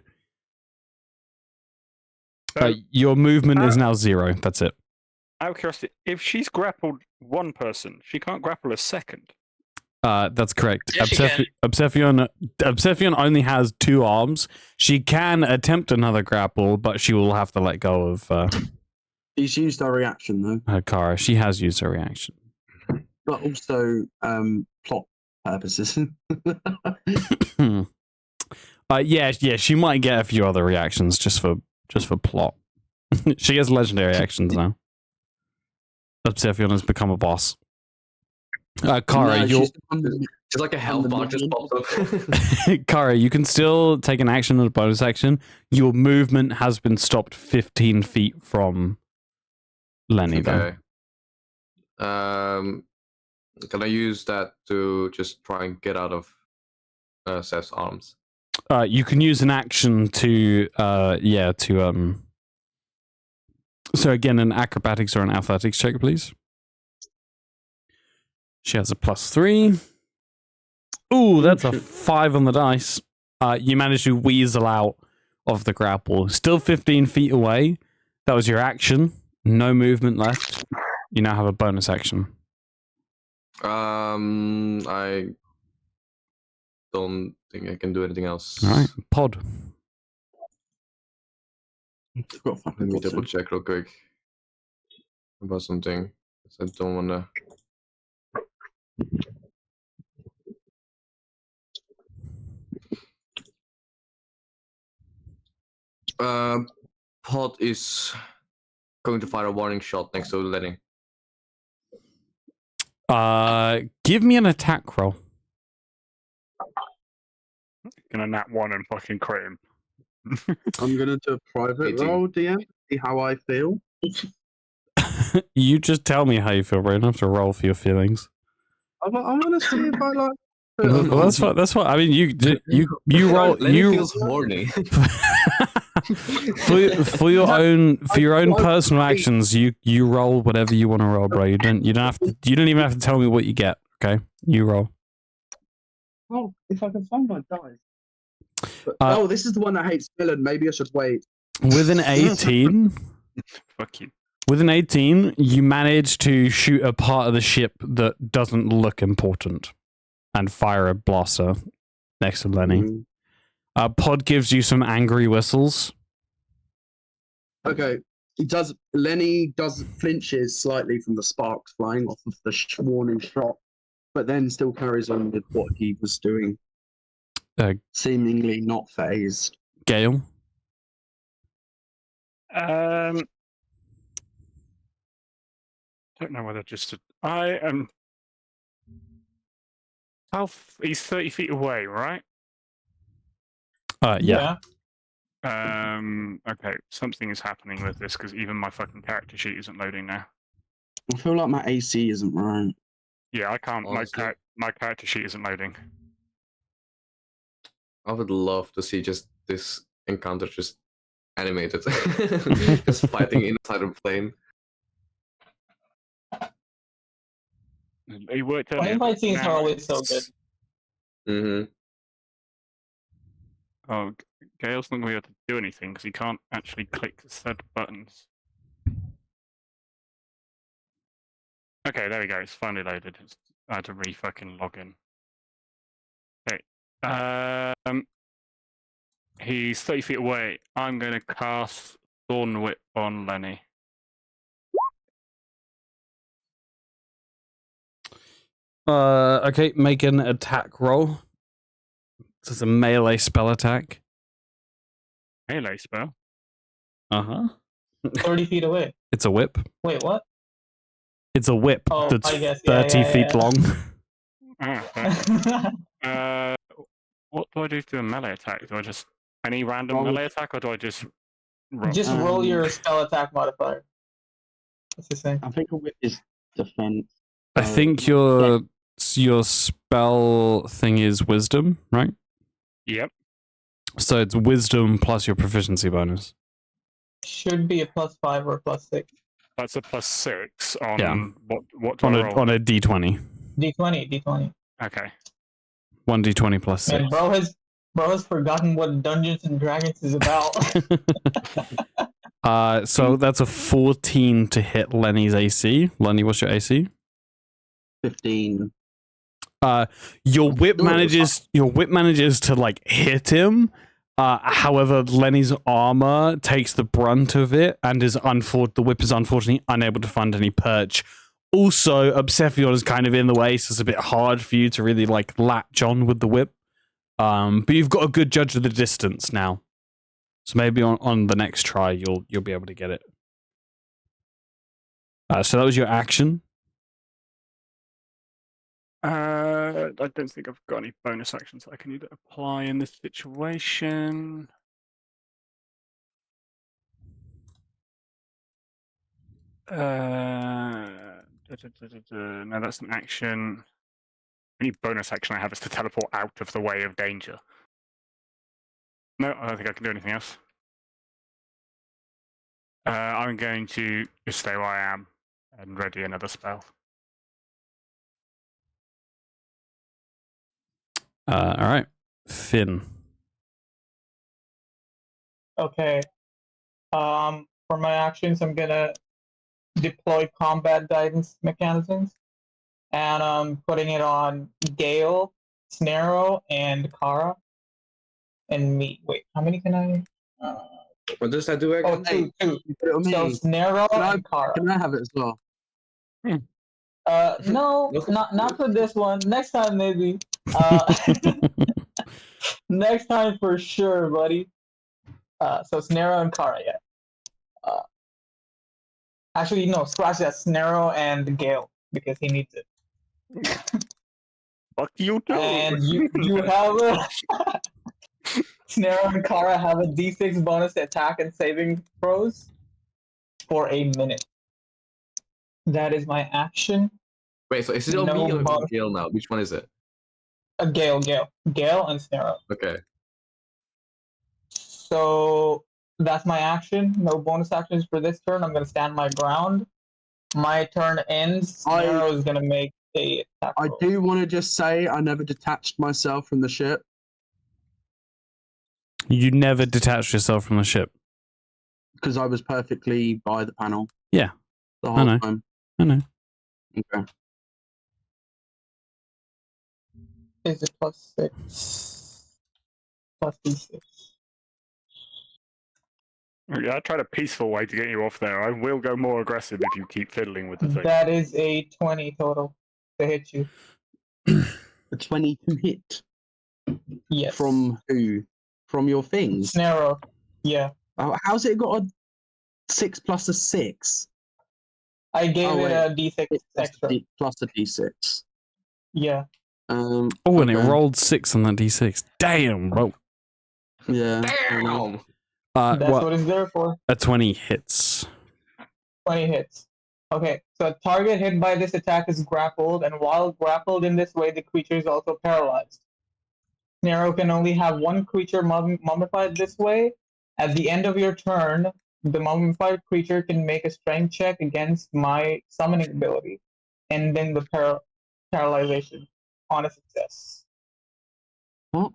Your movement is now 0. That's it. Out of curiosity, if she's grappled one person, she can't grapple a second. That's correct. Yes, she can. Obsephion only has 2 arms. She can attempt another grapple, but she will have to let go of She's used her reaction though, Kara. She has used her reaction. but also plot purposes. Yeah, she might get a few other reactions just for plot. She gets legendary actions now. Obsephion has become a boss. Kara, No, It's like a health bar just pops up. Kara, you can still take an action and a bonus action. Your movement has been stopped 15 feet from Lennie, though. Okay. Can I use that to just try and get out of Seth's arms? You can use an action to So again, an acrobatics or an athletics check, please. She has a +3. Ooh, that's a 5 on the dice. You managed to weasel out of the grapple. Still 15 feet away. That was your action. No movement left. You now have a bonus action. I don't think I can do anything else. All right, Pod. Let me double check real quick about something. I don't wanna. Pod is going to fire a warning shot next to Lennie. Give me an attack roll. Gonna nat 1 and fucking crit him. I'm gonna do a private 18. roll, DM. See how I feel. You just tell me how you feel, bro. You don't have to roll for your feelings. I want to see if I like. Well, that's what. I mean, you roll. Lennie feels horny. For your own personal actions, you roll whatever you want to roll, bro. You don't even have to tell me what you get. Okay, you roll. Oh, if I can find my dice. But, this is the one that hates villain. Maybe I should wait. With an 18, Fuck you. with an 18, you manage to shoot a part of the ship that doesn't look important, and fire a blaster next to Lennie. Pod gives you some angry whistles. Okay. Lennie flinches slightly from the sparks flying off of the warning shot, but then still carries on with what he was doing. Seemingly not phased. Gale? Don't know whether just to... I am... He's 30 feet away, right? Yeah. Okay, something is happening with this because even my fucking character sheet isn't loading now. I feel like my AC isn't right. Yeah, I can't. Honestly. My character sheet isn't loading. I would love to see just this encounter just animated, just fighting inside a plane. He worked earlier. Plane fight scenes Now are always so good. it's- Oh, Gale's not going to be able to do anything because he can't actually click said buttons. Okay, there we go. It's finally loaded. I had to re-fucking log in. Okay. He's 30 feet away. I'm going to cast Thorn Whip on Lennie. Okay, make an attack roll. This is a melee spell attack. Melee spell? Uh-huh. 30 feet away. It's a whip. Wait, what? It's a whip Oh, that's I guess, 30 feet long. What do I do to a melee attack? Do I just... Any random melee attack, or do I just... roll? Just roll your spell attack modifier. That's the same. I think a whip is defense. I think your spell thing is wisdom, right? Yep. So it's wisdom plus your proficiency bonus. Should be a +5 or a +6. That's a +6 on Yeah. what do I roll? On a d20. D20. Okay. 1d20 plus 6. And bro has forgotten what Dungeons and Dragons is about. So that's a 14 to hit Lennie's AC. Lennie, what's your AC? 15. Your whip manages to like hit him. However, Lennie's armor takes the brunt of it, and the whip is unfortunately unable to find any perch. Also, Obsephion is kind of in the way, so it's a bit hard for you to really like latch on with the whip. But you've got a good judge of the distance now, so maybe on the next try you'll be able to get it. So that was your action. I don't think I've got any bonus actions I can either apply in this situation. No, that's an action. Any bonus action I have is to teleport out of the way of danger. No, I don't think I can do anything else. I'm going to just stay where I am and ready another spell. All right, Finn. Okay. For my actions, I'm gonna deploy combat guidance mechanisms, and I'm putting it on Gale, Snarrow, and Kara, and me. Wait, how many can I? What does that do again? Two. You put it on So me. Snarrow and Kara. Can I have it as well? No, not for this one. Next time, maybe. Next time for sure, buddy. So Snarrow and Kara, yeah. Actually, no, scratch that. Snarrow and Gale, because he needs it. Fuck you too. And you have Snarrow and Kara have a D6 bonus attack and saving throws for a minute. That is my action. Wait, so is it on No me or bonus. Gale now? Which one is it? Gale and Snarrow. Okay. So That's my action. No bonus actions for this turn. I'm gonna stand my ground. My turn ends. Nero is gonna make a attack I roll. do want to just say I never detached myself from the ship. You never detached yourself from the ship. Because I was perfectly by the panel. Yeah. The I whole know. time. I know. Okay. Is it +6? +D6. Yeah, I tried a peaceful way to get you off there. I will go more aggressive if you keep fiddling with the thing. That is a 20 total to hit you. A 20 to hit. Yes. From who? From your things? Nero. Yeah. How's it got a 6 plus a 6? I gave it wait. a D6 extra. Plus a D6. Yeah. Oh, and it rolled 6 on that D6. Damn, bro. Yeah. Damn. That's what it's there for. A 20 hits. 20 hits. Okay, so target hit by this attack is grappled, and while grappled in this way, the creature is also paralyzed. Nero can only have one creature mummified this way. At the end of your turn, the mummified creature can make a strength check against my summoning ability, ending the paralyzation on a success. What?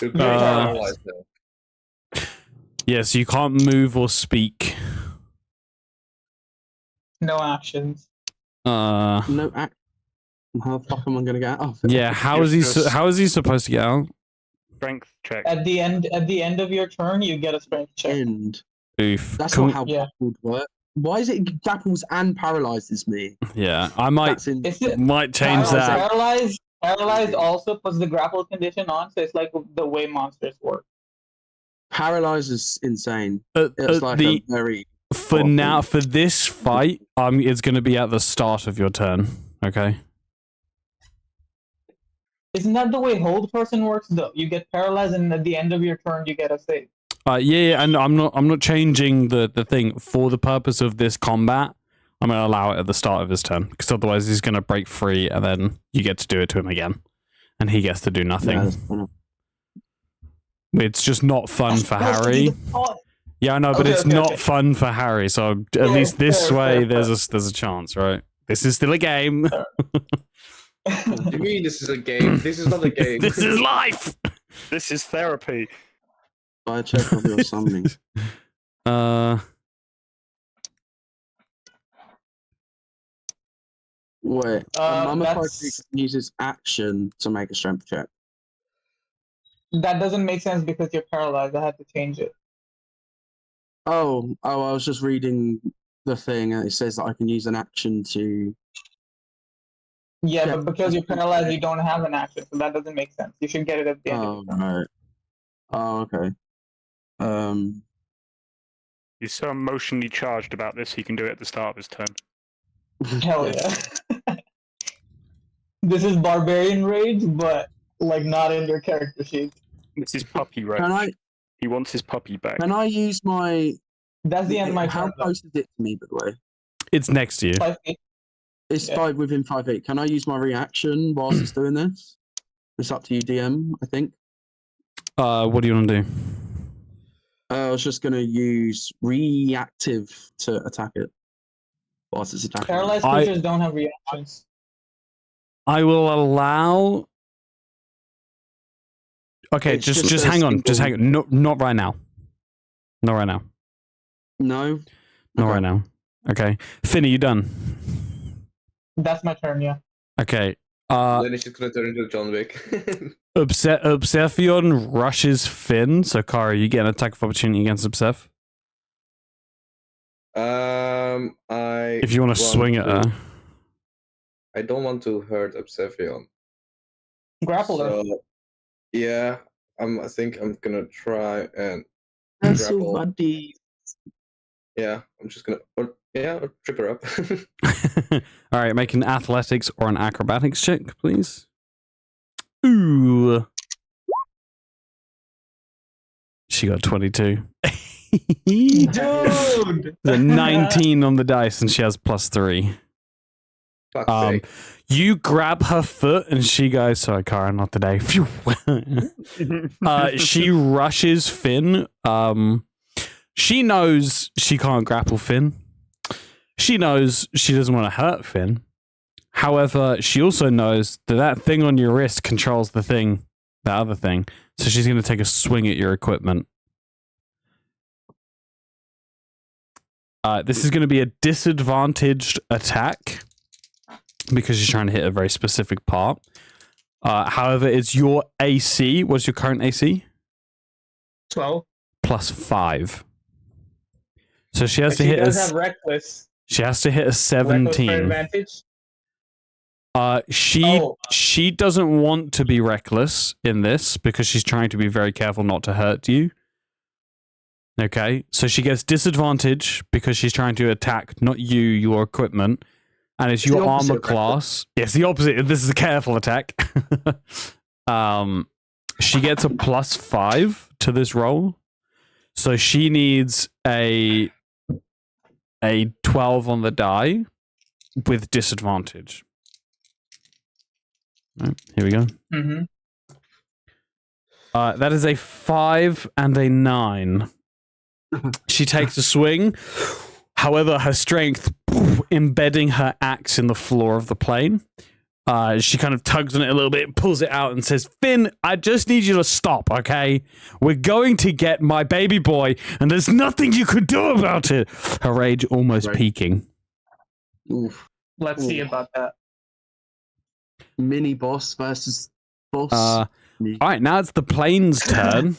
You're paralyzed now. Yeah, so you can't move or speak. No actions. No act. How the fuck am I gonna get out of it? Yeah, how is he supposed to get out? Strength check. At the end of your turn, you get a strength check. End. Oof. That's not how grappled works. Why is it grapples and paralyzes me? Yeah, I might change that. Paralyzed also puts the grapple condition on, so it's like the way monsters work. Paralyze is insane. It's like a very now for this fight, it's going to be at the start of your turn. Okay. Isn't that the way hold person works though? You get paralyzed, and at the end of your turn, you get a save. Yeah, and I'm not changing the thing for the purpose of this combat. I'm going to allow it at the start of his turn, because otherwise he's going to break free, and then you get to do it to him again, and he gets to do nothing. It's just not fun for Harry. Yeah, I know, but it's not fun for Harry. So at least this way, there's a chance, right? This is still a game. What do you mean this is a game? This is not a game. This is life. This is therapy. I check of your summoning. Wait, a mummified creature uses action to make a strength check. That doesn't make sense because you're paralyzed. I had to change it. Oh, I was just reading the thing, and it says that I can use an action to. Yeah, but because you're paralyzed, you don't have an action, so that doesn't make sense. You should get it at the end. Oh, right. Oh, okay. He's so emotionally charged about this, he can do it at the start of his turn. Hell yeah. This is barbarian rage, but like not in your character sheet. It's his puppy rage. He wants his puppy back. Can I use my? That's the end of my How turn. close is it to me, by the way? It's next to you. 5 feet. It's within 5 feet. Can I use my reaction whilst it's doing this? It's up to you, DM. I think. What do you want to do? I was just gonna use reactive to attack it whilst it's attacking. Paralyzed creatures don't have reactions. I will allow. Okay, just hang on. Just hang on. Not right now. Not right now. No. Not right now. Okay, Finn, are you done? That's my turn. Yeah. Okay. Lennie's just gonna turn into John Wick. Obsephion rushes Finn, so Kara, you get an attack of opportunity against Obsef. If you want to swing at her. I don't want to hurt Obsephion. Grapple her. So, yeah, I think I'm gonna try and grapple. Buddy. Yeah, I'm just gonna trip her up. All right, make an athletics or an acrobatics check, please. Ooh. She got 22. Dude! The 19 on the dice, and she has +3. Fuck's sake. You grab her foot and she goes, sorry, Kara, not today. She rushes Finn. She knows she can't grapple Finn. She knows she doesn't want to hurt Finn. However, she also knows that that thing on your wrist controls the other thing. So she's going to take a swing at your equipment. This is going to be a disadvantaged attack because she's trying to hit a very specific part. However, it's your AC. What's your current AC? 12. Plus 5. So she has to She hit does have reckless. She has to hit a Reckless for 17. advantage. She doesn't want to be reckless in this because she's trying to be very careful not to hurt you. Okay, so she gets disadvantage because she's trying to attack not you, your equipment, and it's your armor class. Yes, the opposite. This is a careful attack. She gets a plus 5 to this roll, so she needs a 12 on the die with disadvantage. Right, here we go. Mm-hmm. That is a 5 and a 9. She takes a swing. However, her strength, embedding her axe in the floor of the plane, she kind of tugs on it a little bit, pulls it out and says, Finn, I just need you to stop, okay? We're going to get my baby boy, and there's nothing you could do about it. Her rage almost peaking. Oof. Let's see about that. Mini boss versus boss. All right, now it's the plane's turn.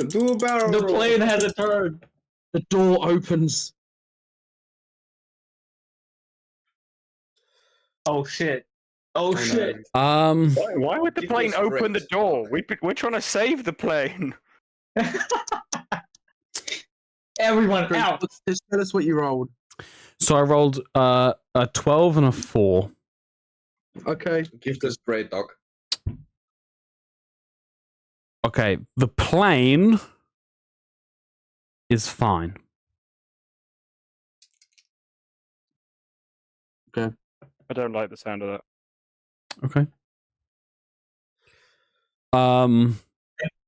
Do a barrel The roll. plane has a turn. The door opens. Oh shit. Oh shit. Why would the It plane was open the wrecked. door? We're trying to save the plane. Everyone out. Just tell us what you rolled. So I rolled a 12 and a 4. Okay. Give this straight, dog. Okay, the plane is fine. I don't like the sound of that. Okay.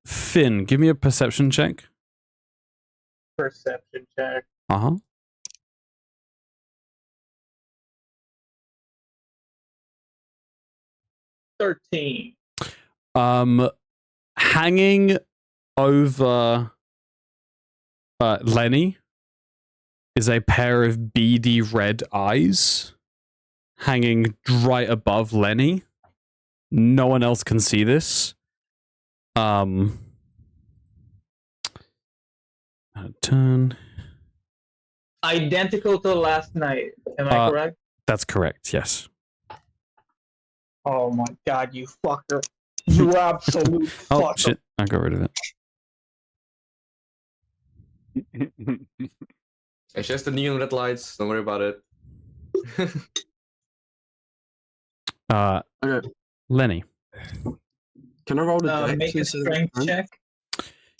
Finn, give me a perception check. Perception check. Uh-huh. $13. Hanging over Lennie is a pair of beady red eyes hanging right above Lennie. No one else can see this. Turn. Identical to last night. Am I correct? That's correct, yes. Oh my god, you fucker. You absolute Oh, fucker. shit. I got rid of it. It's just the neon red lights. Don't worry about it. Okay. Lennie. Can I roll a dex Make a instead of strength strength? check.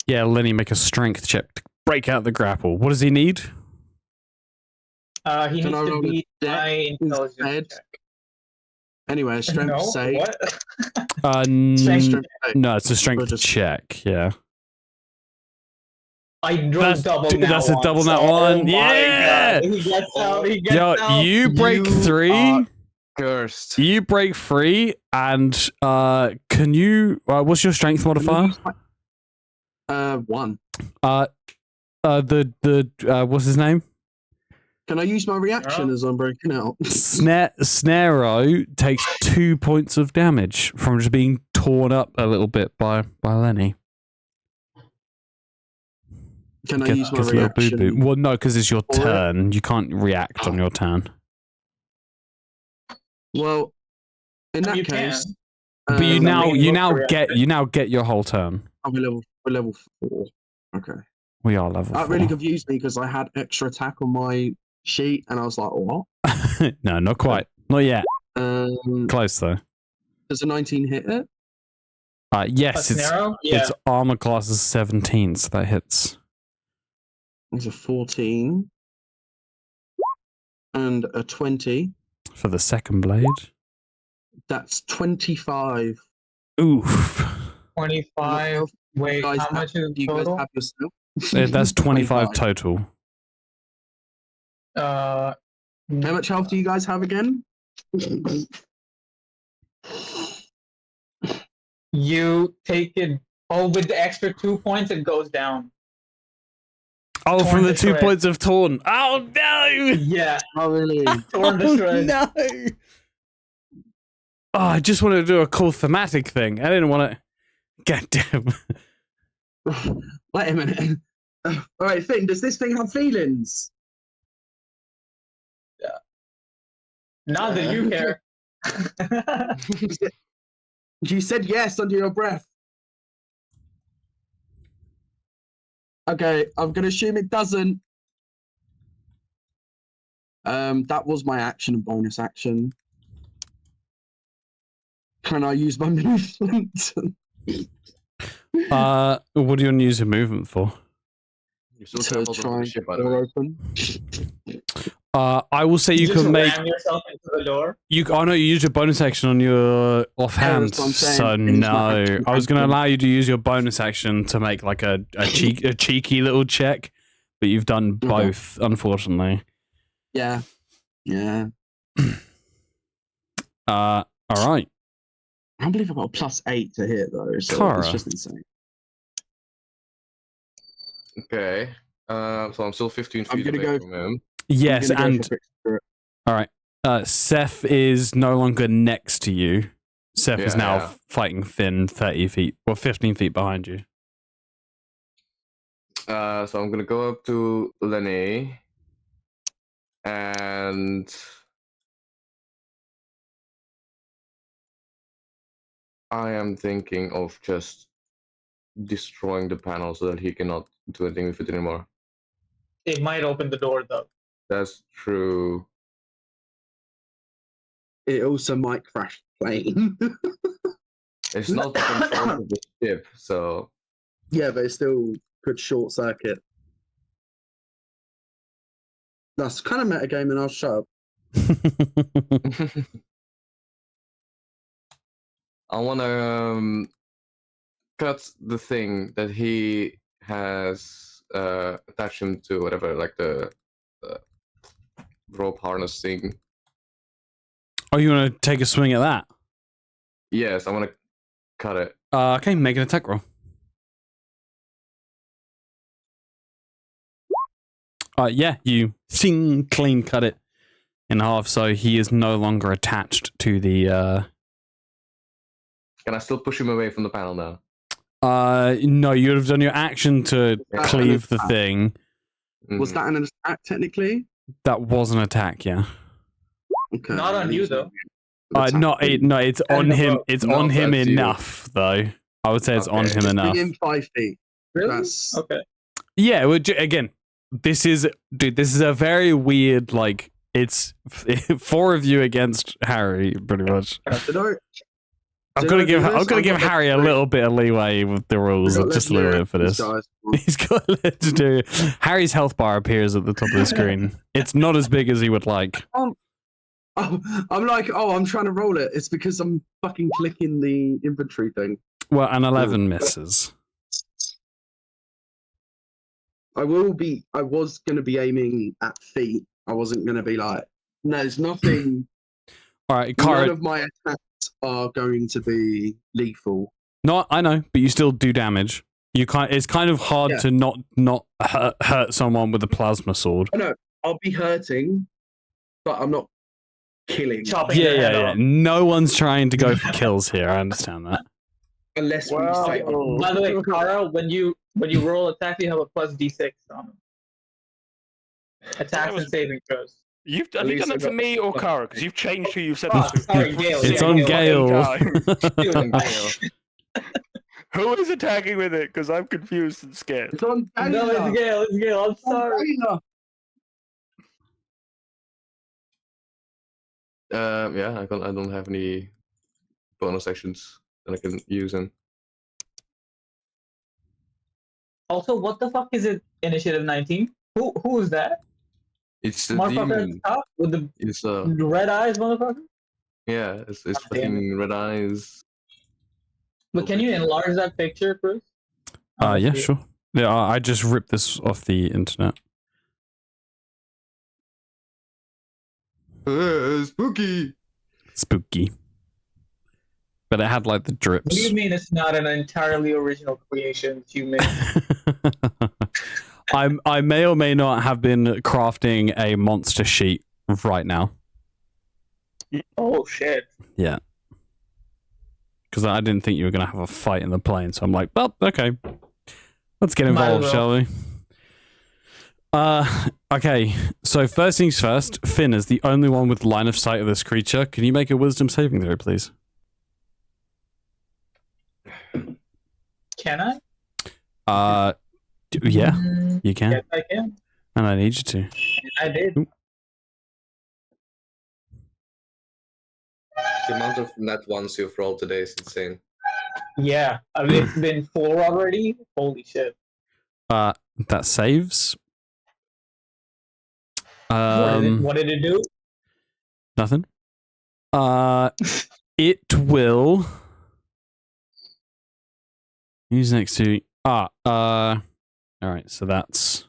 Yeah, Lennie, make a strength check to break out the grapple. What does he need? He Can needs I to roll a beat my intelligence instead? check. Anyway, strength No, save. what? Strength save. No, it's a strength just- check, yeah. I drew That's- double dude, nat that's a one, double nat so- one. Oh my Yeah! God. He gets out. He gets Yo, out. you break You 3. are cursed. You break 3, and can you? What's your strength Can I modifier? use my- 1. What's his name? Can I use my reaction as I'm breaking out? Snarrow takes 2 points of damage from just being torn up a little bit by Lennie. Can I Gets- use my gets a little reaction? boo-boo. Well, no, because it's your for it? turn. You can't react on your turn. Well, in that You case, But you Um, now main you book now reaction. get your whole turn. we're level 4. Okay. We are level That 4. really confused me because I had extra attack on my sheet, and I was like, "What?" No, not quite. Not yet. Close though. Does a 19 hit it? Yes, it's Snarrow? Yeah. its armor class is 17, so that hits. It's a 14. And a 20. For the second blade. That's 25. Oof. 25. Wait, how much is do you guys total? have yourself? That's 25 total. Uh, How much health do you guys have again? you take it. Oh, with the extra 2 points, it goes down. Oh, Torn from the to 2 shreds. points of torn. Oh no! Yeah, Oh, really? torn to Oh, shreds. no! Oh, I just wanted to do a cool thematic thing. I didn't want to. God damn. Wait a minute. All right, Finn, does this thing have feelings? Not that you care. You said yes under your breath. Okay, I'm going to assume it doesn't. That was my action and bonus action. Can I use my movement? What do you want to use your movement for? You still to trampled try on the and ship, by get the the door way. open. I will say you just can make. ram yourself into the door. Oh no, you use your bonus action on your offhand. that's what I'm saying. So Use my no, action I was going to action. allow you to use your bonus action to make like a cheeky little check, but you've done both, unfortunately. Yeah. Yeah. All right. I can't believe I got a +8 to hit though. So Kara. it's just insane. Okay. So I'm still 15 I'm feet gonna away go- from him. Yes, I'm gonna go and for quick spirit. all right. Seth is no longer next to you. Seth is Yeah, now yeah. fighting Finn 30 feet, or 15 feet behind you. So I'm gonna go up to Lennie, and I am thinking of just destroying the panel so that he cannot do anything with it anymore. It might open the door though. That's true. It also might crash the plane. It's not the control of the ship, so Yeah, but it still could short circuit. That's kind of metagaming. I'll shut up. I want to cut the thing that he has attached him to, whatever, like the rope harness thing. Oh, you want to take a swing at that? Yes, I want to cut it. Okay, make an attack roll. Yeah, you clean cut it in half, so he is no longer attached to the. Can I still push him away from the panel now? No, you would have done your action to cleave the thing. Was that an attack technically? That was an attack, yeah. Okay. Not on you though. No, it's on him. It's No, on him that's you. enough, though. I would say it's on Okay. him enough. Within 5 feet. Really? That's Okay. Yeah, again, this is a very weird, like, it's 4 of you against Harry, pretty much. I'm gonna give Harry a little bit of leeway with the rules, just a little bit for this. He's got legendary. Harry's health bar appears at the top of the screen. It's not as big as he would like. I'm like, I'm trying to roll it. It's because I'm fucking clicking the inventory thing. Well, an 11 misses. I was going to be aiming at feet. I wasn't going to be like, no, there's nothing. All right, None Cara. of my attacks are going to be lethal. No, I know, but you still do damage. It's kind of hard to not hurt someone with a plasma sword. I know, I'll be hurting, but I'm not killing. Chopping their head off. No one's trying to go for kills here. I understand that. Unless we say, By the way, Kara, when you roll attack, you have a plus D6 on them. Attacks and saving throws. Have you done that for me or Kara? Because you've changed who you've said Oh, that to. sorry, Gale. It's yeah, on Gale. Gale. Who is attacking with it? Because I'm confused and scared. it's on No, it's Gale. It's Gale. I'm sorry. Yeah, I don't have any bonus actions that I can use in. Also, what the fuck is it? Initiative 19. Who is that? It's the Motherfucker at demon. the top with the It's red eyes, motherfucker. yeah, it's God damn fucking red eyes. But can you enlarge that picture, Chris? Yeah, sure. Yeah, I just ripped this off the internet. Spooky. Spooky. But it had like the drips. What do you mean it's not an entirely original creation you made? I may or may not have been crafting a monster sheet right now. Oh shit. Yeah. Because I didn't think you were going to have a fight in the plane, so I'm like, well, okay. Let's get involved, shall we? Okay, so first things first, Finn is the only one with line of sight of this creature. Can you make a wisdom saving throw, please? Can I? Yeah, you can. Yes, I can. And I need you to. And I did. Ooh. The amount of net ones you've rolled today is insane. Yeah, I mean, it's been 4 already. Holy shit. That saves. What did it do? Nothing. It will. Who's next to? All right. So that's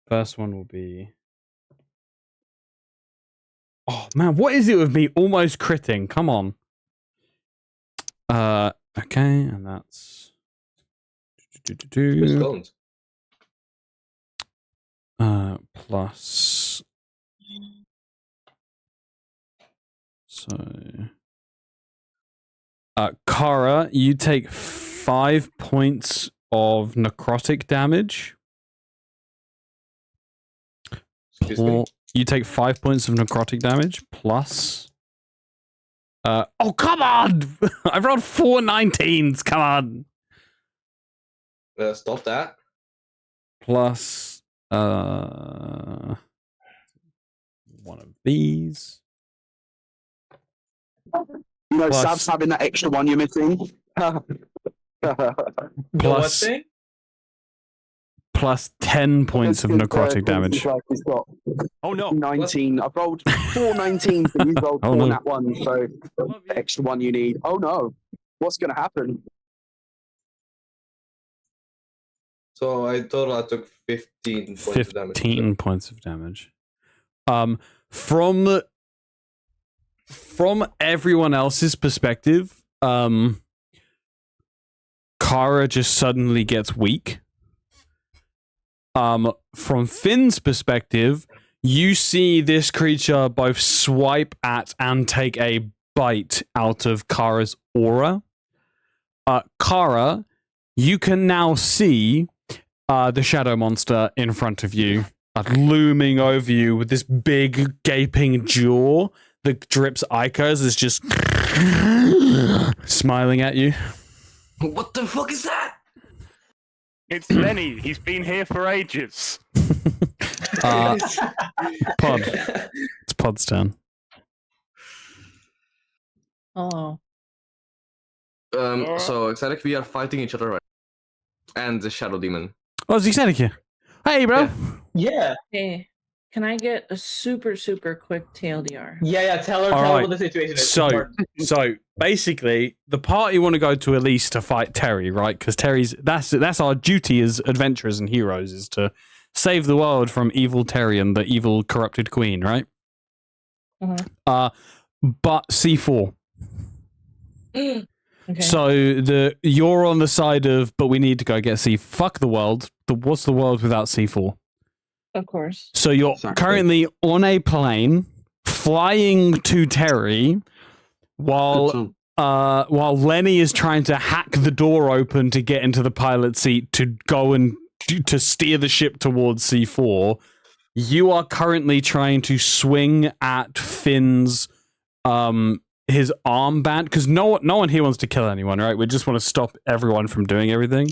first one will be. Oh man, what is it with me almost critting? Come on. Okay, and that's. Who's going? Plus. So. Kara, you take 5 points of necrotic damage. Excuse me? You take 5 points of necrotic damage plus. Oh, come on! I've rolled 4 19s. Come on. Stop that. Plus. One of these. You know, Plus- Sav's having that extra one you're missing. Plus. Plus 10 points of necrotic damage. Oh no! 19. I've rolled 4 19s, but you rolled 4 no. nat 1, so the extra one you need. Oh no! What's going to happen? So I total I took 15 points of damage. 15 points of damage. From everyone else's perspective, Kara just suddenly gets weak. From Finn's perspective, you see this creature both swipe at and take a bite out of Kara's aura. Kara, you can now see the shadow monster in front of you, looming over you with this big gaping jaw that drips ichors, is just smiling at you. What the fuck is that? It's Lennie. He's been here for ages. Pod. It's Pod's turn. Oh. So Xenic, we are fighting each other, right? And the shadow demon. Oh, it's Xenic here. Hey, bro. Yeah. Hey, can I get a super, super quick TLDR? Yeah. Tell her right. what the situation is. So basically, the party want to go to Elise to fight Terry, right? Because Terry's that's our duty as adventurers and heroes, is to save the world from evil Terry and the evil corrupted queen, right? Uh-huh. But C4. Okay. So you're on the side of, but we need to go get C. Fuck the world. What's the world without C4? Of course. So you're currently on a plane flying to Terry while Lennie is trying to hack the door open to get into the pilot seat to go and to steer the ship towards C4. You are currently trying to swing at Finn's his armband, because no one here wants to kill anyone, right? We just want to stop everyone from doing everything.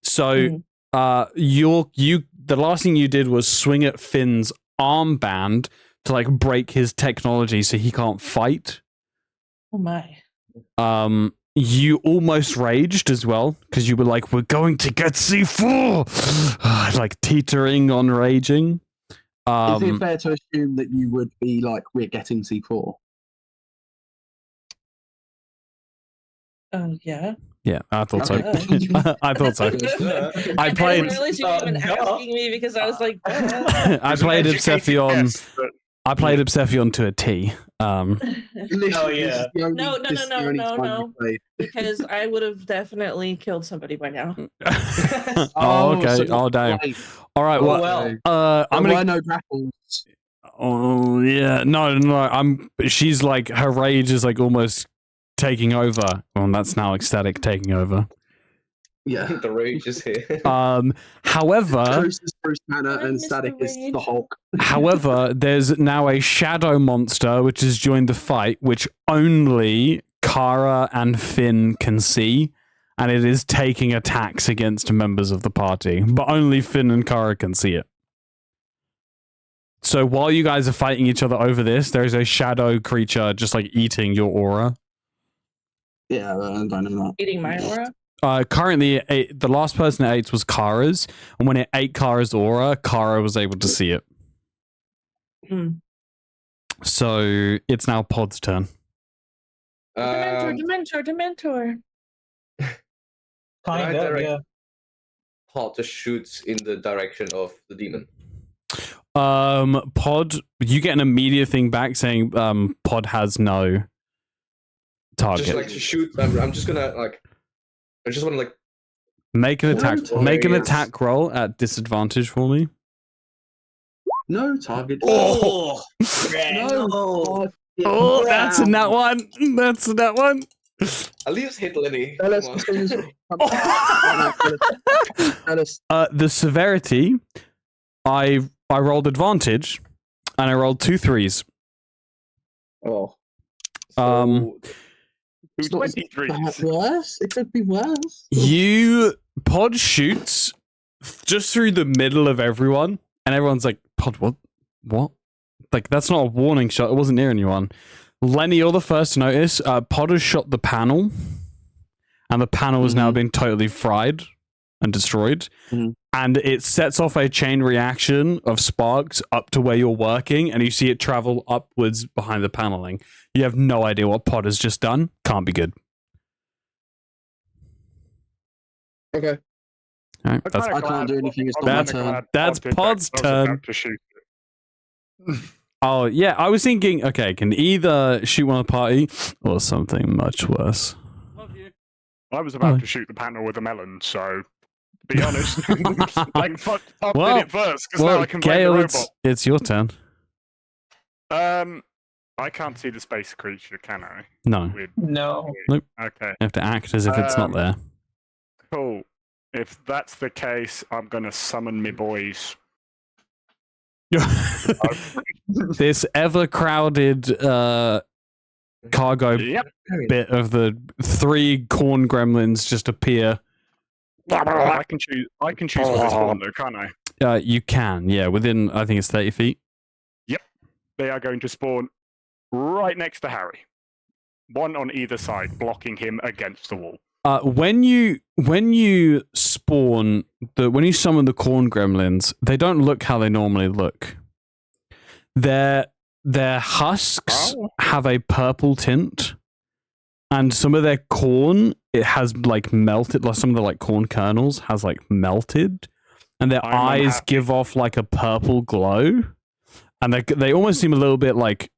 So the last thing you did was swing at Finn's armband to like break his technology so he can't fight. Oh my. you almost raged as well because you were like, "We're going to get C4," like teetering on raging. Is it fair to assume that you would be like, "We're getting C4"? Yeah. Yeah, I thought so. Okay. I thought so. I I played. didn't realize you were even asking me because I was like, I played Obsession. I played Obsession to a T. Oh, yeah. No. Because I would have definitely killed somebody by now. Oh, okay. So Oh, damn. like, All right. Well, I'm there gonna. were no grapples. Oh yeah. No. She's like her rage is like almost taking over. Well, that's now ecstatic taking over. Yeah. The rage is here. However, Bruce is Bruce Banner I and miss Static the is the rage. Hulk. however, there's now a shadow monster which has joined the fight, which only Kara and Finn can see, and it is taking attacks against members of the party, but only Finn and Kara can see it. So while you guys are fighting each other over this, there is a shadow creature just like eating your aura. Yeah, I don't know that. Eating my aura? Currently, the last person it ate was Kara's, and when it ate Kara's aura, Kara was able to see it. Hmm. So it's now Pod's turn. Dementor. Kind of, yeah. Pod just shoots in the direction of the demon. Pod, you get an immediate thing back saying Pod has no target. Just like to shoot. I'm just gonna like. I just want to like Make an attack. Make an Hilarious. attack roll at disadvantage for me. No target. Oh, No. Oh, that's in that one. That's in that one. at least hit Lennie. Tell us Come on. things. Tell us. The severity, I rolled advantage, and I rolled 2 3s. Oh. So, Who's 23? Worse? It could be worse. Pod shoots just through the middle of everyone, and everyone's like, Pod, what? Like, that's not a warning shot. It wasn't near anyone. Lennie, you're the first to notice. Pod has shot the panel, and the panel has now been totally fried and destroyed. Mhm. And it sets off a chain reaction of sparks up to where you're working, and you see it travel upwards behind the paneling. You have no idea what Pod has just done. Can't be good. Okay. All right, I can't do anything. It's not my turn. That's Pod's turn. Oh, yeah, I was thinking, okay, can either shoot one of the party or something much worse. I was about to shoot the panel with a melon, so be honest. Like, fuck, Pop Well- did it first, because now I can blame the Gale, robot. it's your turn. I can't see the space creature, can I? No, No. Okay, you have to act as if it's not there. cool. If that's the case, I'm gonna summon me boys. This ever crowded cargo Yep. bit of the 3 corn gremlins just appear. I can choose where they spawn, though, can't I? You can, yeah, within, I think it's 30 feet. They are going to spawn right next to Harry. One on either side, blocking him against the wall. When you summon the corn gremlins, they don't look how they normally look. Their husks have a purple tint, and some of their corn it has like melted. Like some of the like corn kernels has like melted, and their eyes unhappy. give off like a purple glow, and they almost seem a little bit like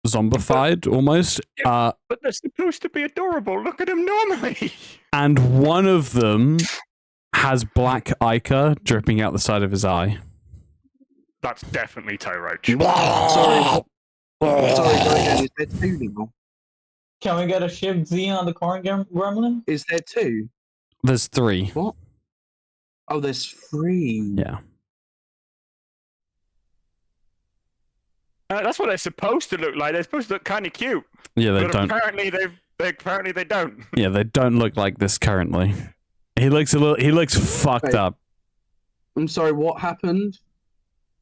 zombified almost. But they're supposed to be adorable. Look at them normally. And one of them has black ichor dripping out the side of his eye. That's definitely Toe Roach. Sorry, is there 2 now? Can we get a shift Z on the corn gremlin? Is there 2? There's 3. What? Oh, there's 3. Yeah. That's what they're supposed to look like. They're supposed to look kind of cute. Yeah, they But don't. apparently they don't. Yeah, they don't look like this currently. He looks fucked Wait. up. I'm sorry, what happened?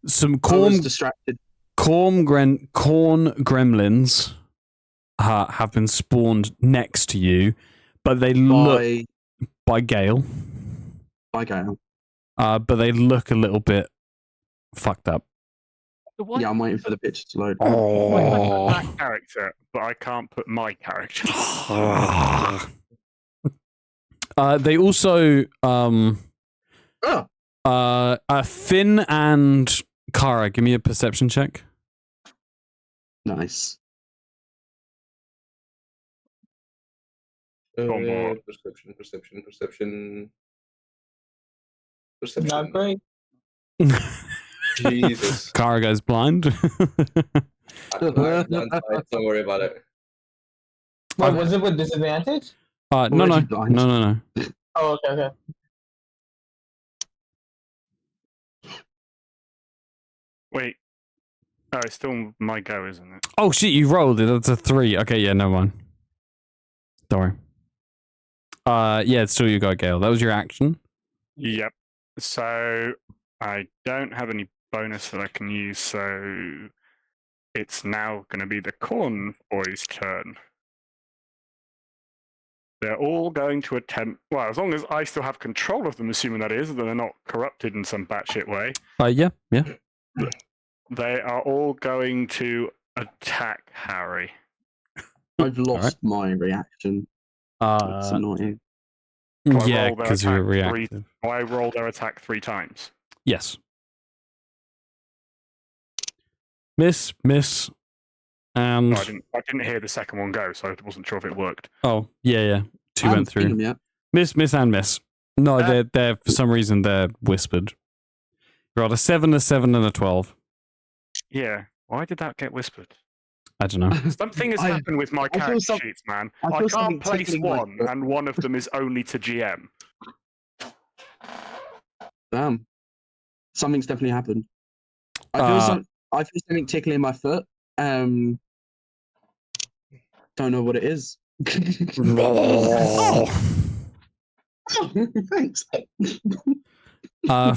Some I was corn distracted. gremlins have been spawned next to you, but they look by Gale. By Gale. But they look a little bit fucked up. Yeah, I'm waiting for the picture to load. Why can I put that character, but I can't put my character? They also Finn and Kara, give me a perception check. Nice. Perception. Not great. Jesus. Kara goes blind. Don't worry about it. Wait, was it with disadvantage? No. Oh, okay. Wait. Oh, it's still my go, isn't it? Oh shit, you rolled it. That's a 3. Okay, yeah, no one. Don't worry. Yeah, it's still you go, Gale. That was your action. Yep. So I don't have any bonus that I can use, so it's now going to be the Corn Boys' turn. They're all going to attempt. Well, as long as I still have control of them, assuming that is, that they're not corrupted in some batshit way. Yeah. They are all going to attack Harry. I've lost my reaction. That's annoying. Yeah, because you were reactive. I roll their attack 3 times. Yes. Miss, and... No, I didn't hear the second one go, so I wasn't sure if it worked. Oh, yeah. 2 went through. Them yet. Miss, and miss. No, they're for some reason, they're whispered. You rolled a 7, a 7, and a 12. Yeah. Why did that get whispered? I don't know. Something has happened with my character sheets, man. I can't place one, and one of them is only to GM. Damn. Something's definitely happened. I feel something tickling my foot. Don't know what it is. Thanks.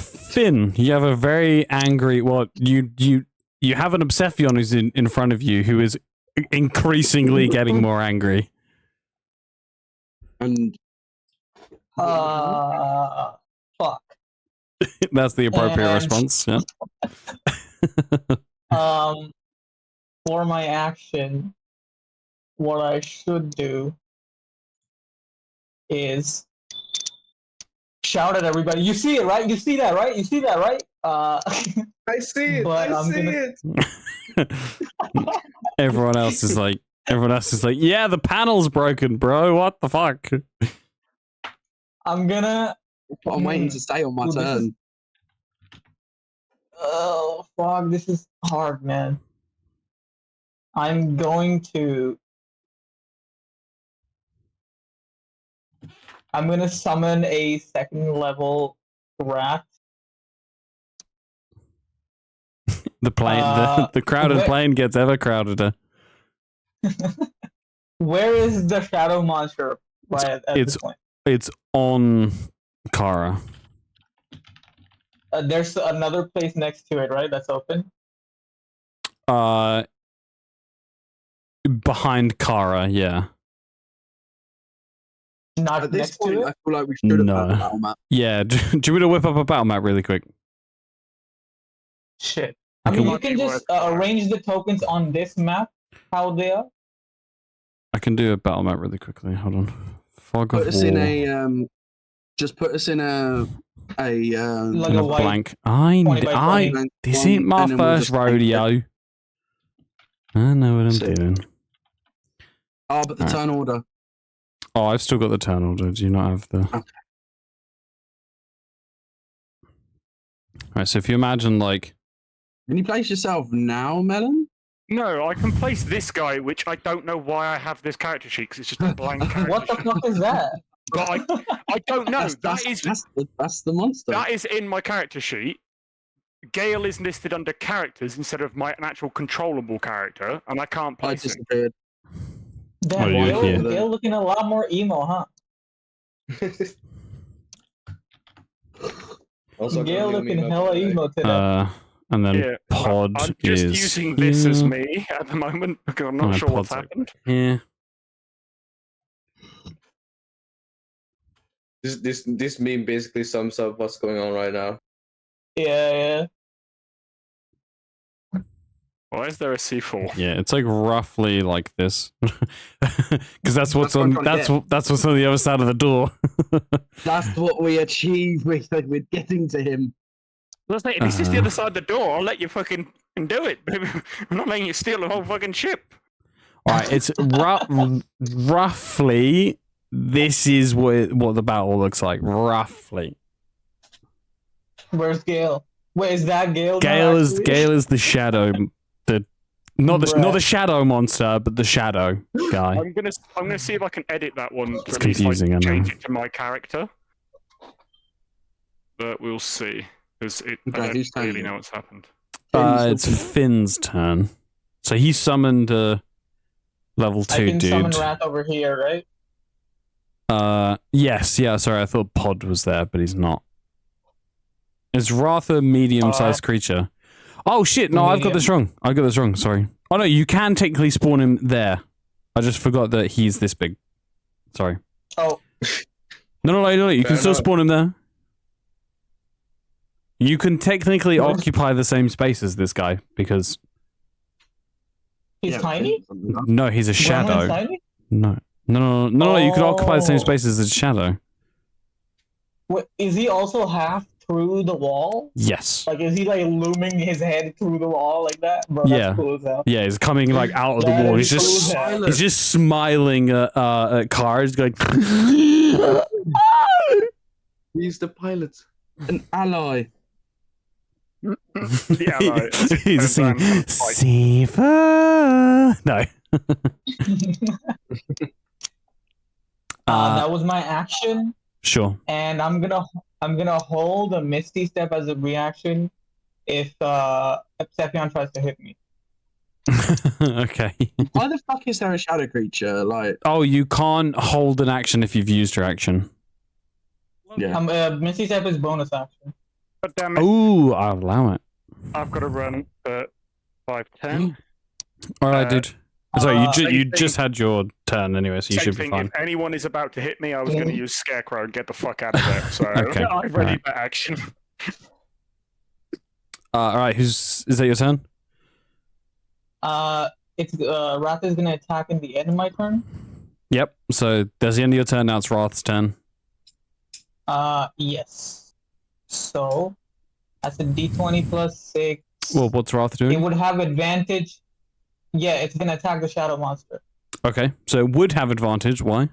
Finn, you have a very angry... Well, you have an Obsephion who's in front of you who is increasingly getting more angry. And fuck. That's the appropriate response, yeah. For my action, what I should do is shout at everybody. You see it, right? You see that, right? I see it. But I see it. Everyone else is like, yeah, the panel's broken, bro. What the fuck? I'm waiting to stay on my turn. Oh, fuck. This is hard, man. I'm going to summon a 2nd level rat. The plane, the crowded plane gets ever crowdeder. Where is the shadow monster at this point? It's on Kara. There's another place next to it, right? That's open? Behind Kara, yeah. Not at this next point, to it? I feel like we should have had a battle map. Yeah, do you want me to whip up a battle map really quick? Shit. I mean, you can just arrange the tokens on this map, how they are. I can do a battle map really quickly. Hold on. Put us in a just put us in a blank. This ain't my first rodeo. I know what I'm doing. Oh, but the turn order. Oh, I've still got the turn order. Do you not have the? Okay. Alright, so if you imagine like. Can you place yourself now, Melon? No, I can place this guy, which I don't know why I have this character sheet, because it's just a blank character What the fuck is that? But I don't know. That's the monster. That is in my character sheet. Gale is listed under characters instead of an actual controllable character, and I can't place it. Damn, Gale looking a lot more emo, huh? Gale looking hella emo today. And then Pod I'm just using this as me at the moment because I'm not sure what's happened. Yeah. This meme basically sums up what's going on right now. Yeah. Why is there a C4? Yeah, it's like roughly like this, because that's what's That's what I'm on. trying to That's what's on the other side of the door. That's what we achieved with getting to him. Let's say, if it's just the other side of the door, I'll let you fucking do it. I'm not letting you steal the whole fucking ship. All right, it's roughly. This is what the battle looks like. Roughly. Where's Gale? Wait, is that Gale? Gale is the shadow. Not the shadow monster, but the shadow guy. I'm gonna see if I can edit that one. It's to at least, confusing, I know. change it to my character. But we'll see, because I don't whose turn really is it? know what's happened. It's Finn's turn. So he summoned a level 2 I can dude. summon Wrath over here, right? Yes, yeah. Sorry, I thought Pod was there, but he's not. Is Wrath a medium-sized creature? Oh shit! No, I've got this wrong. Sorry. Oh no, you can technically spawn him there. I just forgot that he's this big. Sorry. Oh. No. You can still spawn him there. You can technically occupy the same space as this guy because. He's tiny? No, he's a shadow. Tiny? No. You could occupy the same space as a shadow. What, is he also half through the wall? Yes. Like, is he like looming his head through the wall like that? Bro, that's cool as hell. Yeah, he's coming like out of the wall. He's just smiling at cars, going. He's the pilot. An ally. The ally. He's singing. Siva. No. That was my action. Sure. And I'm gonna hold a Misty Step as a reaction if Sephion tries to hit me. Okay. Why the fuck is there a shadow creature? Like, oh, you can't hold an action if you've used your action. yeah. Misty Step is bonus action. God damn it. Oh, I'll allow it. I've got to run for 5:10. All right, dude. Sorry, you just had your turn anyway, so you Same should be thing, fine. if anyone is about to hit me, I was going to use Scarecrow and get the fuck out of there. So Okay, I've ready for action. All right, is that your turn? It's Wrath is gonna attack in the end of my turn. Yep. So there's the end of your turn. Now it's Wrath's turn. Yes. So that's a D20 plus 6. Well, what's Wrath It doing? would have advantage. Yeah, it's gonna attack the shadow monster. Okay, so it would have advantage. Why?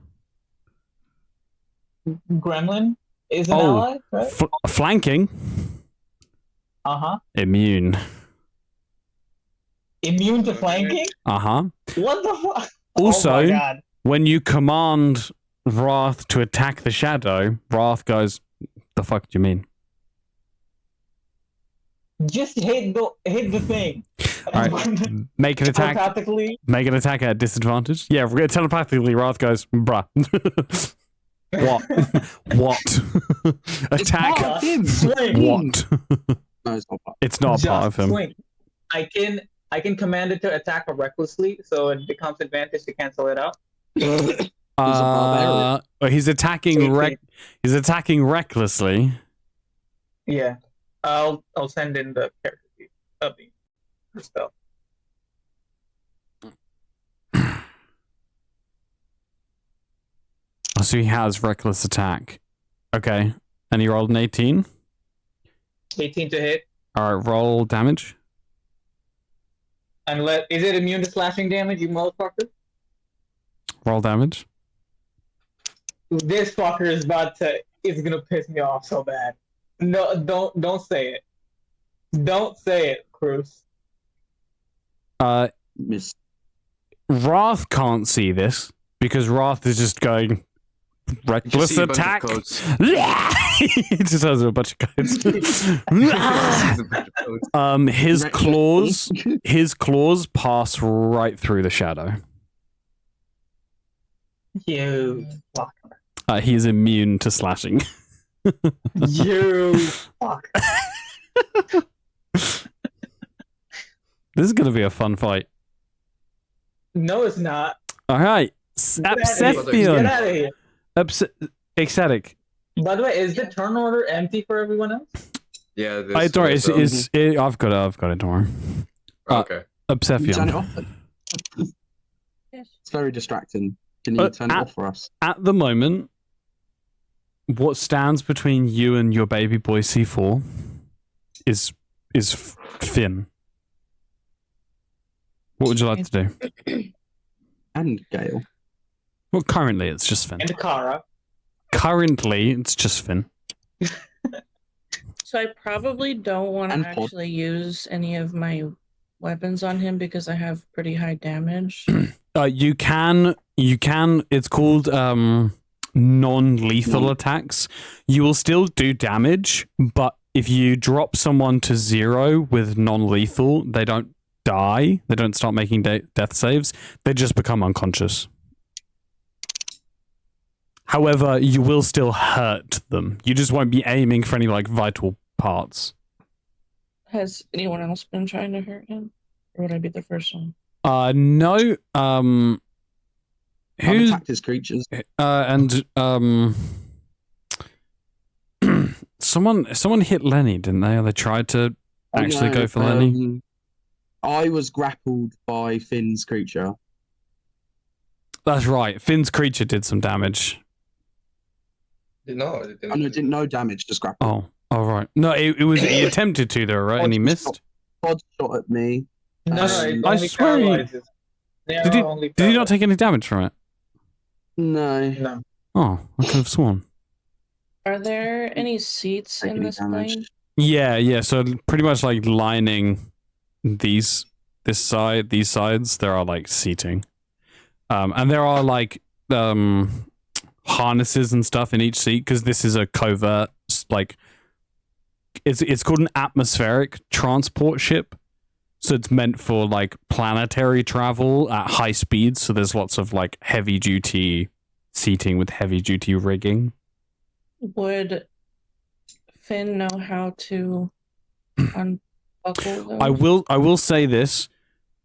Gremlin is an ally, right? Flanking. Immune. Immune to flanking? What the fuck? Also, oh my God. when you command Wrath to attack the shadow, Wrath goes, "The fuck do you mean?" Just hit the thing. All right, make an attack. Telepathically. Make an attack at disadvantage. Yeah, we're gonna telepathically. Wrath goes, "Bruh." What? What? Attack. What? No, it's not part. It's not part of him. Swing. I can command it to attack recklessly, so it becomes advantage to cancel it out. He's attacking He's attacking recklessly. Yeah, I'll send in the character sheet of the spell. So he has reckless attack. Okay, and he rolled an 18. 18 to hit. All right, roll damage. And is it immune to slashing damage, you motherfucker? Roll damage. This fucker is gonna piss me off so bad. No, don't say it. Don't say it, Cruz. Miss. Wrath can't see this because Wrath is just going reckless attack. He just has a bunch of codes. His claws pass right through the shadow. You fucker. He's immune to slashing. You fuck. This is gonna be a fun fight. No, it's not. All right, Get out of here. Ecstatic. By the way, is the turn order empty for everyone else? Yeah, Don't worry, I've got it. Don't worry. Okay. Obsession. Turn it off. Yes. It's very distracting. Can you turn it off for us? At the moment, what stands between you and your baby boy C4 is Finn. What would you like to do? And Gale. Well, currently it's just Finn. And Kara. Currently, it's just Finn. So I probably don't want And to Pod. actually use any of my weapons on him because I have pretty high damage. You can. It's called non-lethal attacks. You will still do damage, but if you drop someone to 0 with non-lethal, they don't die. They don't start making death saves. They just become unconscious. However, you will still hurt them. You just won't be aiming for any like vital parts. Has anyone else been trying to hurt him? Or would I be the first one? No. I've Who's attacked his creatures. and someone hit Lennie, didn't they? Or they tried to actually go for Lennie. I was grappled by Finn's creature. That's right. Finn's creature did some damage. No, it didn't. I didn't know damage, just grappled. Oh, right. No, it was he attempted to though, right? And he missed. Pod shot at me. No, it I only swear he- paralyzes. Did he not take any damage from it? No. No. Oh, I could have sworn. Are there any seats Take in any this damage. plane? Yeah. So pretty much like lining these sides, there are like seating, and there are like harnesses and stuff in each seat because this is a covert like it's called an atmospheric transport ship. So it's meant for like planetary travel at high speeds. So there's lots of like heavy duty seating with heavy duty rigging. Would Finn know how to unbuckle those? I will say this.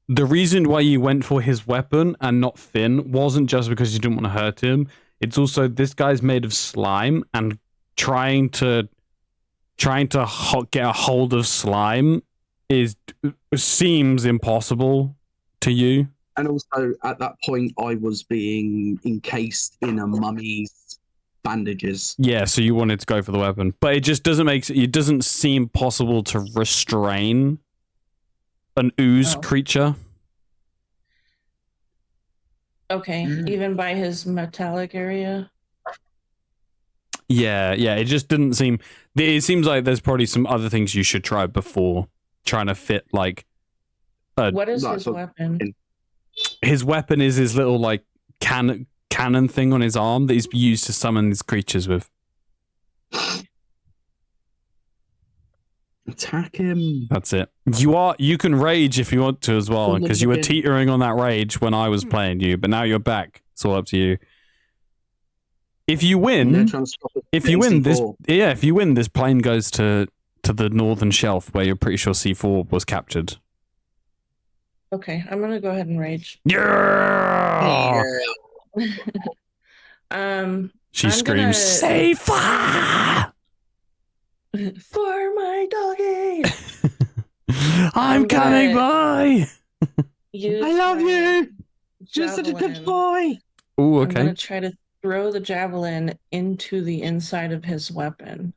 The reason why you went for his weapon and not Finn wasn't just because you didn't want to hurt him. It's also this guy's made of slime, and trying to get a hold of slime seems impossible to you. And also, at that point, I was being encased in a mummy's bandages. Yeah, so you wanted to go for the weapon, but it just doesn't seem possible to restrain an ooze creature. Okay, even by his metallic area? Yeah, it just didn't seem. It seems like there's probably some other things you should try before trying to fit like. What is his weapon? His weapon is his little like cannon thing on his arm that he's used to summon these creatures with. Attack him. That's it. You can rage if you want to as well, because you were teetering on that rage when I was playing you, but now you're back. It's all up to you. If you win, this plane goes to the northern shelf where you're pretty sure C4 was captured. Okay, I'm gonna go ahead and rage. Yeah. She screams, "Safer!" For my doggy! I'm coming by! I love you! You're such a good boy! Ooh, I'm okay. gonna try to throw the javelin into the inside of his weapon.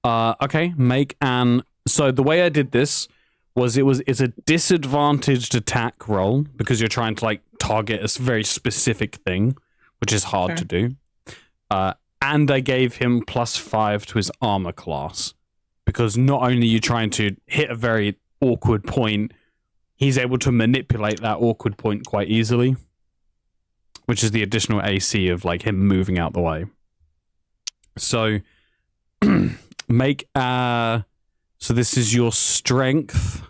Okay, so the way I did this was it's a disadvantaged attack roll because you're trying to like target a very specific thing, which is hard to do. And I gave him +5 to his armor class because not only are you trying to hit a very awkward point, he's able to manipulate that awkward point quite easily, which is the additional AC of like him moving out the way. So so this is your strength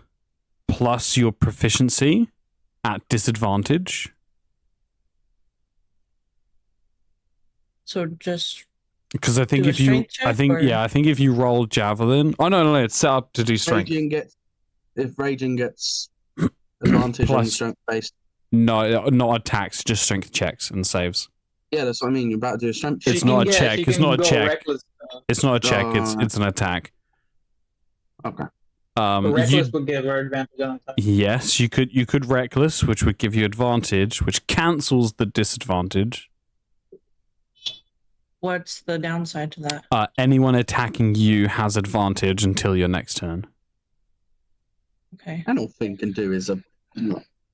plus your proficiency at disadvantage. So just because I think if you roll javelin. Oh no, it's set up to do strength. If raging gets advantage on strength based. No, not attacks, just strength checks and saves. Yeah, that's what I mean. You're about to do a strength It's check. not a check. It's not a check. Reckless. It's not a check. It's an attack. Okay. Reckless would give her advantage on attack. Yes, you could reckless, which would give you advantage, which cancels the disadvantage. What's the downside to that? Anyone attacking you has advantage until your next turn. Okay. And all thing can do is an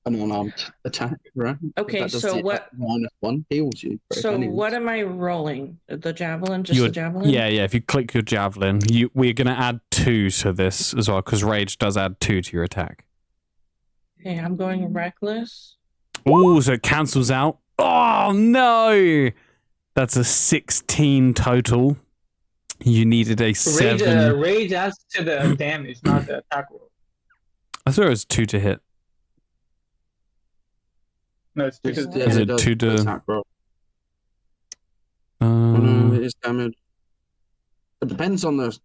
unarmed attack, right? Okay, That does so the what? -1 heals you. So what am I rolling? The javelin, just the javelin? Yeah. If you click your javelin, we're going to add 2 to this as well, because rage does add 2 to your attack. Okay, I'm going reckless. Oh, so it cancels out. Oh no! That's a 16 total. You needed a 7. Rage adds to the damage, not the attack roll. I thought it was 2 to hit. No, it's because Is it 2 to attack roll? No, it is damage. It depends on the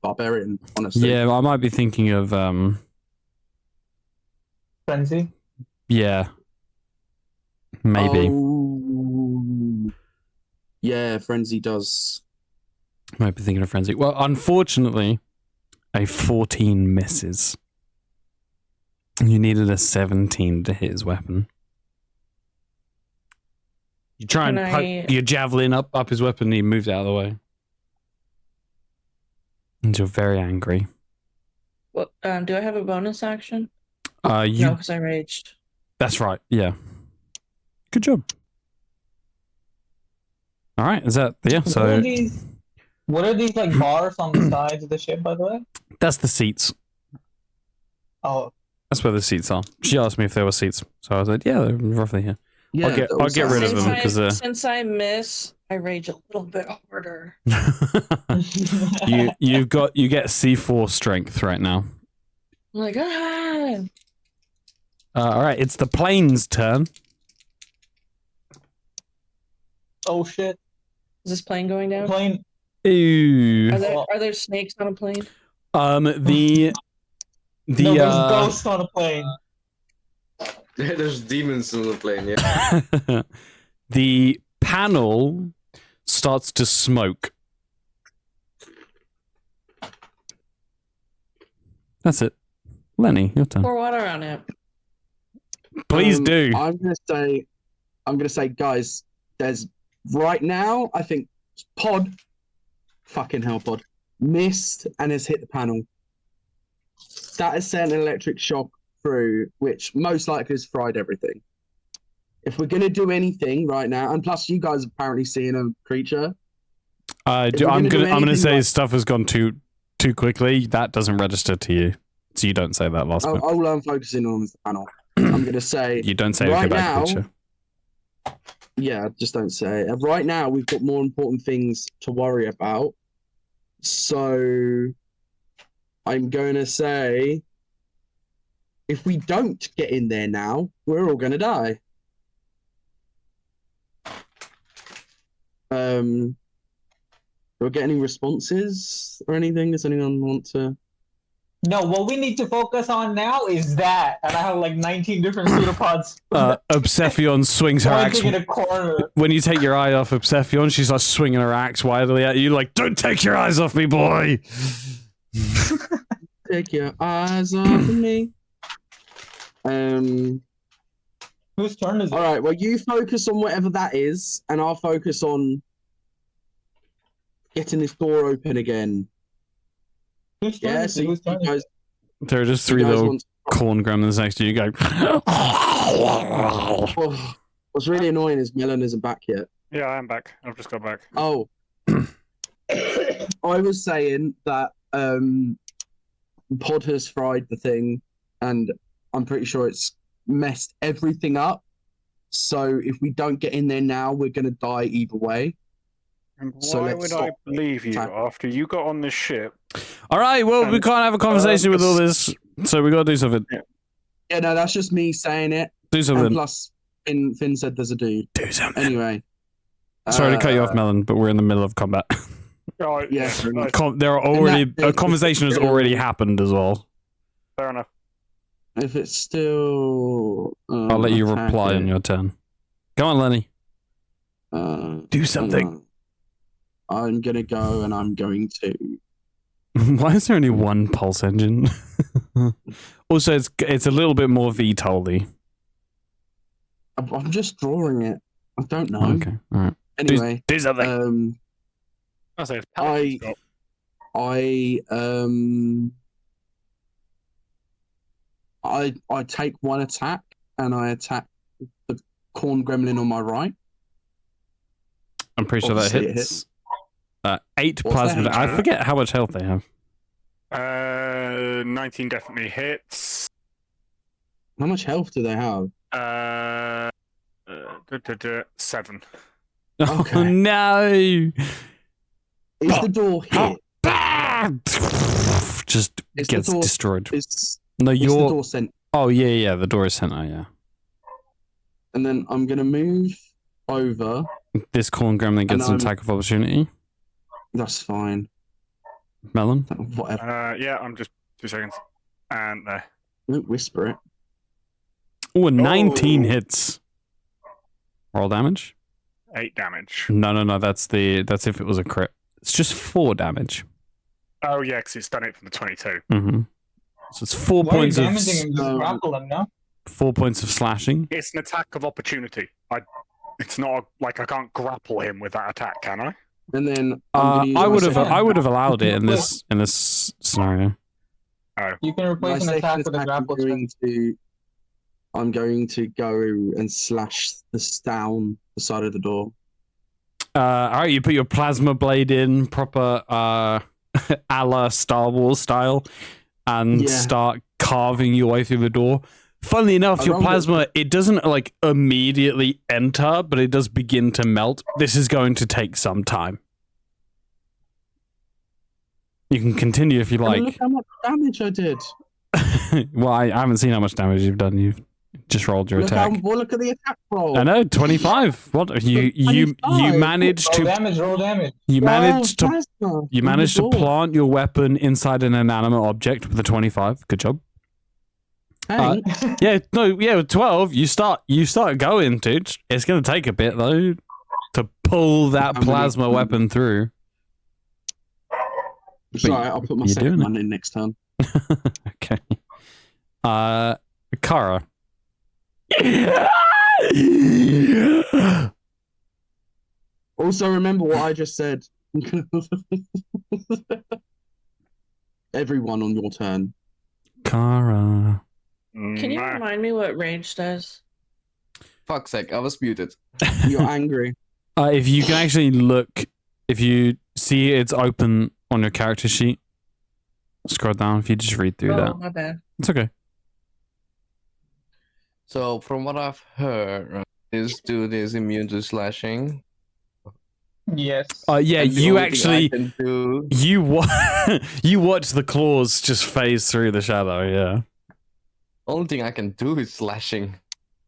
barbarian, honestly. Yeah, I might be thinking of frenzy. Yeah. Maybe. Oh, yeah, frenzy does. Might be thinking of frenzy. Well, unfortunately, a 14 misses. You needed a 17 to hit his weapon. You try and poke your javelin up his weapon, and he moves out of the way. And you're very angry. Well, do I have a bonus action? No, because I raged. That's right. Yeah. Good job. All right. Is that So what are these like bars on the sides of the ship, by the way? that's the seats. Oh, That's where the seats are. She asked me if there were seats, so I was like, "Yeah, they're roughly here." Yeah, I'll get rid of them because since I miss, I rage a little bit harder. you get C4 strength right now. I'm like, All right, it's the plane's turn. oh shit! Is this plane going down? Plane. Ooh. Are there snakes on a plane? The No, there's ghosts on a plane. There's demons on the plane, yeah. the panel starts to smoke. That's it. Lennie, your turn. Pour water on it. Please do. I'm gonna say, guys, there's right now, I think Pod, fucking hell, Pod, missed and has hit the panel. That has sent an electric shock through, which most likely has fried everything. If we're gonna do anything right now, and plus you guys are apparently seeing a creature. I'm gonna say stuff has gone too quickly. That doesn't register to you, so you don't say that last bit. All I'm focusing on is the panel. I'm gonna say you don't say right anything now, about creature. Yeah, just don't say it. Right now, we've got more important things to worry about. So I'm going to say, if we don't get in there now, we're all going to die. Do we get any responses or anything? Does anyone want to? No, what we need to focus on now is that. And I have like 19 different pseudopods. Obsephion swings her axe. In a corner. When you take your eye off Obsephion, she's like swinging her axe wildly at you, like, "Don't take your eyes off me, boy!" Take your eyes off of me. Whose turn is it? All right. Well, you focus on whatever that is, and I'll focus on getting this door open again. Whose turn is it? Whose turn is it? There are just 3 little corn gremlins next to you. You go. What's really annoying is Melon isn't back yet. Yeah, I am back. I've just got back. Oh. I was saying that Pod has fried the thing, and I'm pretty sure it's messed everything up. So if we don't get in there now, we're going to die either way. And So why let's would I stop. believe you after you got on this ship? All right, well, we can't have a conversation with all this, so we got to do something. Yeah, no, that's just me saying it. Do something. And plus, Finn said there's a dude. Do something. Anyway. Sorry to cut you off, Melon, but we're in the middle of combat. Oh, Yeah. There are already a conversation has already happened as well. Fair enough. If it's still... I'll let you reply on your turn. Come on, Lennie. Do something. I'm gonna go and I'm going to. Why is there only one pulse engine? Also, it's a little bit more VTOL-y. I'm just drawing it. I don't know. Okay, all right. Anyway, do something. I say it's I take one attack and I attack the corn gremlin on my right. I'm pretty sure that Obviously it hits. 8 What's plasma. that? I forget how much health they have. 19 definitely hits. How much health do they have? 7. Oh Okay. no! Is the door hit? Just Is gets the door, destroyed. Is No, the you're. door sent? Oh yeah, the door is sent out. Yeah. And then I'm gonna move over. This corn gremlin gets an attack of opportunity. That's fine. Melon. Whatever. Yeah, I'm just 2 seconds. And there. Don't whisper it. Oh, 19 hits. Roll damage. 8 damage. No. That's if it was a crit. It's just 4 damage. Oh yeah, because it's done it from the 22. Mm-hmm. So it's 4 Why are you points of damaging him? Just grapple him, no? 4 points of slashing. It's an attack of opportunity. It's not like I can't grapple him with that attack, can I? And then I would have allowed it in this scenario. Oh. You can replace an attack with a grapple check. I'm going to go and slash this down the side of the door. All right, you put your plasma blade in, proper a la Star Wars style, and start carving your way through the door. Funnily enough, your plasma, it doesn't like immediately enter, but it does begin to melt. This is going to take some time. You can continue if you like. Look how much damage I did. Well, I haven't seen how much damage you've done. You've just rolled your attack. Look at the attack roll. I know, 25. What you managed to roll damage. You managed to plant your weapon inside an inanimate object with a 25. Good job. Hey. With 12, you start going, dude. It's gonna take a bit though to pull that plasma weapon through. Sorry, I'll put my second one in next turn. Okay. Kara. Also, remember what I just said. Everyone on your turn. Kara. Can you remind me what rage does? Fuck's sake, I was muted. You're angry. If you can actually look, if you see it's open on your character sheet, scroll down. If you just read through that. My bad. It's okay. So, from what I've heard, this dude is immune to slashing. Yes. Yeah, you actually you watch the claws just phase through the shadow. Yeah. Only thing I can do is slashing.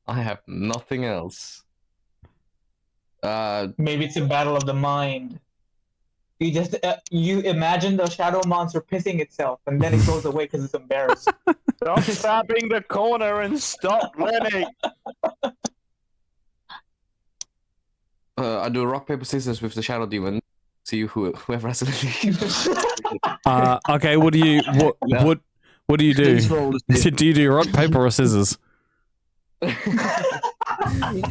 I have nothing else. Maybe it's a battle of the mind. You just you imagine the shadow monster pissing itself, and then it goes away because it's embarrassed. Stop stabbing the corner and stop, Lennie. I do rock paper scissors with the shadow demon. See whoever has it. Okay. What do you do? Do you do rock, paper, or scissors? I'm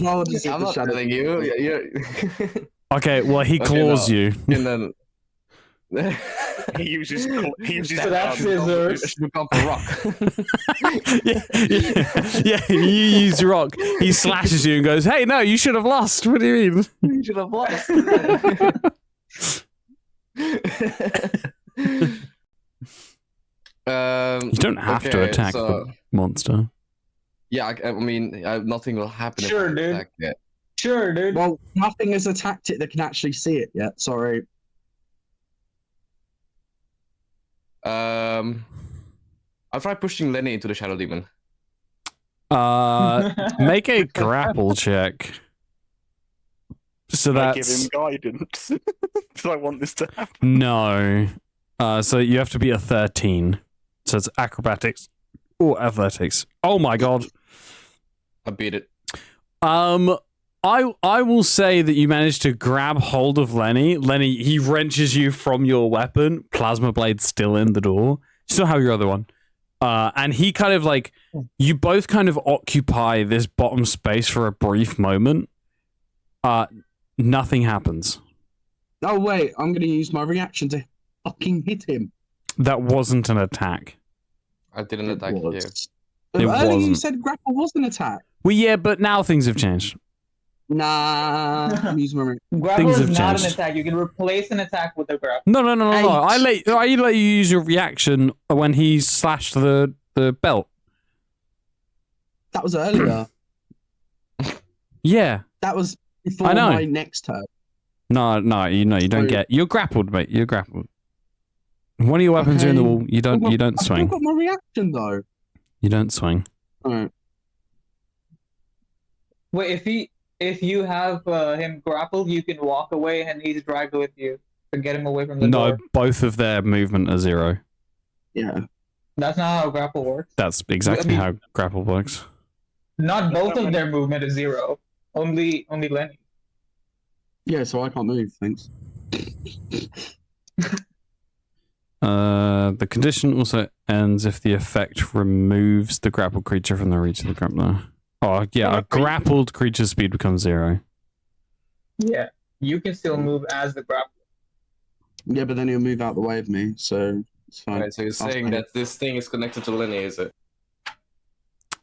not telling you. Okay, well, he claws you. And then he uses so that's scissors. Become a rock. yeah, you use rock. He slashes you and goes, "Hey, no, you should have lost." What do you mean? You should have lost. You don't have to attack the monster. Yeah, I mean, nothing will happen. Sure, dude. Sure, dude. Well, nothing has attacked it that can actually see it yet. Sorry. I'll try pushing Lennie into the shadow demon. Make a grapple check. So I that's give him guidance. Do I want this to happen? no. So you have to be a 13. So it's acrobatics or athletics. Oh my god. I beat it. I will say that you managed to grab hold of Lennie. Lennie, he wrenches you from your weapon. Plasma blade still in the door. You still have your other one. And he kind of like, you both kind of occupy this bottom space for a brief moment. Nothing happens. Oh wait, I'm gonna use my reaction to fucking hit him. That wasn't an attack. I didn't attack you. Earlier you wasn't. said grapple was an attack. Well, yeah, but now things have changed. Nah, I'm using my Grapple Things is have not changed. an attack. You can replace an attack with a grapple. No. I Eight. let you use your reaction when he slashed the belt. That was earlier. Yeah. That was before I know. my next turn. No, you don't Sorry. get. You're grappled, mate. You're grappled. One of your weapons are in the Okay. wall. You don't I've still swing. got my reaction though. You don't swing. Alright. Wait, if you have him grappled, you can walk away and he's dragged with you to get him away from the No, door. both of their movement are 0. Yeah. That's not how grapple works. That's exactly I mean- how grapple works. Not both of their movement is 0. Only Lennie. Yeah, so I can't move, thanks. The condition also ends if the effect removes the grappled creature from the reach of the grappler. Oh, yeah, a grappled creature's speed becomes 0. Yeah, you can still move as the grapple. Yeah, but then he'll move out the way of me, so it's fine. Alright, so you're I'll saying stay. that this thing is connected to Lennie, is it?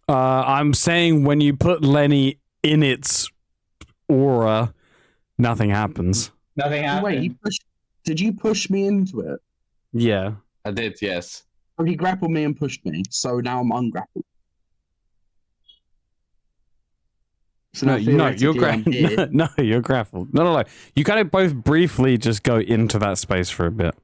I'm saying when you put Lennie in its aura, nothing happens. Nothing happens. Wait, did you push me into it? Yeah. I did, yes. Or he grappled me and pushed me, so now I'm ungrappled. So now you're theoretically, I'm here. no, you're grappled. No. You kind of both briefly just go into that space for a bit.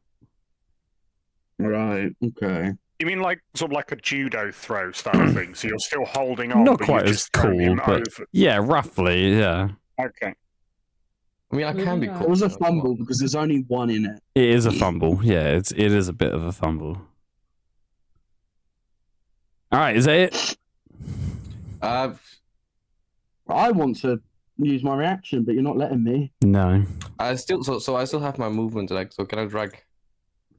Right, okay. You mean like sort of like a judo throw style thing? So you're still holding on, Not but quite you've as just thrown cool, him but over. yeah, roughly, yeah. Okay. I mean, I can be Yeah. cool. It was a as well. fumble because there's only one in it. It is a fumble. Yeah, it is a bit of a fumble. All right, is that it? I want to use my reaction, but you're not letting me. No. I still so I still have my movement, like, so can I drag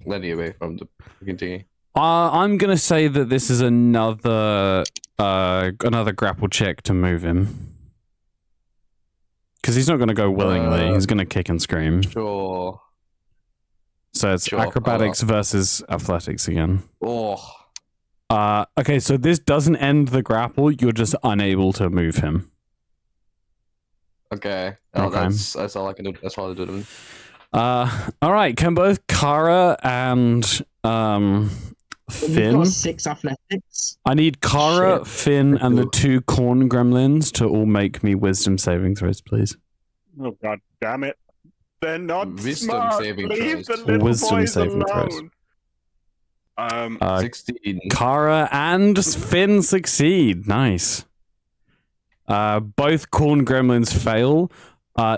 Lennie away from the freaking thingy? I'm gonna say that this is another grapple check to move him, because he's not gonna go willingly. He's gonna kick and scream. Sure. So it's Sure, acrobatics versus athletics again. Oh, Okay, so this doesn't end the grapple. You're just unable to move him. okay. Oh, Okay. That's all I can do. That's all I do. Then. All right. Can both Kara and We've Finn? got 6 athletics. I need Kara, Shit. Finn, and the 2 corn gremlins to all make me wisdom saving throws, please. Oh god damn it! They're not Wisdom smart. saving Leave throws. the little Wisdom boys saving throws. alone. 16. Kara and Finn succeed. Nice. Both corn gremlins fail.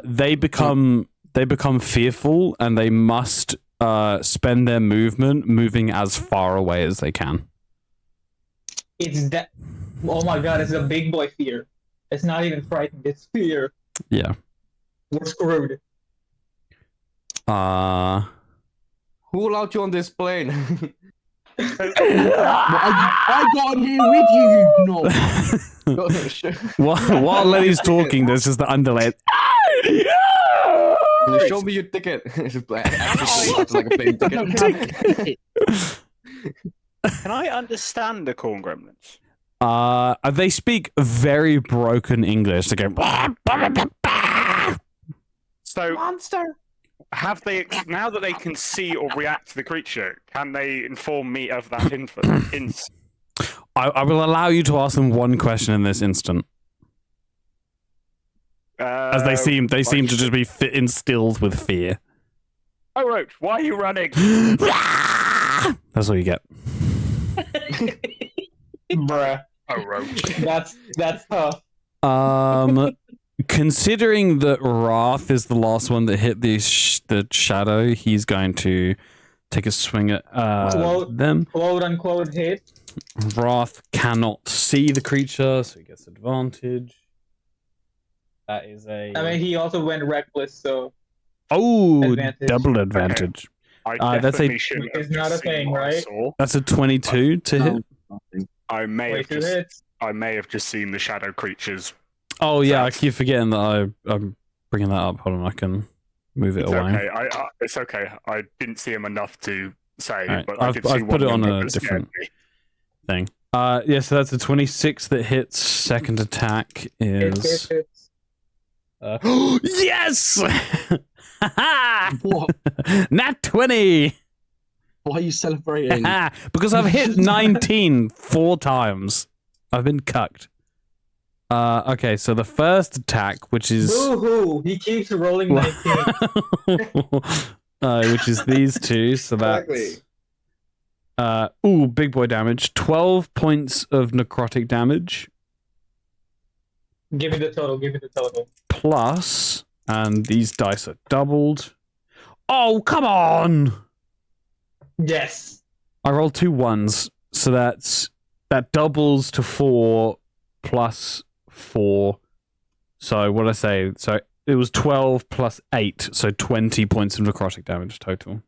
They become fearful, and they must spend their movement moving as far away as they can. It's that. Oh my god! It's a big boy fear. It's not even frightened. It's fear. Yeah. We're screwed. Who allowed you on this plane? I got on here with you, you knob. while Lennie's talking, there's just the underlay. Show me your ticket. Actually, like a plane I don't ticket. have a ticket. Can I understand the corn gremlins? They speak very broken English. They go. So Monster. have they now that they can see or react to the creature? Can they inform me of that info? I will allow you to ask them one question in this instant, as they seem to just be instilled with fear. Oh, Roach, why are you running? That's all you get. Bruh. Oh, Roach. That's tough. Considering that Wrath is the last one that hit the shadow, he's going to take a swing at them. Quote unquote hit. Wrath cannot see the creature, so he gets advantage. That is a. I mean, he also went reckless, so Oh, advantage. double advantage. I that's a- definitely shouldn't Which is have not just a thing, seen what I right? saw. That's a 22 to hit. I may have 22 just hits. I may have just seen the shadow creatures. Oh yeah, I Sounds- keep forgetting that I'm bringing that up. Hold on, I can move it It's away. okay. It's okay. I didn't see him enough to say, Alright, but I I've did see put one it on number a that scared different me. thing. Yeah, so that's a 26 that hits. Second attack is. Hits. Yes! What? Nat 20! Why are you celebrating? Because I've hit 19 4 times. I've been cucked. Okay, so the first attack, which is. Boo-hoo! He keeps rolling 19. Which is these two, so that's. Big boy damage. 12 points of necrotic damage. Give me the total. Give me the total. Plus, and these dice are doubled. Oh, come on! Yes. I rolled 2 1s, so that doubles to 4 plus 4. So what did I say? So it was 12 plus 8, so 20 points of necrotic damage total.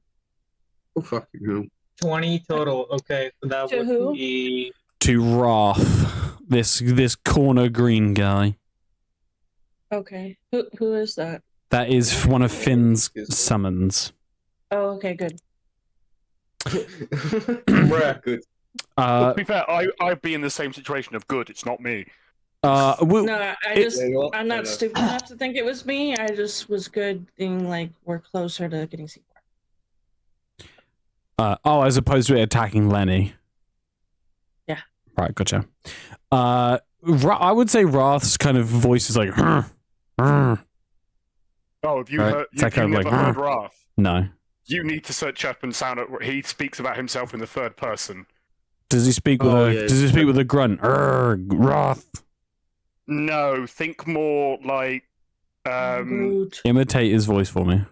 Oh fucking hell. 20 total. Okay, so that To would who? be To Wrath, this corner green guy. Okay. Who is that? That is one of Finn's summons. Oh, okay, good. bruh. Good. To be fair, I'd be in the same situation of good. It's not me. No, I'm Yeah, not stupid enough to think it was me. I just was good being like we're closer to getting C4. As opposed to attacking Lennie. Yeah. Right, gotcha. I would say Wrath's kind of voice is like, Oh, have you Right, heard? it's that You've kind of never like, heard Wrath? no. You need to search up and sound it. He speaks about himself in the third person. Does he speak with Does he speak with a grunt? Wrath. No, think more like. Brute. Imitate his voice for me.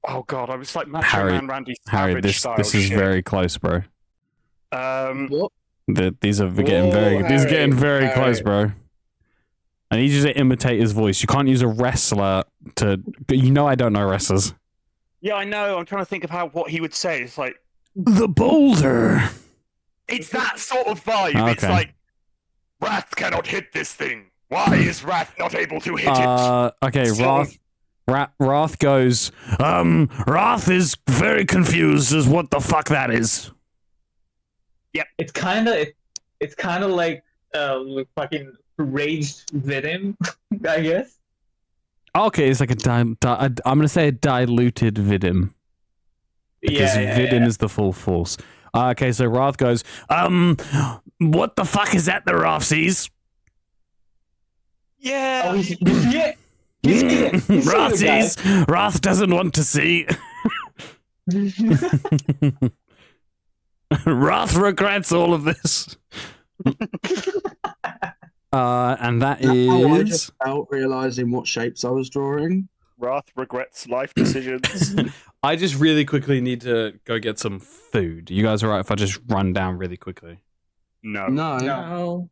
Oh god, I was like Macho Harry, Man Randy Harry, Savage style this is shit. very close, bro. What? These are getting very close, bro. I need you to imitate his voice. You can't use a wrestler to. You know I don't know wrestlers. Yeah, I know. I'm trying to think of what he would say. It's like the boulder. It's that sort of vibe. Okay. It's like Wrath cannot hit this thing. Why is Wrath not able to hit it? Okay, So- Wrath goes, Wrath is very confused as what the fuck that is. It's kind of like fucking raged Venom, I guess. Okay, it's like I'm gonna say a diluted Vidim. Because Vidin is the full force. Okay, so Wrath goes, what the fuck is that the Wrath sees? Yeah. Oh, you see it? You see it? You see Wrath it, guys? sees. Wrath doesn't want to see. Wrath regrets all of this. And that I is. just felt realizing what shapes I was drawing. Wrath regrets life decisions. I just really quickly need to go get some food. You guys alright if I just run down really quickly? No. No. Oh.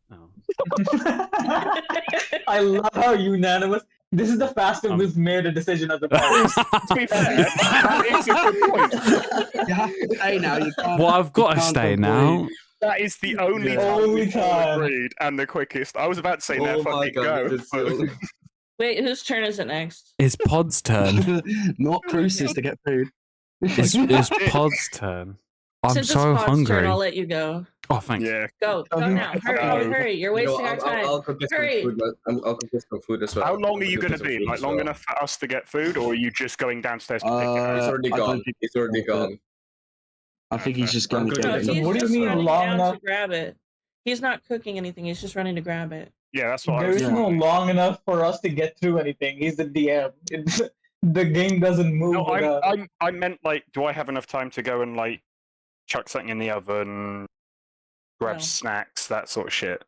I love how unanimous. This is the fastest we've made a decision as a party. To be fair, that is a good point. You have to stay now. You can't. Well, I've got to can't stay avoid- now. That is the only The time only we've all time. agreed and the quickest. I was about to say Oh no, my fucking god, go. it's so- Wait, whose turn is it next? It's Pod's turn. Not Cruce's to get food. It's Pod's turn. I'm Since so it's Pod's hungry. turn, I'll let you go. Oh, thanks. Yeah. Go now. Hurry. You're wasting our time. I'll cook some Hurry. food. I'll cook some food as well. How long are I'll you cook going to some be? food Like as long well. enough for us to get food, or are you just going downstairs to pick it up? It's already I gone. don't think It's already so. gone. I think he's just going to Okay. No, get he's it. What do you just mean running long down enough? to grab it. He's not cooking anything. He's just running to grab it. Yeah, that's what I There was is no saying. long enough for us to get through anything. He's the DM. The game doesn't move No, without. I meant like, do I have enough time to go and like chuck something in the oven, grab No. snacks, that sort of shit?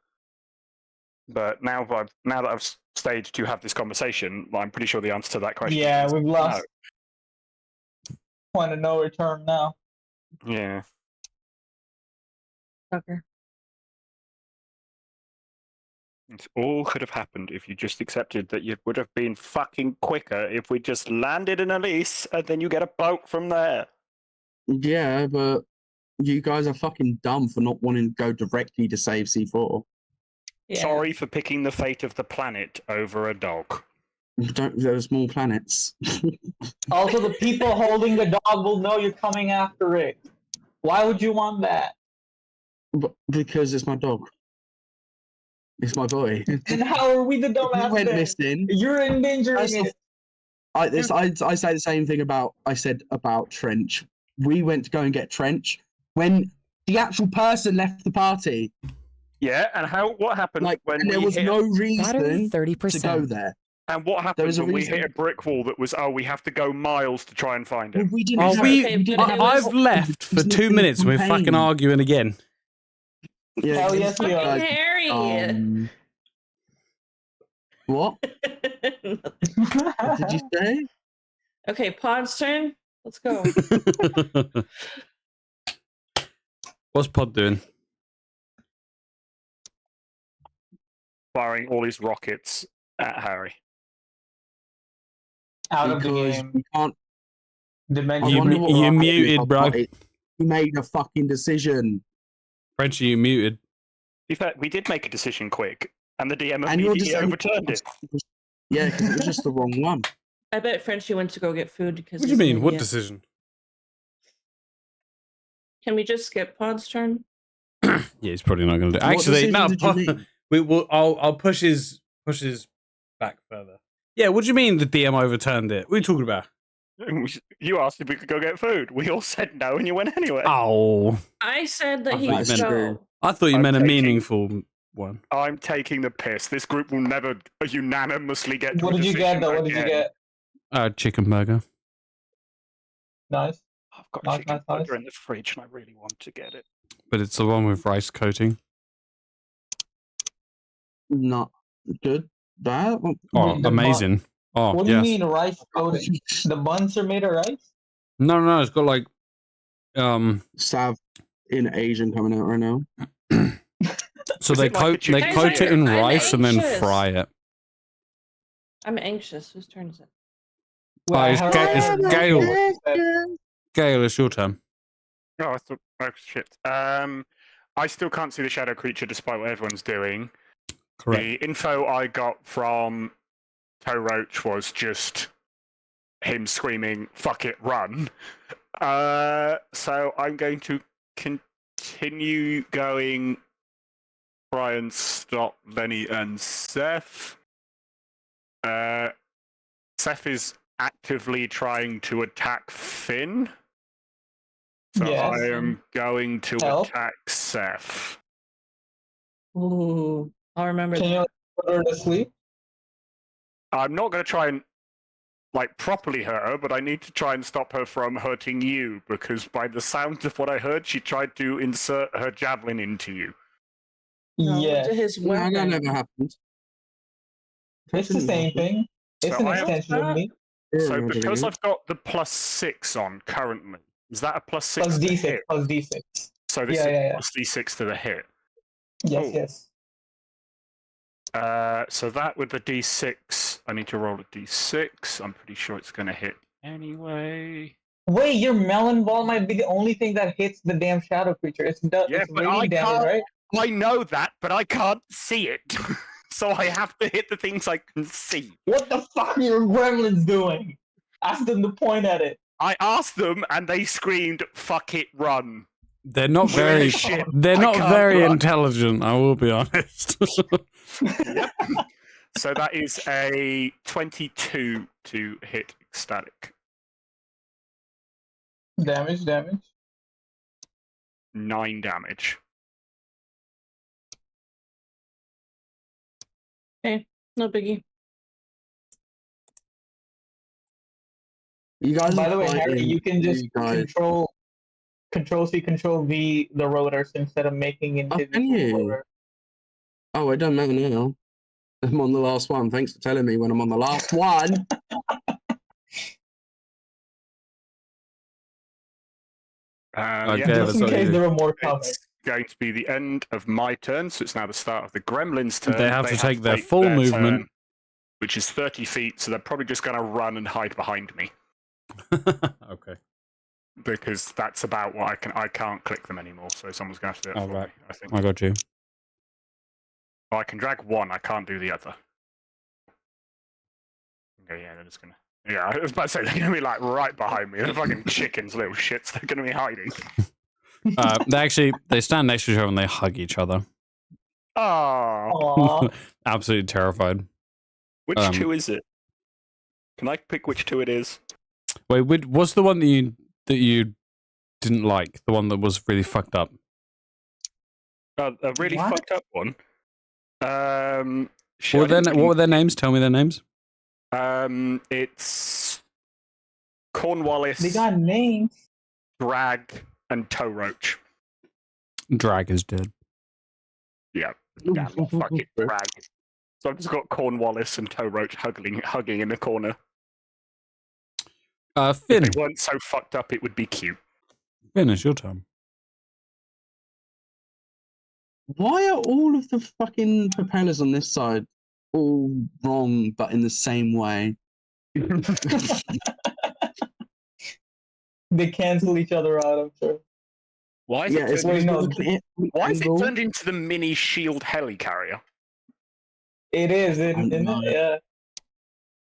But now that I've stayed to have this conversation, I'm pretty sure the answer to that question. Yeah, is we've lost point of no return now. no. Yeah. Tucker. It all could have happened if you just accepted that you would have been fucking quicker if we just landed in Elise and then you get a boat from there. Yeah, but you guys are fucking dumb for not wanting to go directly to save C4. Yeah. Sorry for picking the fate of the planet over a dog. There are small planets. Also, the people holding the dog will know you're coming after it. Why would you want that? Because it's my dog. It's my boy. And how are we the He dumbass went then? missing. You're endangering First off, it. I say the same thing I said about Trench. We went to go and get Trench when the actual person left the party. Yeah, and what happened when and there was no reason to go there. And what happened when we hit a brick wall that was, we have to go miles to try and find it? We didn't I've left for 2 minutes and we're fucking arguing again. Yeah, hell yes, we are. Harry. What? What did you say? Okay, Pod's turn. Let's go. What's Pod doing? Firing all his rockets at Harry. Out of the game. We can't. You muted, bro. He made a fucking decision. Frenchie, you muted. In fact, we did make a decision quick, and the DM And immediately overturned it. Yeah, because it was just the wrong one. I bet Frenchie went to go get food because. What do you mean? What decision? Can we just skip Pod's turn? Yeah, he's probably not going to do. Actually, no. I'll push his back further. Yeah, what do you mean the DM overturned it? What are you talking about? You asked if we could go get food. We all said no, and you went anyway. Oh. I said that he thought could go. I thought you meant a meaningful one. I'm taking the piss. This group will never unanimously get. What did you get though? What did you get? Chicken burger. Nice. I've got a chicken burger in the fridge, and I really want to get it. But it's the one with rice coating. Not good. That? Oh, amazing. Oh, what do you mean rice coating? The buns are made of rice? No, it's got like Sav in Asian coming out right now. So they coat it in rice and then fry it. I'm anxious. Whose turn is it? It's Gale. Gale, it's your turn. Oh, I thought. Oh shit. I still can't see the shadow creature despite what everyone's doing. Correct. The info I got from Toe Roach was just him screaming, "Fuck it, run!" So I'm going to continue going. Try and stop Lennie and Seth. Seth is actively trying to attack Finn. So Yes. I am going to attack Seth. Ooh, I'll remember. Can you put her to sleep? I'm not going to try and properly hurt her, but I need to try and stop her from hurting you, because by the sound of what I heard, she tried to insert her javelin into you. No, Yeah. to his No, weapon. that never happened. It's the same thing. It's So an I- extension of me. So because I've got the +6 on currently, is that a +6 Plus to D6. hit? Plus D6. So this Yeah. is +D6 to the hit. Yes, Oh. yes. So that with the D6, I need to roll a D6. I'm pretty sure it's going to hit anyway. Wait, your melon ball might be the only thing that hits the damn shadow creature. It's Yeah, it's but radiant damage, right? I know that, but I can't see it. So I have to hit the things I can see. What the fuck are your gremlins doing? Ask them to point at it. I asked them, and they screamed, "Fuck it, run!" They're not We're in very. a ship. They're I not can't very run. intelligent. I will be honest. Yep. So that is a 22 to hit ecstatic. Damage. 9 damage. Okay, no biggie. You guys. By the way, are Harry, fighting, you can just you guys. Control-C, Control-V the rotors instead of making Oh, can individual you? rotor. Oh, it doesn't matter now. I'm on the last one. Thanks for telling me when I'm on the last one. Okay, Yeah, that's Just in what case you there were more coming. it's going to be the end of my turn, so it's now the start of the gremlins' turn. They have to take their full movement, turn, which is 30 feet, so they're probably just going to run and hide behind me. Okay. Because that's about what I can't click them anymore, so someone's going to have to do it for me, I think. I got you. I can drag one, I can't do the other. Okay, yeah, they're just going to... Yeah, I was about to say, they're going to be like right behind me. They're fucking chickens, little shits. They're going to be hiding. They stand next to each other and they hug each other. Oh, Absolutely terrified. Which two is it? Can I pick which two it is? Wait, what's the one that you didn't like? The one that was really fucked up? A really fucked up one? What were their names? Tell me their names. It's Cornwallis. They got names. Drag and Toe Roach. Drag is dead. Yeah, fucking Drag. So I've just got Cornwallis and Toe Roach hugging in the corner. Finn. If they weren't so fucked up, it would be cute. Finn, it's your turn. Why are all of the fucking propellers on this side all wrong, but in the same way? They cancel each other out, I'm sure. Why is it turned into the mini shield helicarrier? It is, yeah.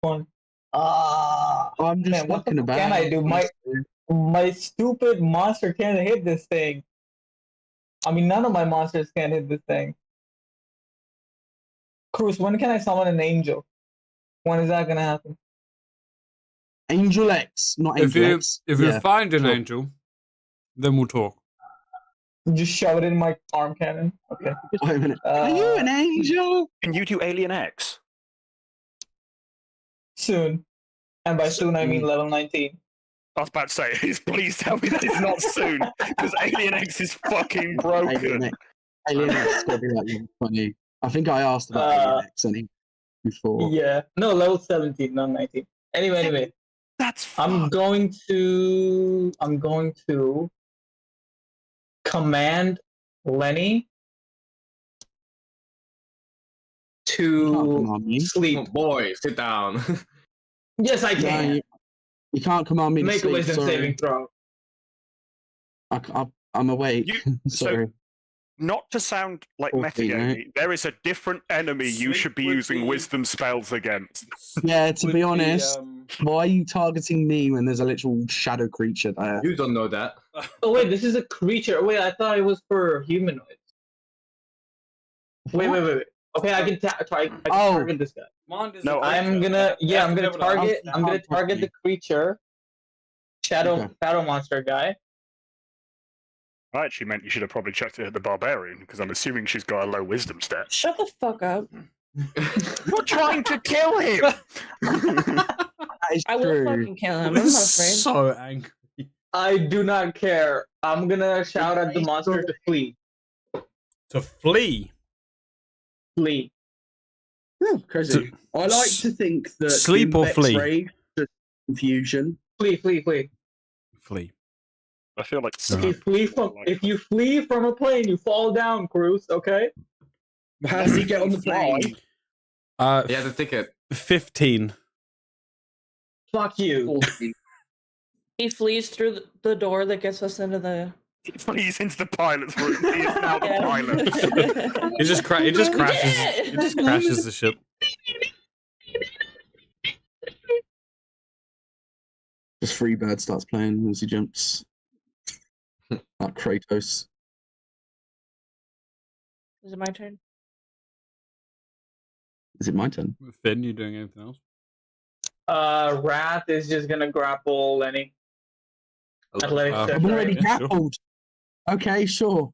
Fun. I'm just man, what the fucking fuck about. can I do? My stupid monster can't hit this thing. I mean, none of my monsters can hit this thing. Cruz, when can I summon an angel? When is that gonna happen? Angel X, not Angel X. If you find an angel, then we'll talk. Just shove it in my arm cannon. Okay. Wait a minute. Are you an angel? Can you do Alien X? Soon. And by soon, I mean level 19. I was about to say, please tell me that it's not soon, because Alien X is fucking broken. Alien X is going to be like level 20. I think I asked about Alien X before. Yeah. No, level 17, not 19. Anyway. That's I'm going to command Lennie to sleep. Oh boy, sit down. Yes, I can. No, you can't command me to make sleep. a wisdom sorry. saving throw. I'm awake. Sorry. So, not to sound like metagamey, there is a different enemy you should be using wisdom spells against. Yeah, to be honest, why are you targeting me when there's a literal shadow creature there? You don't know that. Oh wait, this is a creature. Wait, I thought it was for humanoids. Wait. Okay, I can target this guy. No, I'm gonna target the creature. Shadow monster guy. I actually meant you should have probably checked it at the barbarian, because I'm assuming she's got a low wisdom stat. Shut the fuck up. You're trying to kill him! I will fucking kill him. I'm not afraid. So angry. I do not care. I'm gonna shout at the monster to flee. To flee? Flee. Crazy. I like to think that sleep or flee? X-ray, just confusion. Flee. Flee. I feel like if you flee from a plane, you fall down, Cruz. Okay. How does he get on the plane? Yeah, the ticket. 15. Fuck you. He flees through the door that gets us into the... He flees into the pilot's room. He is now the pilot. It just crashes the ship. Just Freebird starts playing as he jumps. Like Kratos. Is it my turn? Is it my turn? Finn, you doing anything else? Wrath is just gonna grapple Lennie. I'm already grappled. Sure. Okay, sure.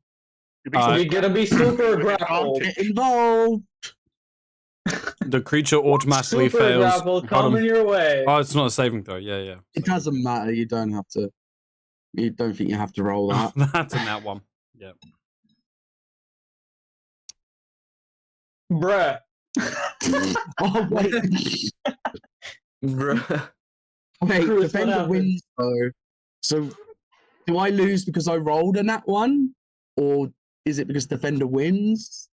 You're gonna be super grappled. Get involved. The creature automatically super fails. Grapple coming your way. Oh, it's not a saving throw. Yeah. It doesn't matter. You don't have to. You don't think you have to roll that? That's in that one. Yeah. Bruh. Oh wait. Bruh. Wait, Cruz, defender wins though. So, do I lose because I rolled a nat one, or Is it because defender wins?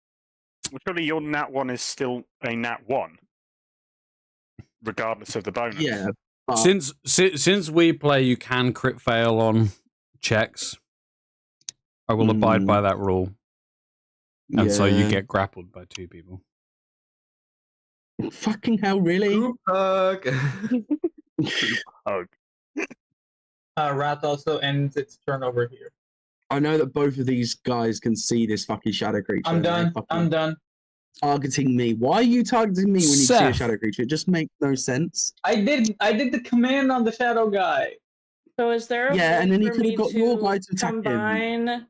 Well, surely your nat 1 is still a nat 1, regardless of the bonus. Yeah. Since we play, you can crit fail on checks. I will abide by that rule. And so you get grappled by 2 people. Fucking hell, really? Group hug. Oh, Wrath also ends its turn over here. I know that both of these guys can see this fucking shadow creature. I'm done. I'm done. Targeting me. Why are you targeting me when you see a Seth. shadow creature? It just makes no sense. I did the command on the shadow guy. So is there a Yeah, way and then you for could have me got your guy to attack him. combine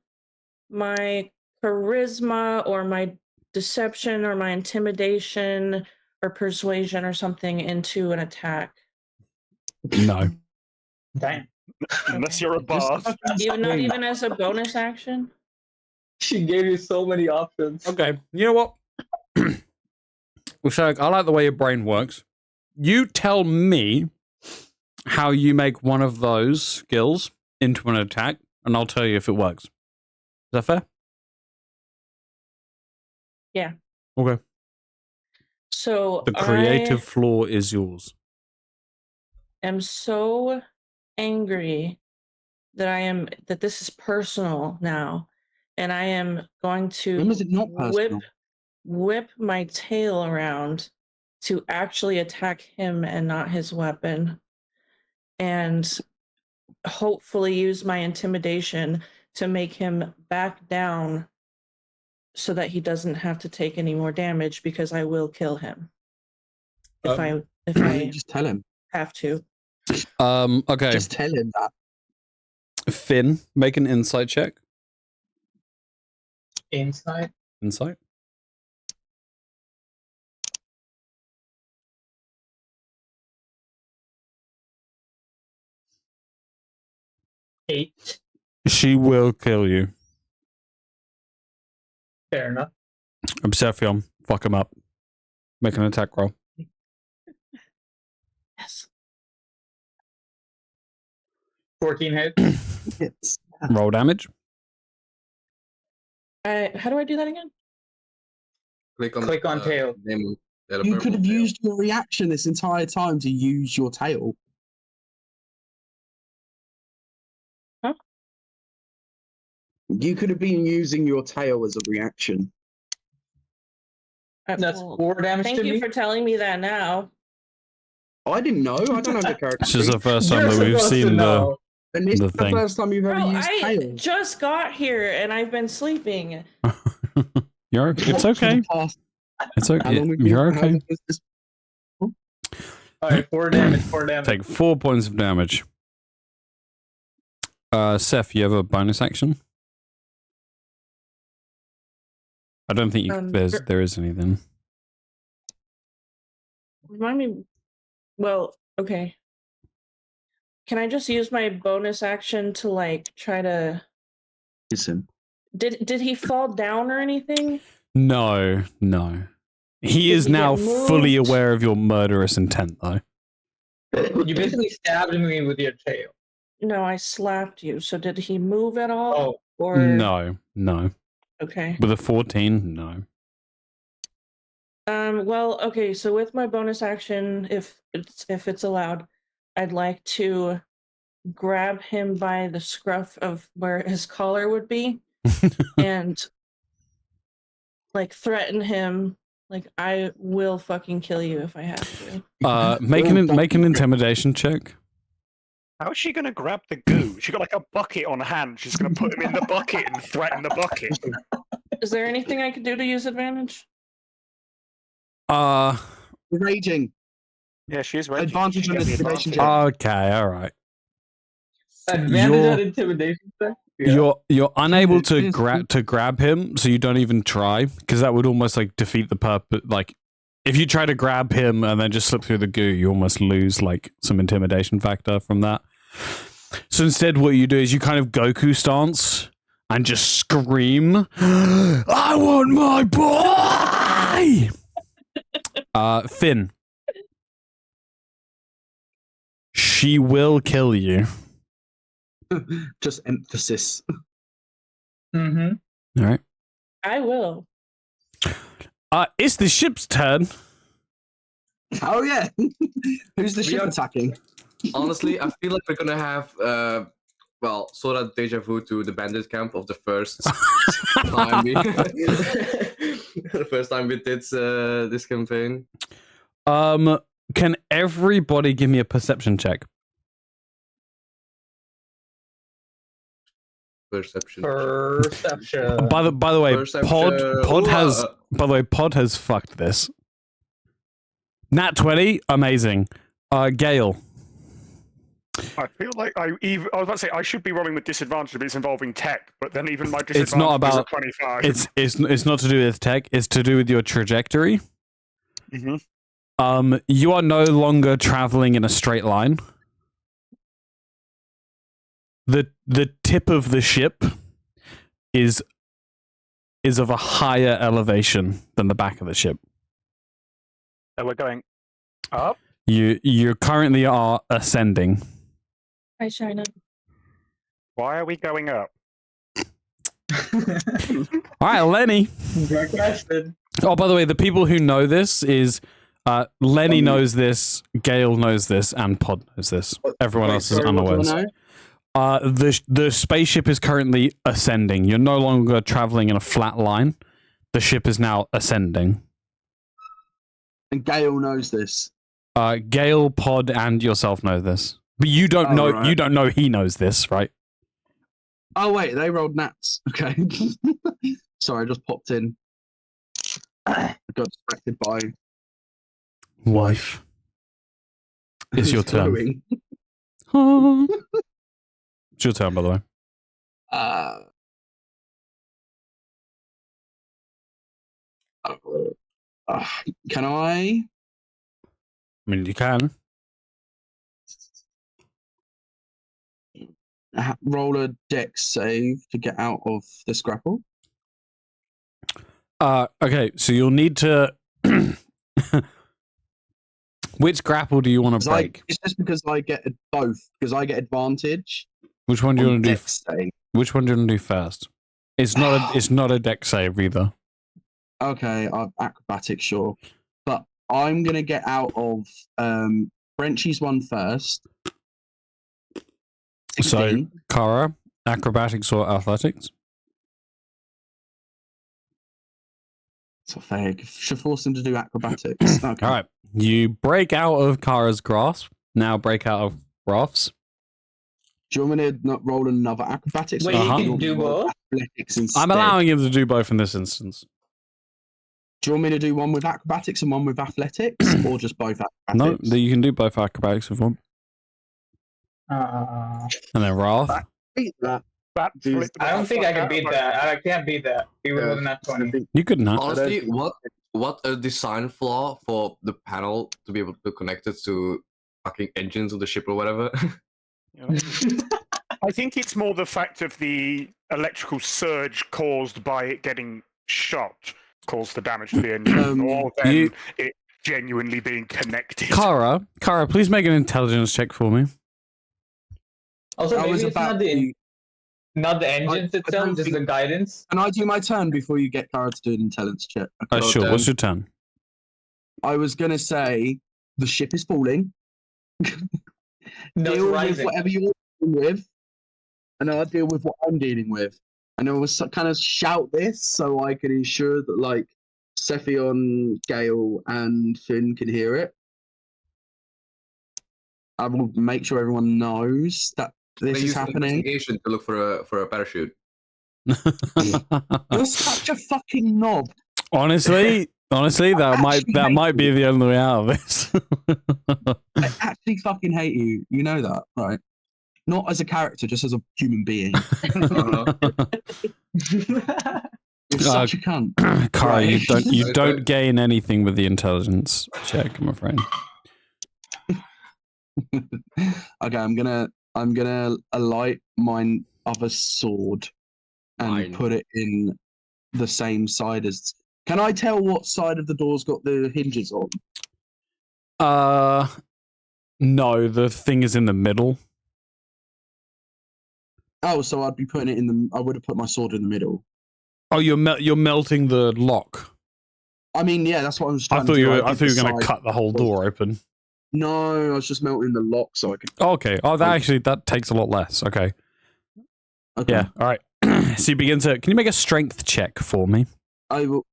my charisma or my deception or my intimidation or persuasion or something into an attack? No. Damn. unless you're a bard. Not even as a bonus action? She gave you so many options. Okay, you know what? Well, Shag, I like the way your brain works. You tell me how you make one of those skills into an attack, and I'll tell you if it works. Is that fair? Yeah. Okay. So The creative floor is yours. I am so angry that this is personal now, and I am going to When was it not personal? whip my tail around to actually attack him and not his weapon, and hopefully use my intimidation to make him back down so that he doesn't have to take any more damage, because I will kill him if I just tell him. have to. Okay. Just tell him that. Finn, make an insight check. Insight. Insight. Eight. She will kill you. Fair enough. Obsession, fuck him up. Make an attack roll. Yes. 14 hits. Yes. Roll damage. How do I do that again? Click on tail. You could have used your reaction this entire time to use your tail. Huh? You could have been using your tail as a reaction. That's 4 damage Thank to you me. for telling me that now. I didn't know. I don't have the character. This is the first time You're that we've supposed to seen the know. And this the is the thing. first time you've ever Bro, used I tail. just got here and I've been sleeping. You're okay. It's okay. It's How okay. long have you- You're how okay. long has this- Alright, 4 damage, 4 damage. Take 4 points of damage. Seth, you have a bonus action? I don't think there is anything. Remind me. Well, okay. Can I just use my bonus action to like try to? Listen. Did he fall down or anything? No. He is he now get fully moved? aware of your murderous intent, though. You basically stabbed me with your tail. No, I slapped you. So did he move at all? Oh. Or No. Okay. With a 14, no. Well, okay. So with my bonus action, if it's allowed, I'd like to grab him by the scruff of where his collar would be, and like threaten him. Like, I will fucking kill you if I have to. Make an intimidation check. How is she going to grab the goo? She got like a bucket on hand. She's going to put him in the bucket and threaten the bucket. Is there anything I could do to use advantage? Raging. Yeah, she is raging. Advantage on intimidation check. Okay, all right. Advantage on intimidation check? Yeah. You're unable to grab him, so you don't even try, because that would almost like defeat the purpose. Like, if you try to grab him and then just slip through the goo, you almost lose like some intimidation factor from that. So instead, what you do is you kind of Goku stance and just scream, "I want my boy!" Finn, she will kill you. Just emphasis. Mm-hmm. All right. I will. It's the ship's turn. Oh yeah. Who's the ship attacking? Honestly, I feel like we're gonna have sort of deja vu to the bandit camp of the first time we the first time we did this campaign. Can everybody give me a perception check? Perception. By the way, Pod has fucked this. Nat 20, amazing. Gale. I feel like I was about to say I should be rolling with disadvantage if it's involving tech, but then even my disadvantage It's not about is a 25. It's not to do with tech. It's to do with your trajectory. Mm-hmm. You are no longer traveling in a straight line. The tip of the ship is of a higher elevation than the back of the ship. So we're going up. You currently are ascending. Hi, China. Why are we going up? All right, Lennie. Great question. Oh, by the way, the people who know this is Lennie knows this, Gale knows this, and Pod knows this. Everyone else is unaware. The spaceship is currently ascending. You're no longer traveling in a flat line. The ship is now ascending. And Gale knows this. Gale, Pod, and yourself know this, but you don't know. Right. You don't know he knows this, right? Oh wait, they rolled nats. Okay. Sorry, I just popped in. I got distracted by wife. It's your turn. It's your turn, by the way. Can I? I mean, you can. Roll a dex save to get out of the scrapple. Okay, so you'll need to. Which grapple do you want to break? It's just because I get both. Because I get advantage. Which one do you want to do? Which one do you want to do first? It's not a dex save either. Okay, acrobatics, sure. But I'm gonna get out of Frenchie's one first. 16. So, Kara, acrobatics or athletics? So fair. Should force him to do acrobatics. Okay. All right. You break out of Kara's grasp. Now break out of Roth's. Do you want me to not roll another acrobatics? Wait, he can do both? Athletics instead? I'm allowing him to do both in this instance. Do you want me to do one with acrobatics and one with athletics, or just both acrobatics? No, you can do both acrobatics if you want. And then Roth. Beat that. I don't think I can beat that. I can't beat that. Even with that 20. You could not. Honestly, what a design flaw for the panel to be able to connect it to fucking engines of the ship or whatever. I think it's more the fact of the electrical surge caused by it getting shot caused the damage to the engine, more than it genuinely being connected. Kara, please make an intelligence check for me. Also, maybe it's not the engines itself, just the guidance. Can I do my turn before you get Kara to do an intelligence check? Okay. Sure. What's your turn? I was going to say the ship is falling. No, deal with whatever you're dealing with, and I'll deal with what I'm dealing with. And I was kind of shout this so I can ensure that, like, Cephion, Gale, and Finn can hear it. I will make sure everyone knows that this is happening. To look for a parachute. You're such a fucking knob. Honestly, that might be the only way out of this. I actually fucking hate you. You know that, right? Not as a character, just as a human being. You're such a cunt. Kara, Right. you don't gain anything with the intelligence check, I'm afraid. Okay, I'm gonna alight my other sword and put it in the same side as. Can I tell what side of the door's got the hinges on? No, the thing is in the middle. Oh, so I'd be putting it in the. I would have put my sword in the middle. Oh, you're melting the lock. I mean, yeah, that's what I was I trying thought to do. you were. I I thought you were going decide- to cut the whole door open. No, I was just melting the lock so I could. Oh, okay. Oh, that takes a lot less. Okay. Okay. Yeah. All right. So you begin to. Can you make a strength check for me? I will.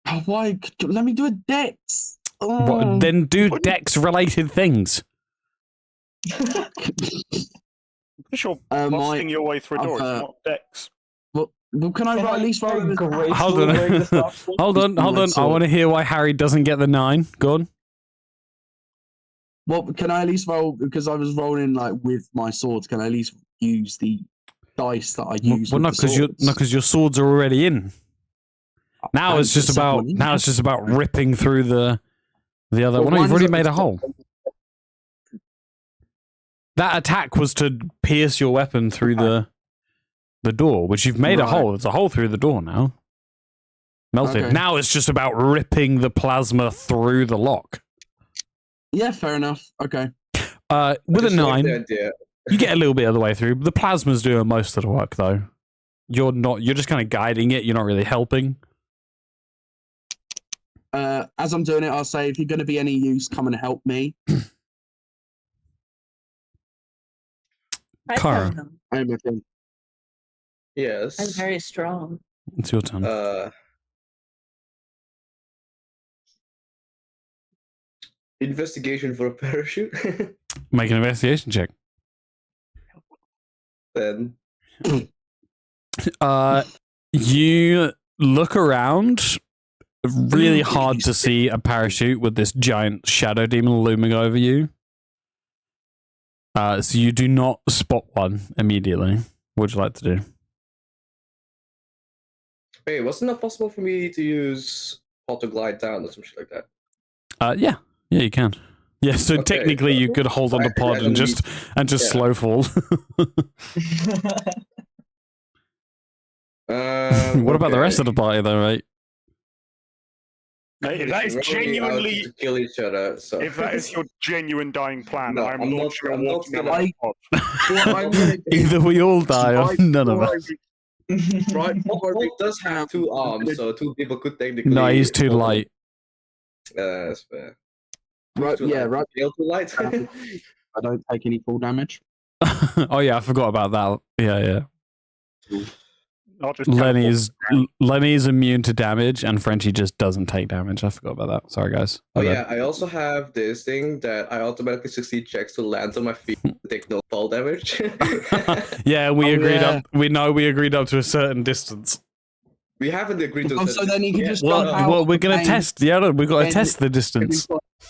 Oh, why? Let me do a dex. What, then do dex-related things. Because you're my- busting your way through a door, I've, it's not Dex. Well, can I at least roll with Hold on. Hold on. I want to hear why Harry doesn't get the 9. Go on. Well, can I at least roll because I was rolling like with my swords? Can I at least use the dice that I use? Well, no, because your swords are already in. Now it's just about ripping through the other. Well, no, you've already made a hole. That attack was to pierce your weapon through the door, which you've made a hole. It's a hole through the door now. Melted. Okay. Now it's just about ripping the plasma through the lock. Yeah, fair enough. Okay. With a 9, idea. you get a little bit of the way through. The plasma's doing most of the work, though. You're not. You're just kind of guiding it. You're not really helping. As I'm doing it, I'll say, if you're going to be any use, come and help me. Kara. I'm with him. Yes. I'm very strong. It's your turn. Investigation for a parachute. Make an investigation check. Then. You look around. Really hard to see a parachute with this giant shadow demon looming over you. So you do not spot one immediately. What would you like to do? Hey, wasn't it possible for me to use auto glide down or some shit like that? Yeah, you can. Yeah, so Okay, technically you could hold on the pod and just slow fall. What about the rest of the party, though, right? If that is genuinely to kill each other. So. if that is your genuine dying plan, No, I'm I'm not- launching I'm a not watermelon pod. What I'm gonna do, Either we all die or none of us. Right. Bolt does have 2 arms, so 2 people could technically. No, he's too light. That's fair. Right. Too Yeah. light. Right. Feel too light. I don't take any full damage. Oh yeah, I forgot about that. Yeah. I'll just Lennie's immune to damage, and Frenchie just doesn't take damage. I forgot about that. Sorry, guys. Oh yeah, I also have this thing that I automatically succeed checks to land on my feet, take no fall damage. Yeah, we agreed up. We agreed up to a certain distance. We haven't agreed to. So then you can just. Well, we're gonna test. Yeah, no, we've got to test the distance.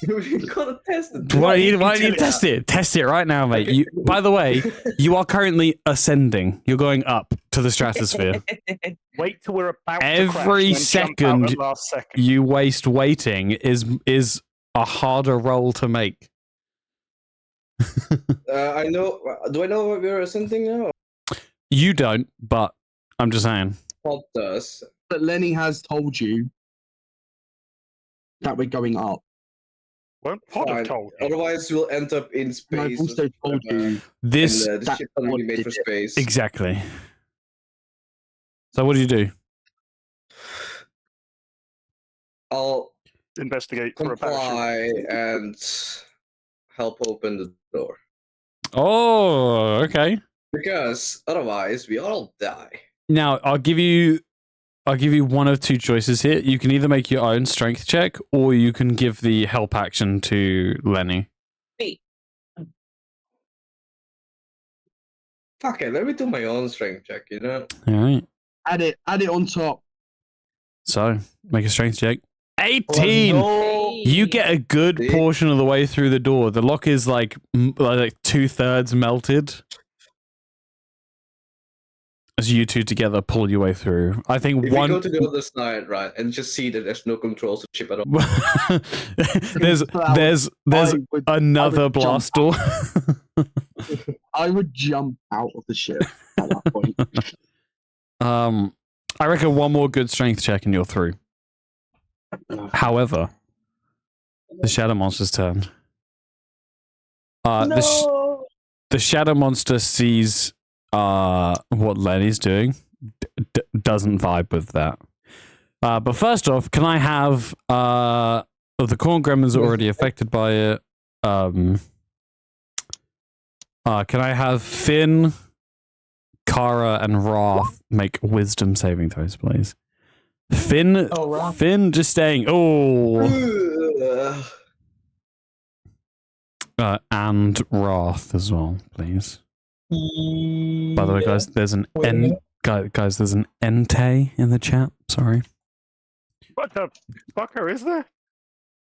We gotta test it. Why don't you test it? Test it right now, mate. By the way, you are currently ascending. You're going up to the stratosphere. Wait till we're about Every to crash, and then jump out second at last second. you waste waiting is a harder roll to make. I know. Do I know what we're ascending now? You don't, but I'm just saying. Pod does. But Lennie has told you that we're going up. Won't Pod have Fine. told you? Otherwise, we'll end up in And space. I've also told you. This And, the ship's not really made for space. exactly. So what do you do? I'll Investigate for a parachute. comply and help open the door. Oh, okay. Because otherwise, we all die. Now I'll give you one of 2 choices here. You can either make your own strength check, or you can give the help action to Lennie. Wait. Fuck it, let me do my own strength check, you know? All right. Add it on top. So make a strength check. 18. Oh, You get a good portion of the way through the door. The lock is like 2/3 melted. As you two together pull your way through. I think If we go to the other side, right, and just see that there's no controls to chip at all. there's another blast door. I would jump out of the ship at that point. I reckon one more good strength check and you're through. However, the shadow monster's turn. The shadow monster sees what Lennie's doing, doesn't vibe with that. But first off, can I have the corn gremlins are already affected by it? Can I have Finn, Kara, and Wrath make wisdom saving throws, please? Finn, Finn, just staying. And Wrath as well, please. By the way, guys, there's an guys, there's an Entei in the chat. Sorry. What the fucker is there?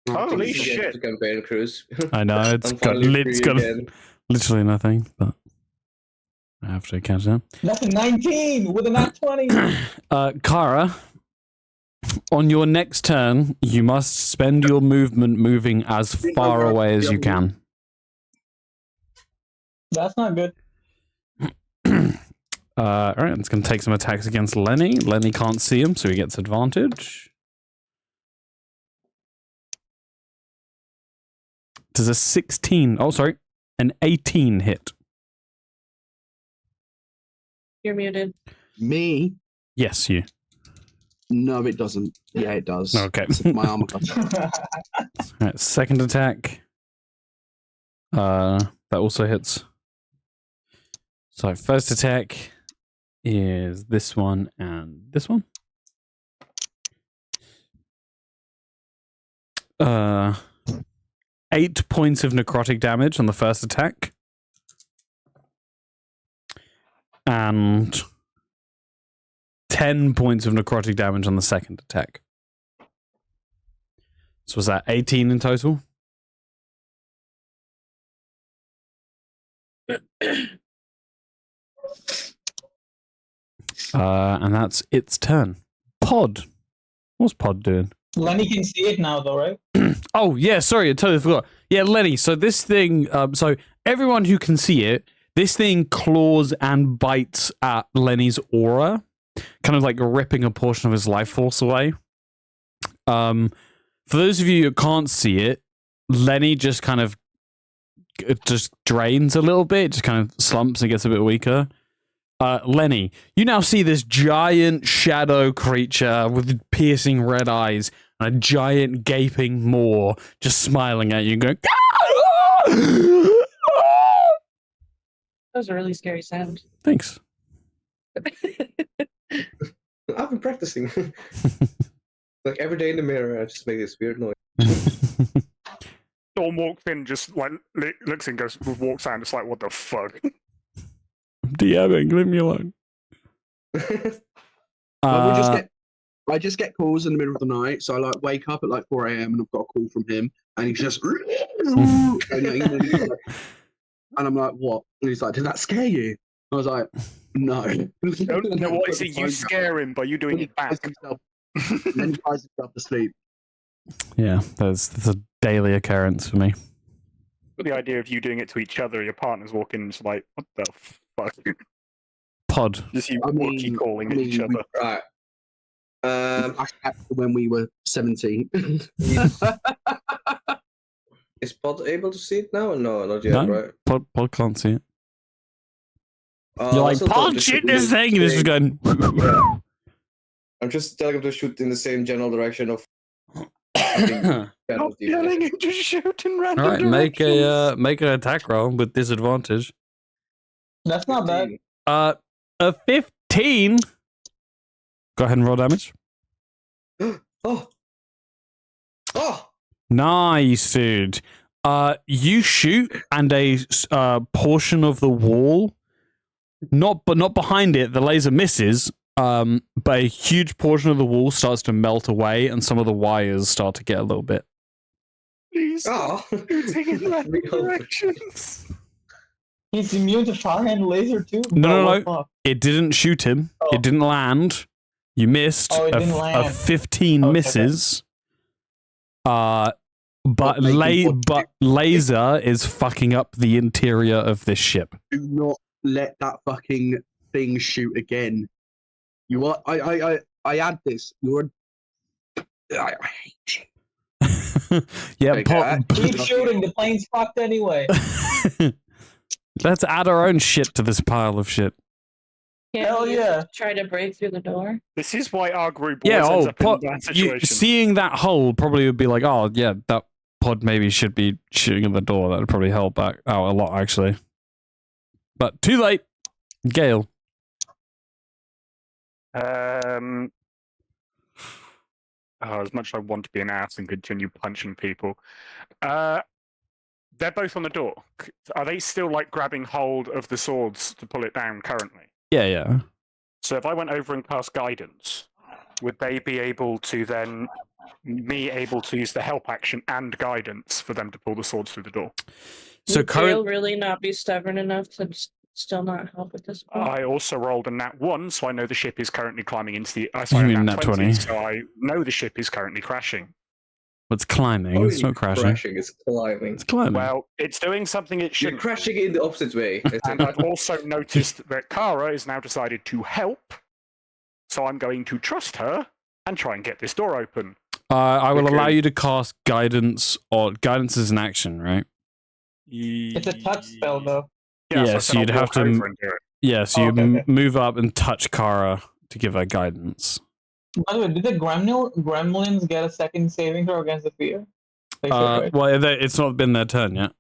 Holy shit! Campaign cruise. I know it's got literally nothing, but I have to catch that. Nothing. 19 with a nat 20. Kara, on your next turn, you must spend your movement moving as far away as you can. That's not good. Alright, it's going to take some attacks against Lennie. Lennie can't see him, so he gets advantage. Does a 16... Oh, sorry. An 18 hit. You're muted. Me? Yes, you. No, it doesn't. Yeah, it does. Okay. My armor class. Alright, second attack. That also hits. So first attack is this one and this one. 8 points of necrotic damage on the first attack. And 10 points of necrotic damage on the second attack. So was that 18 in total? And that's its turn. Pod. What's Pod doing? Lennie can see it now, though, right? Oh, yeah, sorry, I totally forgot. Yeah, Lennie, so this thing, so everyone who can see it, this thing claws and bites at Lennie's aura, kind of like ripping a portion of his life force away. For those of you who can't see it, Lennie just kind of just drains a little bit, just kind of slumps and gets a bit weaker. Lennie, you now see this giant shadow creature with piercing red eyes and a giant gaping maw just smiling at you and going, That was a really scary sound. thanks. I've been practicing. Like every day in the mirror, I just make this weird noise. Dawn walks in, just like looks and goes, walks out, and just like, what the fuck? I'm DMing, leave me alone. I just get calls in the middle of the night, so I like wake up at like 4 a.m. and I've got a call from him, and he's just and I'm like, what? And he's like, did that scare you? I was like, no. No, what is it? You scare him by you doing it back. Then he tries himself to sleep. Yeah, that's a daily occurrence for me. But the idea of you doing it to each other, your partner's walking and just like, what the fuck? Pod. Just you walkie calling at each other. Right. When we were 17. Is Pod able to see it now? No, not yet, right? Pod can't see it. You're like, Pod, shoot this thing! And it's just going... Yeah. I'm just telling him to shoot in the same general direction of... Not yelling and just shooting random Alright, make an attack roll with disadvantage. That's not bad. A 15? Go ahead and roll damage. Oh! Nice, dude. You shoot, and a portion of the wall, not behind it, the laser misses, but a huge portion of the wall starts to melt away, and some of the wires start to get a little bit. Please, taking random directions. He's immune to fire and laser too? No. It didn't shoot him. Oh. It didn't land. You missed. Oh, it didn't land. A 15 misses. But laser is fucking up the interior of this ship. Do not let that fucking thing shoot again. You are. I add this. You're. I hate you. Yeah, keep shooting. The plane's fucked anyway. Let's add our own shit to this pile of shit. Hell yeah. Try to break through the door. This is why our group Yeah, always ends up in pod, bad situations. seeing that hole probably would be like, oh, yeah, that pod maybe should be shooting at the door. That would probably help out a lot, actually. But too late. Gale. As much as I want to be an ass and continue punching people, they're both on the door. Are they still like grabbing hold of the swords to pull it down currently? Yeah. So if I went over and cast guidance, would they be able to then able to use the help action and guidance for them to pull the swords through the door? So would Gale really not be stubborn enough to still not help at this point? I also rolled a nat 1, so I know the ship is currently climbing into the. You mean nat 20? So I know the ship is currently crashing. It's climbing. It's not crashing. It's climbing. It's climbing. Well, it's doing something it shouldn't. You're crashing in the opposite way. And I've also noticed that Kara has now decided to help, so I'm going to trust her and try and get this door open. I will allow you to cast guidance, or guidance is an action, right? It's a touch spell, though. Yeah, so you'd have to. Yeah, so you move up and touch Kara to give her guidance. By the way, did the gremlins get a second saving throw against the fear? Well, it's not been their turn yet.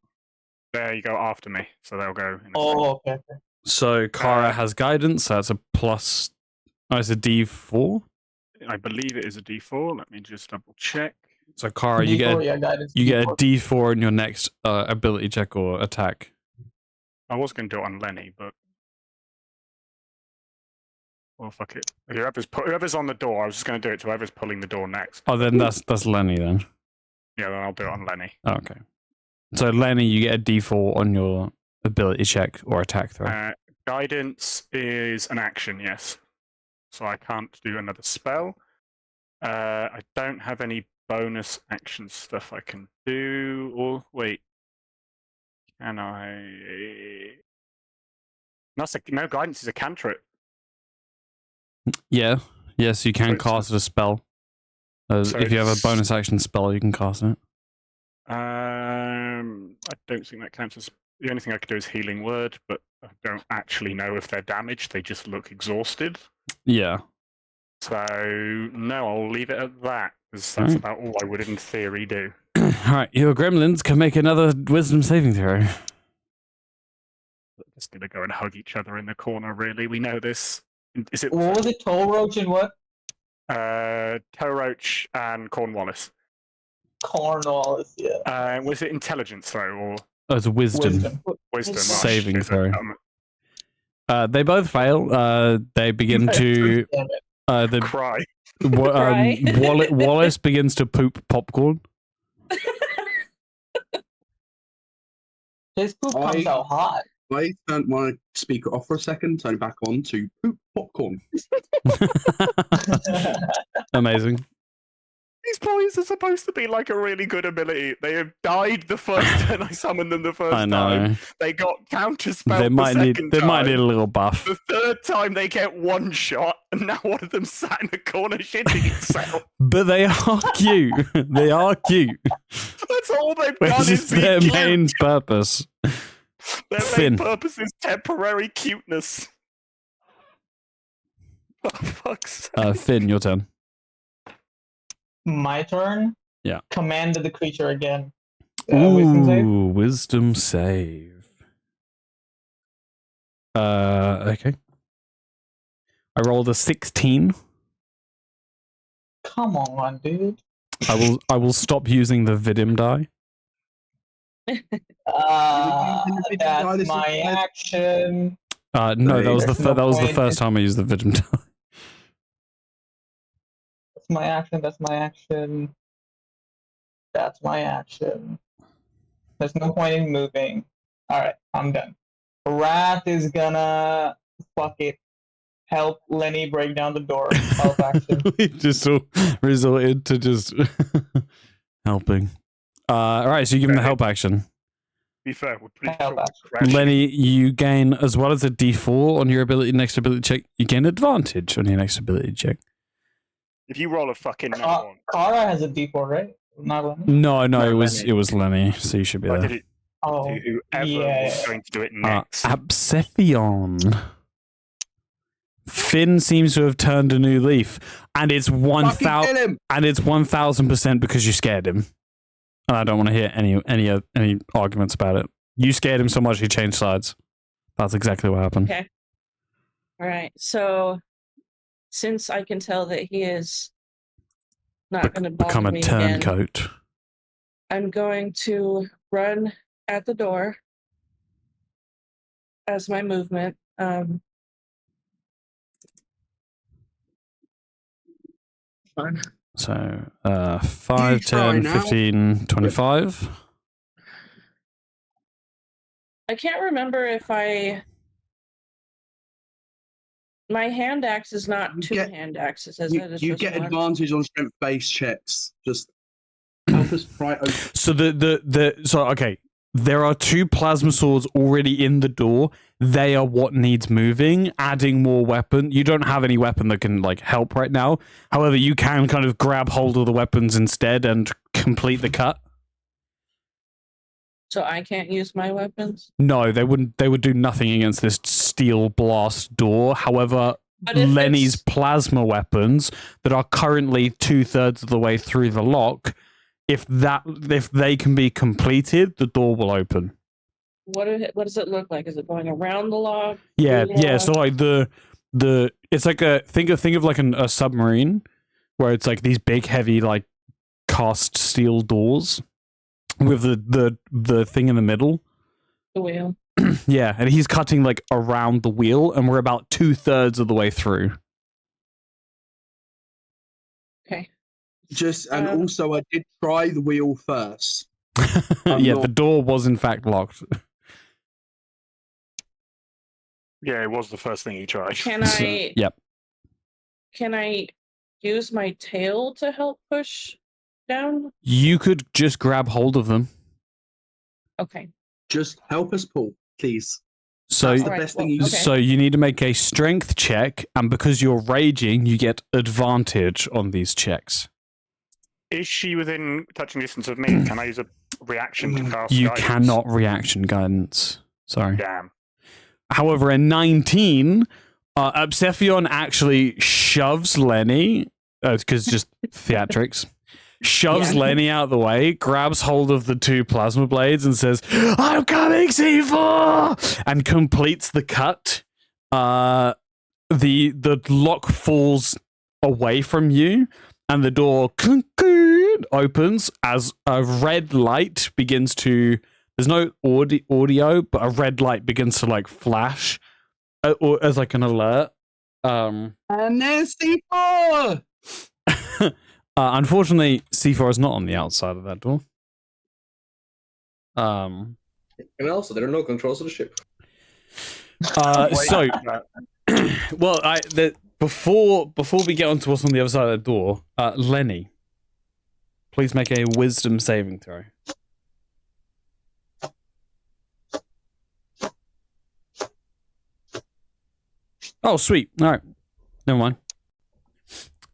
There you go, after me, so they'll go. Okay. So Kara has guidance. So that's a plus. Oh, it's a D4. I believe it is a D4. Let me just double check. So Kara, you get a D4 in your next ability check or attack. I was going to do it on Lennie, but well, fuck it. Whoever's on the door, I was just going to do it to whoever's pulling the door next. Oh, then that's Lennie then. Yeah, then I'll do it on Lennie. Oh, okay. So Lennie, you get a D4 on your ability check or attack throw. Guidance is an action, yes. So I can't do another spell. I don't have any bonus action stuff I can do. Or wait, can I? No, guidance is a cantrip. Yeah. Yes, you can cast a spell. If you have a bonus action spell, you can cast it. I don't think that counts as. The only thing I could do is healing word, but I don't actually know if they're damaged. They just look exhausted. Yeah. So no, I'll leave it at that, because that's about all I would in theory do. All right, your gremlins can make another wisdom saving throw. They're just gonna go and hug each other in the corner. Really, we know this. Is it? What was it? Toadroach and what? Toadroach and Cornwallis. Cornwallis, yeah. Was it intelligence throw or? Oh, it's wisdom. Wisdom. Saving throw. They both fail. They begin to. Cry. Wallace begins to poop popcorn. His poop comes out hot. I turned my speaker off for a second, turn it back on to poop popcorn. Amazing. These boys are supposed to be like a really good ability. They have died the first time I summoned them the first time. They got counterspelled They might need a little buff. The third time they get one shot, and now one of them sat in the corner shitting itself. But they are cute. They are cute. That's all they've done. Which is their main purpose. Their main purpose is temporary cuteness. Oh, fuck's sake. Finn, your turn. My turn? Yeah. Command the creature again. Wisdom save. Okay. I rolled a 16. Come on, dude. I will stop using the Vidim die. That's my action. No, that was the first time I used the Vidim die. That's my action. That's my action. That's my action. There's no point in moving. Alright, I'm done. Wrath is gonna help Lennie break down the door. Help action. We just resorted to just helping. Alright, so you give him the help action. Be fair, we're pretty Lennie, you gain, as well as a D4 on your next ability check, you gain advantage on your next ability check. If you roll a fucking Kara has a D4, right? Not Lennie? No, it was Lennie, so you should be there. Whoever was going to do it next. Absephion. Finn seems to have turned a new leaf, and it's 1000% because you scared him. And I don't want to hear any arguments about it. You scared him so much he changed sides. That's exactly what happened. Okay. All right. So, since I can tell that he is not going to become a turncoat, again, I'm going to run at the door as my movement. So 5, 10, 15, 25. I can't remember if my hand axe is not hand axes, is it? You get advantage on strength-based checks. Just help us pry open. So okay. There are 2 plasma swords already in the door. They are what needs moving. Adding more weapon. You don't have any weapon that can like help right now. However, you can kind of grab hold of the weapons instead and complete the cut. So I can't use my weapons? No, they wouldn't. They would do nothing against this steel blast door. However, Lennie's plasma weapons that are currently 2/3 of the way through the lock, if they can be completed, the door will open. What does it look like? Is it going around the lock? Yeah. So like the it's like think of like a submarine where it's like these big heavy like cast steel doors with the thing in the middle. The wheel. Yeah, and he's cutting like around the wheel, and we're about 2/3 of the way through. Okay. Also, I did try the wheel first. The door was in fact locked. Yeah, it was the first thing he tried. Yep. Can I use my tail to help push down? You could just grab hold of them. Okay. Just help us pull, please. So, that's the best thing you can do. So you need to make a strength check, and because you're raging, you get advantage on these checks. Is she within touching distance of me? Can I use a reaction to cast You guidance? cannot reaction guidance. Sorry. Damn. However, in 19, Obsephion actually shoves Lennie, because just theatrics, shoves Lennie out of the way, grabs hold of the 2 plasma blades and says, "I'm coming, C4!" and completes the cut. The lock falls away from you, and the door opens as a red light begins to... There's no audio, but a red light begins to like flash or as like an alert. And there's C4! Unfortunately, C4 is not on the outside of that door. And also, there are no controls of the ship. Before we get on to what's on the other side of the door, Lennie, please make a wisdom saving throw. Oh, sweet. All right. Never mind.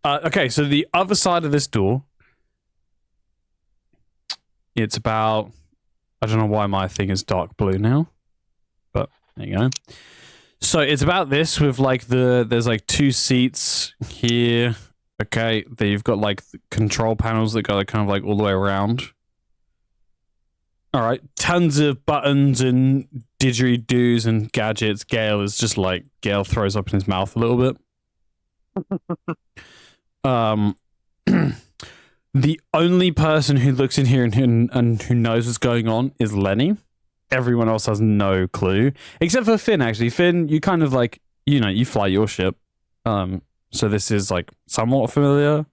Okay, so the other side of this door, it's about... I don't know why my thing is dark blue now, but there you go. So it's about this with like there's like 2 seats here. Okay, then you've got like the control panels that go like kind of like all the way around. All right, tons of buttons and didgeridoos and gadgets. Gale throws up in his mouth a little bit. The only person who looks in here and who knows what's going on is Lennie. Everyone else has no clue, except for Finn. Actually, Finn, you kind of like you fly your ship, so this is like somewhat familiar.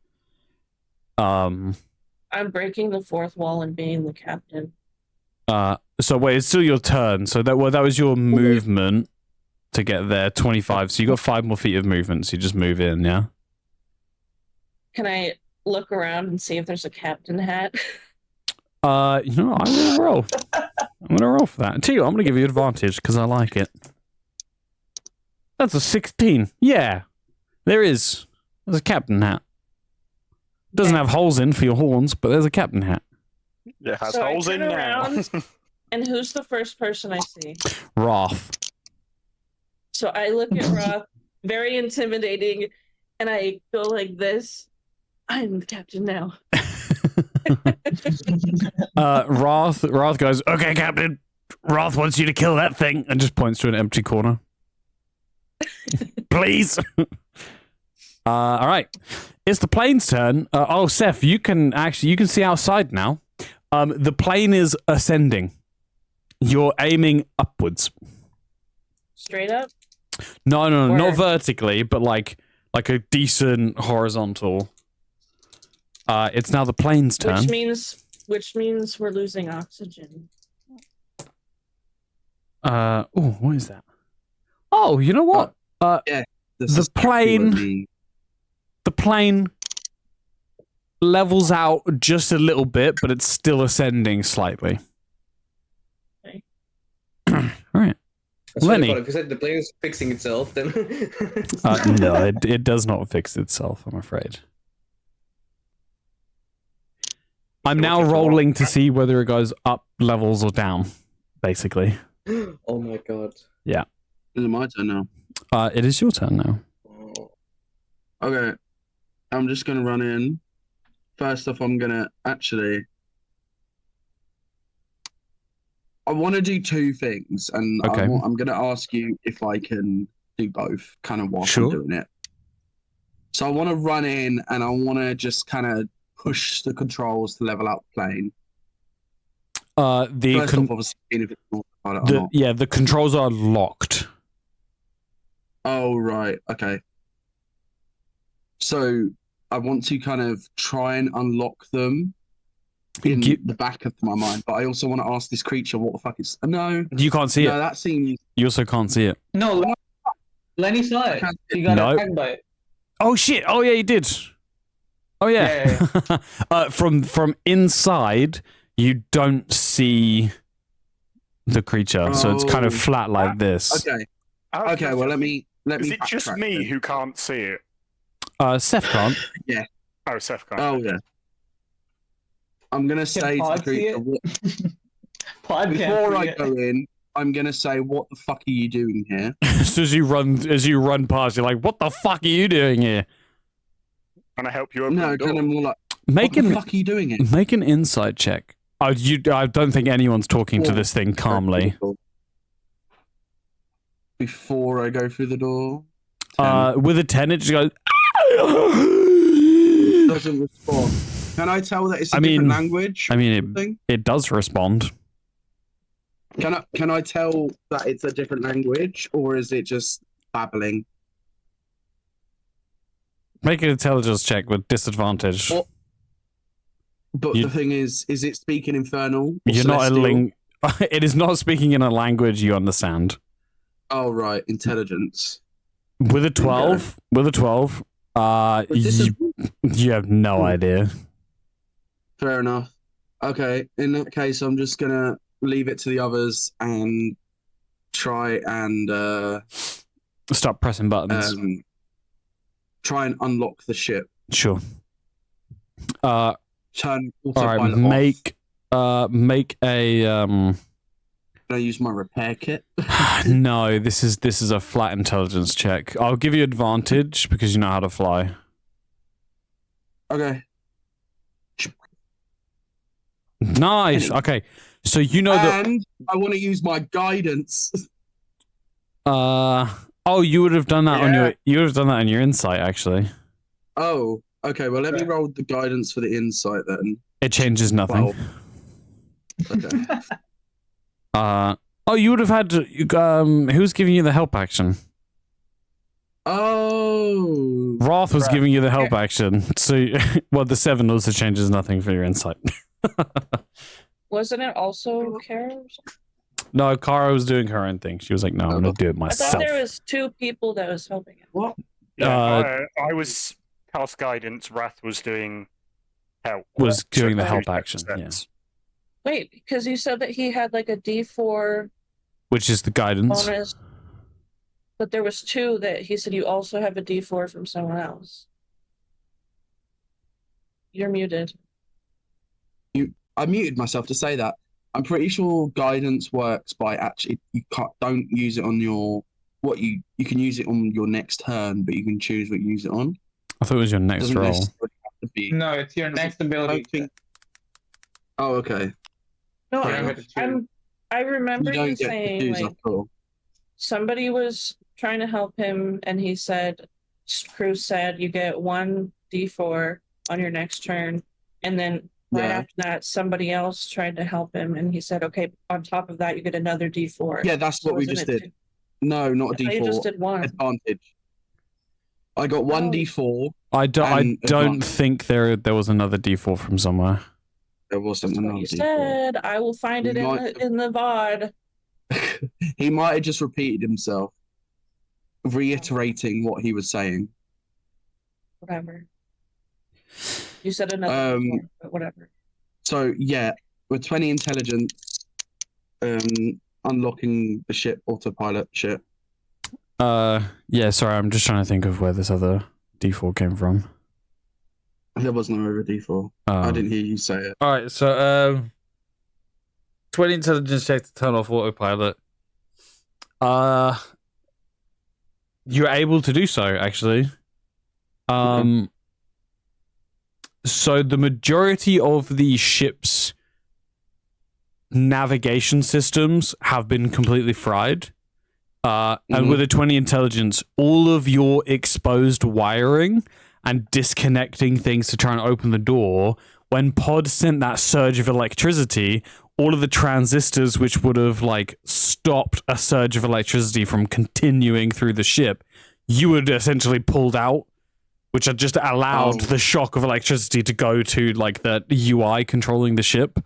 I'm breaking the 4th wall and being the captain. So wait, it's still your turn. So that was your movement to get there, 25. So you got 5 more feet of movement. So you just move in, yeah. Can I look around and see if there's a captain hat? I'm gonna roll. I'm gonna roll for that. Tell you, I'm gonna give you advantage because I like it. That's a 16. Yeah, there's a captain hat. Doesn't have holes in for your horns, but there's a captain hat. It has holes in now. And who's the first person I see? Wrath. So I look at Wrath very intimidating, and I go like this. I'm the captain now. Wrath goes, okay, Captain. Wrath wants you to kill that thing, and just points to an empty corner. Please. All right. It's the plane's turn. Seth, you can see outside now. The plane is ascending. You're aiming upwards. Straight up? No, not vertically, but like a decent horizontal. It's now the plane's turn. Which means we're losing oxygen. What is that? Oh, you know what? Yeah. The plane levels out just a little bit, but it's still ascending slightly. Okay. All right. Lennie. If you said the plane is fixing itself, then... No, it does not fix itself, I'm afraid. I'm now rolling to see whether it goes up levels or down, basically. Oh my god. Yeah. Is it my turn now? It is your turn now. Okay. I'm just going to run in. First off, I'm going to actually... I want to do two things, and okay. I'm going to ask you if I can do both, kind of while I'm doing it. So I want to run in, and I want to just kind of push the controls to level out the plane. The controls are locked. Oh, right. Okay. So I want to kind of try and unlock them in the back of my mind, but I also want to ask this creature what the fuck is... No. You can't see it. No, that seems... You also can't see it. No, Lennie saw it. He got attacked by it. Oh, shit. Oh, yeah, he did. Oh, yeah. From inside, you don't see the creature, so it's kind of flat like this. Okay. Okay, well, let me Is it just me who can't see it? Seth can't. Yeah. Oh, Seth can't. Oh, yeah. I'm going to say to the creature... Before I go in, I'm going to say, what the fuck are you doing here? So as you run past, you're like, what the fuck are you doing here? Can I help you open No, the door? kind of more like, what the fuck are you doing here? Make an insight check. I don't think anyone's talking to this thing calmly. Before I go through the door? 10. With a 10, it just goes... Doesn't respond. Can I tell that it's a different language? I mean, it does respond. Can I tell that it's a different language, or is it just babbling? Make an intelligence check with disadvantage. But the thing is it speaking Infernal? You're not it is not speaking in a language you understand. Oh, right. Intelligence. With a 12, you have no idea. Fair enough. Okay, in that case, I'm just gonna leave it to the others and try and start pressing buttons. Try and unlock the ship. Sure. Turn autopilot off. Make a Can I use my repair kit? No, this is a flat intelligence check. I'll give you advantage because you know how to fly. Okay. Nice. Okay. So you know that. And I want to use my guidance. Oh, you would have done that on your insight, actually. Oh, okay. Well, let me roll the guidance for the insight then. It changes nothing. Okay. Oh, you would have had who's giving you the help action? Oh. Wrath was giving you the help action. So, well, the 7 also changes nothing for your insight. Wasn't it also Kara or something? No, Kara was doing her own thing. She was like, no, I'm going to do it myself. I thought there was 2 people that was helping him. What? Yeah, I was cast guidance. Wrath was doing help. Was doing the help action, yes. Wait, because you said that he had like a D4... Which is the guidance. Bonus, but there was 2 that he said you also have a D4 from someone else. You're muted. I muted myself to say that. I'm pretty sure guidance works by actually don't use it on your what you can use it on your next turn, but you can choose what you use it on. I thought it was your next Doesn't roll. necessarily have to be. No, it's your next ability. Oh, okay. No, You don't get to choose. I remember You don't you get to saying choose like at all. somebody was trying to help him, and he said, Cruz said, you get 1d4 on your next turn, and then right Yeah. after that, somebody else tried to help him, and he said, okay, on top of that, you get another d4. Yeah, that's So what we isn't just it did. two? No, not a I thought you just D4. did one. Advantage. I got one Oh. D4. I don't advantage. think there was another D4 from somewhere. There wasn't That's what another you D4. said. I will find it You in might the VOD. He might have just repeated himself, reiterating what he was saying. Whatever. You said another d4, but whatever. So yeah, with 20 intelligence, unlocking the ship, autopilot ship. Yeah, sorry, I'm just trying to think of where this other D4 came from. There was no other D4. I didn't hear you say it. Alright, so 20 intelligence check to turn off autopilot. You're able to do so, actually. So the majority of the ship's navigation systems have been completely fried. And with a 20 intelligence, all of your exposed wiring and disconnecting things to try and open the door, when Pod sent that surge of electricity, all of the transistors which would have like stopped a surge of electricity from continuing through the ship, you would essentially pulled out, which had just allowed the shock of electricity to go to like the UI controlling the ship,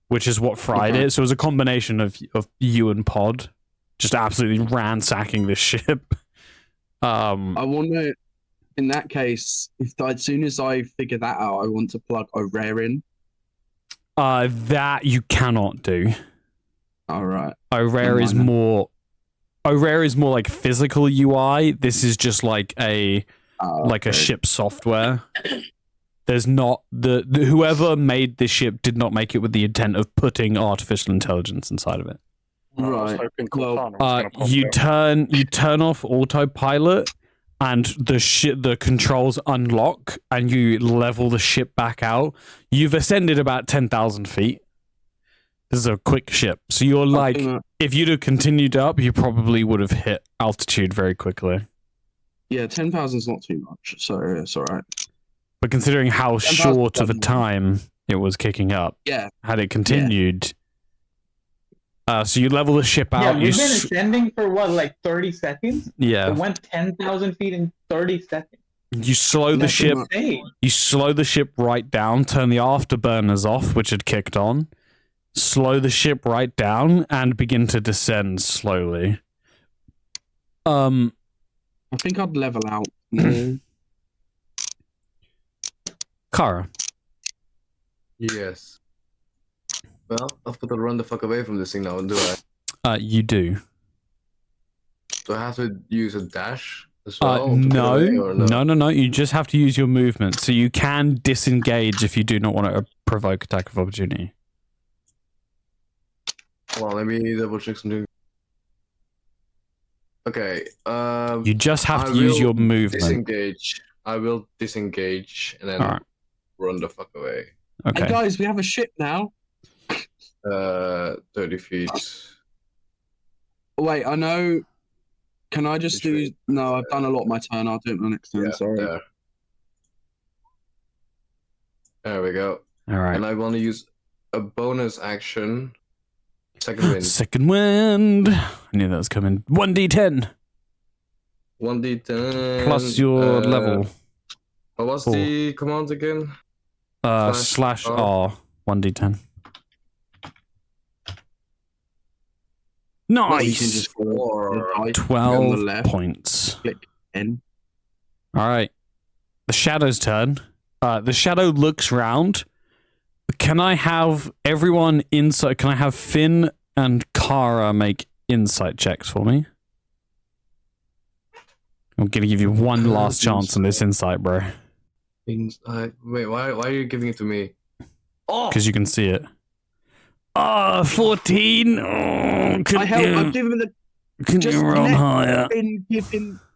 which is what fried it. So it was a combination of you and Pod just absolutely ransacking this ship. I want to, in that case, as soon as I figure that out, I want to plug O'Rare in. That you cannot do. All right. O'Rare is more like physical UI. This is just like a a ship software. There's not the whoever made this ship did not make it with the intent of putting artificial intelligence inside of it. Right. You turn off autopilot, and the controls unlock, and you level the ship back out. You've ascended about 10,000 feet. This is a quick ship, so you're like, if you'd have continued up, you probably would have hit altitude very quickly. Yeah, 10,000 is not too much, so it's all right. But considering how short of a time it was kicking up, had it continued. So you level the ship out. Yeah, we've been ascending for what, like 30 seconds? Yeah. It went 10,000 feet in 30 seconds. You slow the ship. You slow the ship right down. Turn the afterburners off, which had kicked on. Slow the ship right down and begin to descend slowly. I think I'd level out. Kara. Yes. Well, I've got to run the fuck away from this thing now, do I? You do. Do I have to use a dash as well? No. You just have to use your movement. So you can disengage if you do not want to provoke attack of opportunity. Hold on, let me double check something. Okay. You just have to use your movement. Disengage. I will disengage and then run the fuck away. Okay. Hey guys, we have a ship now. 30 feet. Wait, I know. Can I just do? No, I've done a lot my turn. I'll do it my next turn. Sorry. There we go. All right. And I want to use a bonus action. Second wind. Second wind. I knew that was coming. 1d10. 1d10. Plus your level. What was the command again? Slash R. 1d10. Nice. You can just 12 points. Click N. All right. The shadow's turn. The shadow looks round. Can I have everyone inside? Can I have Finn and Kara make insight checks for me? I'm gonna give you one last chance on this insight, bro. Insight. Wait, why are you giving it to me? Oh, because you can see it. 14. Oh, I help. I'm giving the. Can you roll higher?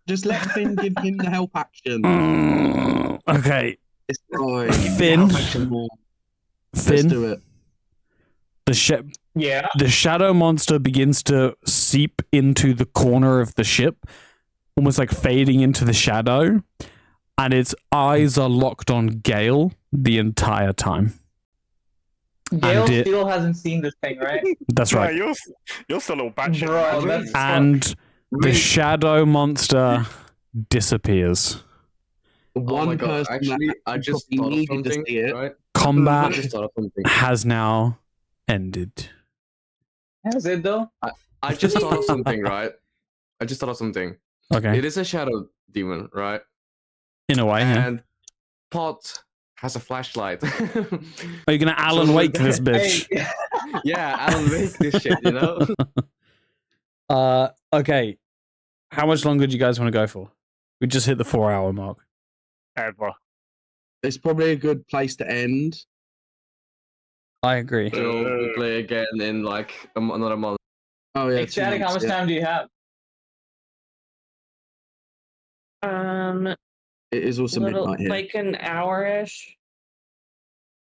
Just let Finn give him the help action. Okay. Finn. Finn. Let's do it. The shadow monster begins to seep into the corner of the ship, almost like fading into the shadow, and its eyes are locked on Gale the entire time. Gale still hasn't seen this thing, right? That's right. No, you're still all batshit. Bro, that's And the shadow monster disappears. Oh my god, actually, I just thought of something, right? Combat has now ended. Has it though? I just thought of something, right? I just thought of something. Okay. It is a shadow demon, right? In a way, and Pot has a flashlight. Are you gonna Alan Wake this bitch? Yeah, Alan Wake this shit, you know? Okay. How much longer do you guys want to go for? We just hit the 4-hour mark. Ever. It's probably a good place to end. I agree. So we play again in like another month. Oh yeah. Ecstatic, how much time do you have? It is also midnight here. Like an hour-ish.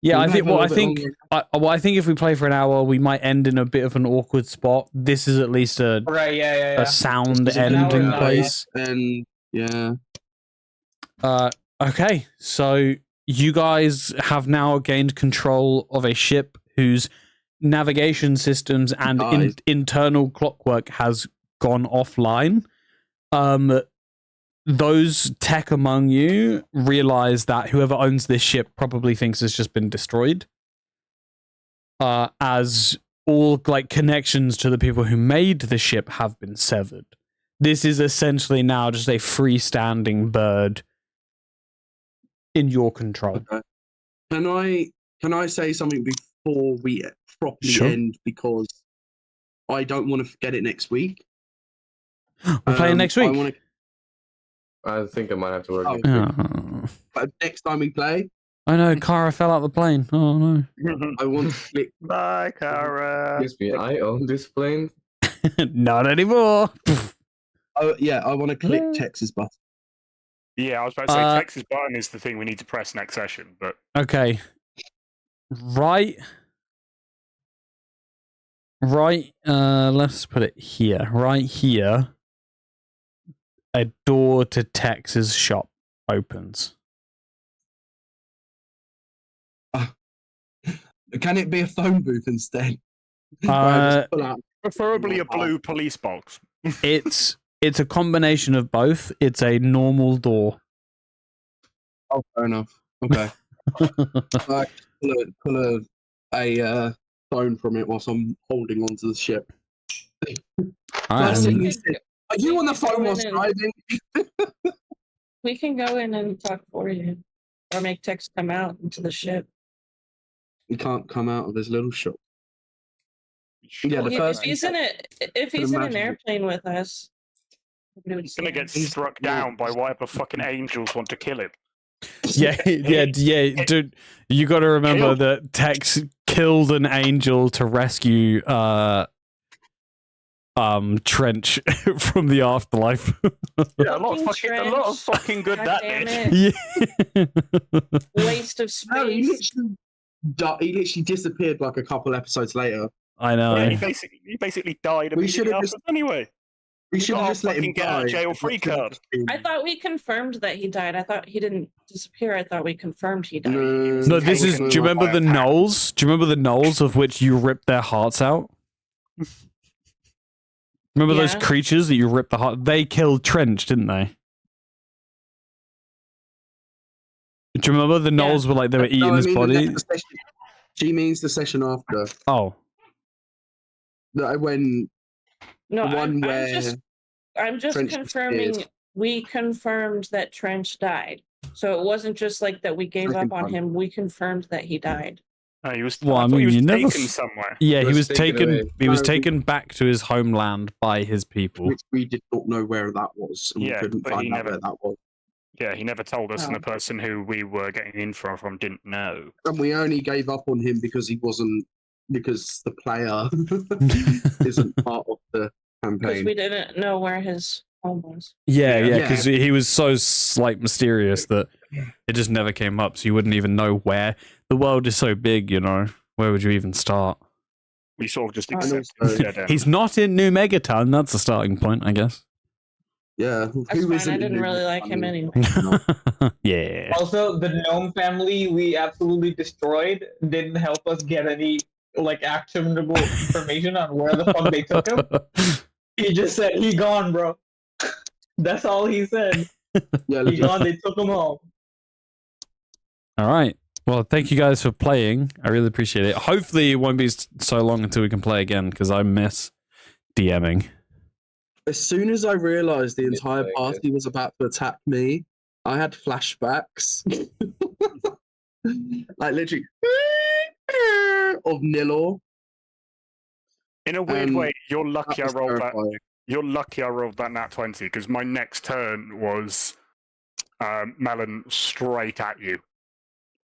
Yeah, I think. Well, I think if we play for an hour, we might end in a bit of an awkward spot. This is at least a a sound ending place. And yeah. Okay, so you guys have now gained control of a ship whose navigation systems and internal clockwork has gone offline. Those tech among you realize that whoever owns this ship probably thinks it's just been destroyed. As all like connections to the people who made the ship have been severed. This is essentially now just a freestanding bird in your control. Okay. Can I say something before we properly end, because I don't want to forget it next week. We're playing next week. I think I might have to work. But next time we play, I know Kara fell out the plane. Oh no! I want to click. Bye, Kara. Excuse me, I own this plane. Not anymore. Oh yeah, I want to click Tex's button. Yeah, I was about to say Tex's button is the thing we need to press next session, but okay. Right. Let's put it here. Right here. A door to Tex's shop opens. Can it be a phone booth instead? Preferably a blue police box. It's a combination of both. It's a normal door. Oh, fair enough. Okay. pull a phone from it whilst I'm holding onto the ship. First thing you said, are you on the phone whilst driving? We can go in and talk for you, or make Tex come out into the ship. He can't come out of his little shop. Yeah, if he's in an airplane with us, he's gonna get struck down by whatever fucking angels want to kill him. Yeah, dude. You got to remember that Tex killed an angel to rescue Trench from the afterlife. Yeah, a lot of fucking good that did. Yeah. Waste of space. No, he literally disappeared like a couple episodes later. I know. Yeah, he basically died immediately after anyway. We should have just let him get out of jail free card. I thought we confirmed that he died. I thought he didn't disappear. I thought we confirmed he died. No, this is. Do you remember the gnolls? Do you remember the gnolls of which you ripped their hearts out? Remember those creatures that you ripped the heart? They killed Trench, didn't they? Do you remember the gnolls were like they were eating his body? She means the session after. Oh. When. No, I'm just confirming. We confirmed that Trench died, so it wasn't just like that. We gave up on him. We confirmed that he died. He was. Well, I mean, he was taken somewhere. Yeah, he was taken. He was taken back to his homeland by his people. Which we did not know where that was. And we couldn't find out where that was. Yeah, he never told us, and the person who we were getting info from didn't know. And we only gave up on him because he wasn't. Because the player isn't part of the campaign. campaign. we didn't know where his home was. Yeah, Yeah. because he was so like mysterious that it just never came up, so you wouldn't even know where. The world is so big, you know. Where would you even start? We sort of just I accept also- it. Dead end. He's not in New Megaton. That's a starting point, I guess. Yeah, That's who fine. isn't I in didn't New really like him Megaton? anyway. Yeah. Also, the gnome family we absolutely destroyed didn't help us get any like actionable information on where the fuck they took him. He just said he gone, bro. That's all he said. Yeah, He legit. gone. They took him home. All right. Well, thank you guys for playing. I really appreciate it. Hopefully, it won't be so long until we can play again because I miss DMing. As soon as I realized the It's entire very party was about to attack me, I had flashbacks. Like literally of Nilor. In a weird way, you're That lucky I was rolled that. terrifying. You're lucky I rolled that nat 20 because my next turn was Melon straight at you.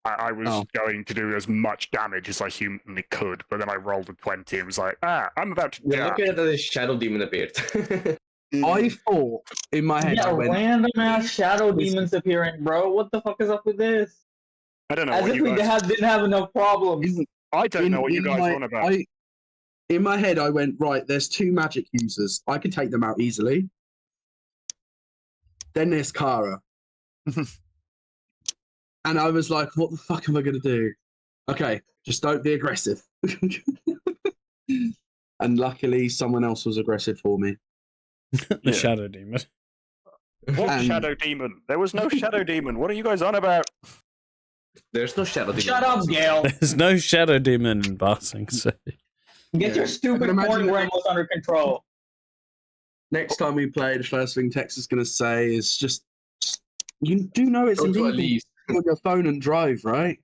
I was going to do as much damage as I humanly could, but then I rolled a 20 and was like, I'm about to Yeah, die. look at that, his shadow demon appeared. I thought in my head, Yeah, I went, random ass shadow demons appearing, bro. What the fuck is up with this? I don't know As what if you we guys. didn't have enough problems. I don't know what you guys are on about. In my head, I went, right, there's 2 magic users. I can take them out easily. Then there's Kara. And I was like, what the fuck am I going to do? Okay, just don't be aggressive. And luckily, someone else was aggressive for me. The Shadow Demon. What And- shadow demon? There was no shadow demon. What are you guys on about? There's no shadow demon. Shut up, Gale. There's no Shadow Demon in Barsing City. Get your stupid I can coin imagine- grandmas under control. Next time we play, the first thing Tex is going to say is just, you do know it's Go to illegal to Elise. put on your phone and drive, right?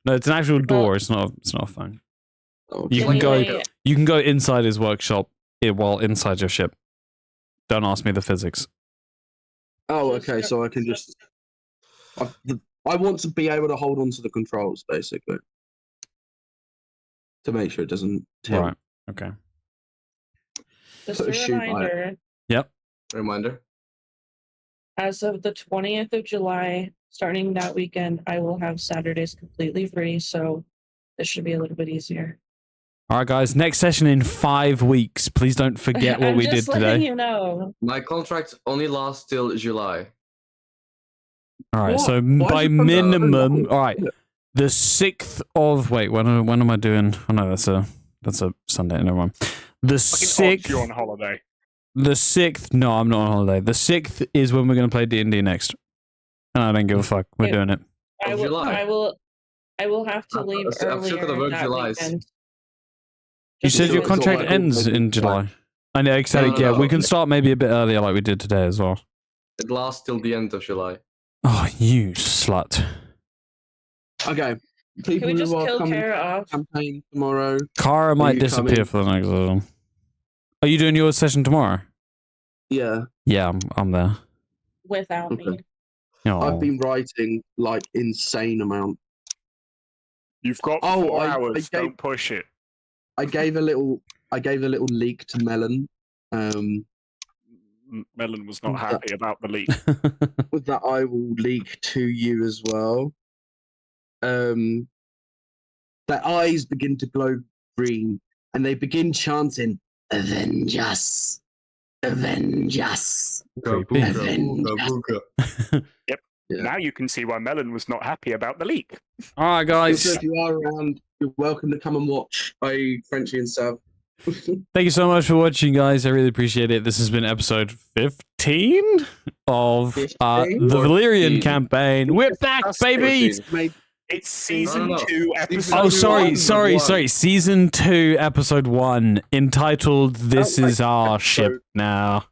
No, it's an actual door. It's not a phone. Oh, You can go. Anyway, You can go inside his workshop while inside your ship. Don't ask me the physics. Oh, okay. So I can just. I want to be able to hold on to the controls, basically, to make sure it doesn't tilt. Right. Okay. just Put a a shoe by it. reminder, Reminder. as of the 20th of July, starting that weekend, I will have Saturdays completely free, so this should be a little bit easier. All right, guys. Next session in 5 weeks. Please don't forget what I'm we did just letting today. you know. My contract only lasts till July. All right. What? So Why by is it from the- minimum, all right. The 6th of when am I doing? Oh no, that's a Sunday. Never mind. The Fucking odds 6th. you're on holiday. The 6th. No, I'm not on holiday. The 6th is when we're going to play D&D next, and I don't give a fuck. We're Yeah. doing it. I Of will, July. I will have to leave I'm still earlier gonna work that July's. weekend. You Just said your because- contract like ends all- in July. I know, exactly. No. Yeah, we can start maybe a bit earlier, like we did today as well. It lasts till the end of July. Oh, you slut! Okay. Can People we just who are kill coming Kara to off? the campaign tomorrow. Kara might you disappear coming? for the next session. Are you doing your session tomorrow? Yeah, Yeah, I'm there. Without me. Okay. Oh. I've been writing like insane amount. You've got Oh, 4 I hours. gave- Don't push it. I gave a little leak to Melon. Melon was not Yeah. happy about the leak. That I will leak to you as well. Their eyes begin to glow green, and they begin chanting, "Avenge us! Avenge us!" Creepy. Yeah. Now you can see why Melon was not happy about the leak. All right, So guys. if you are around, you're welcome to come and watch. Frenchie and Sav. Thank you so much for watching, guys. I really appreciate it. This has been episode 15 of the 15? Valiriun 14. campaign. We're back, baby. 14. Mate, It's season No. 2, episode Oh, sorry, 1. sorry. Season 2, episode 1, entitled "This Oh, Is Our episode. Ship Now."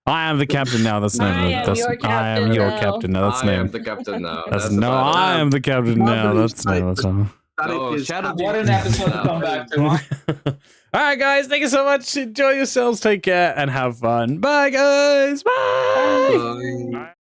I am the captain now. That's I name. am That's your I am captain your now. captain now. That's I am name. the captain now. That's That's no. about it. I am the captain now. That's name. That's name. Static Oh, is Shadow What an Demon. episode to come back to, huh? All right, guys. Thank you so much. Enjoy yourselves. Take care and have fun. Bye, guys. Bye. Bye. Bye.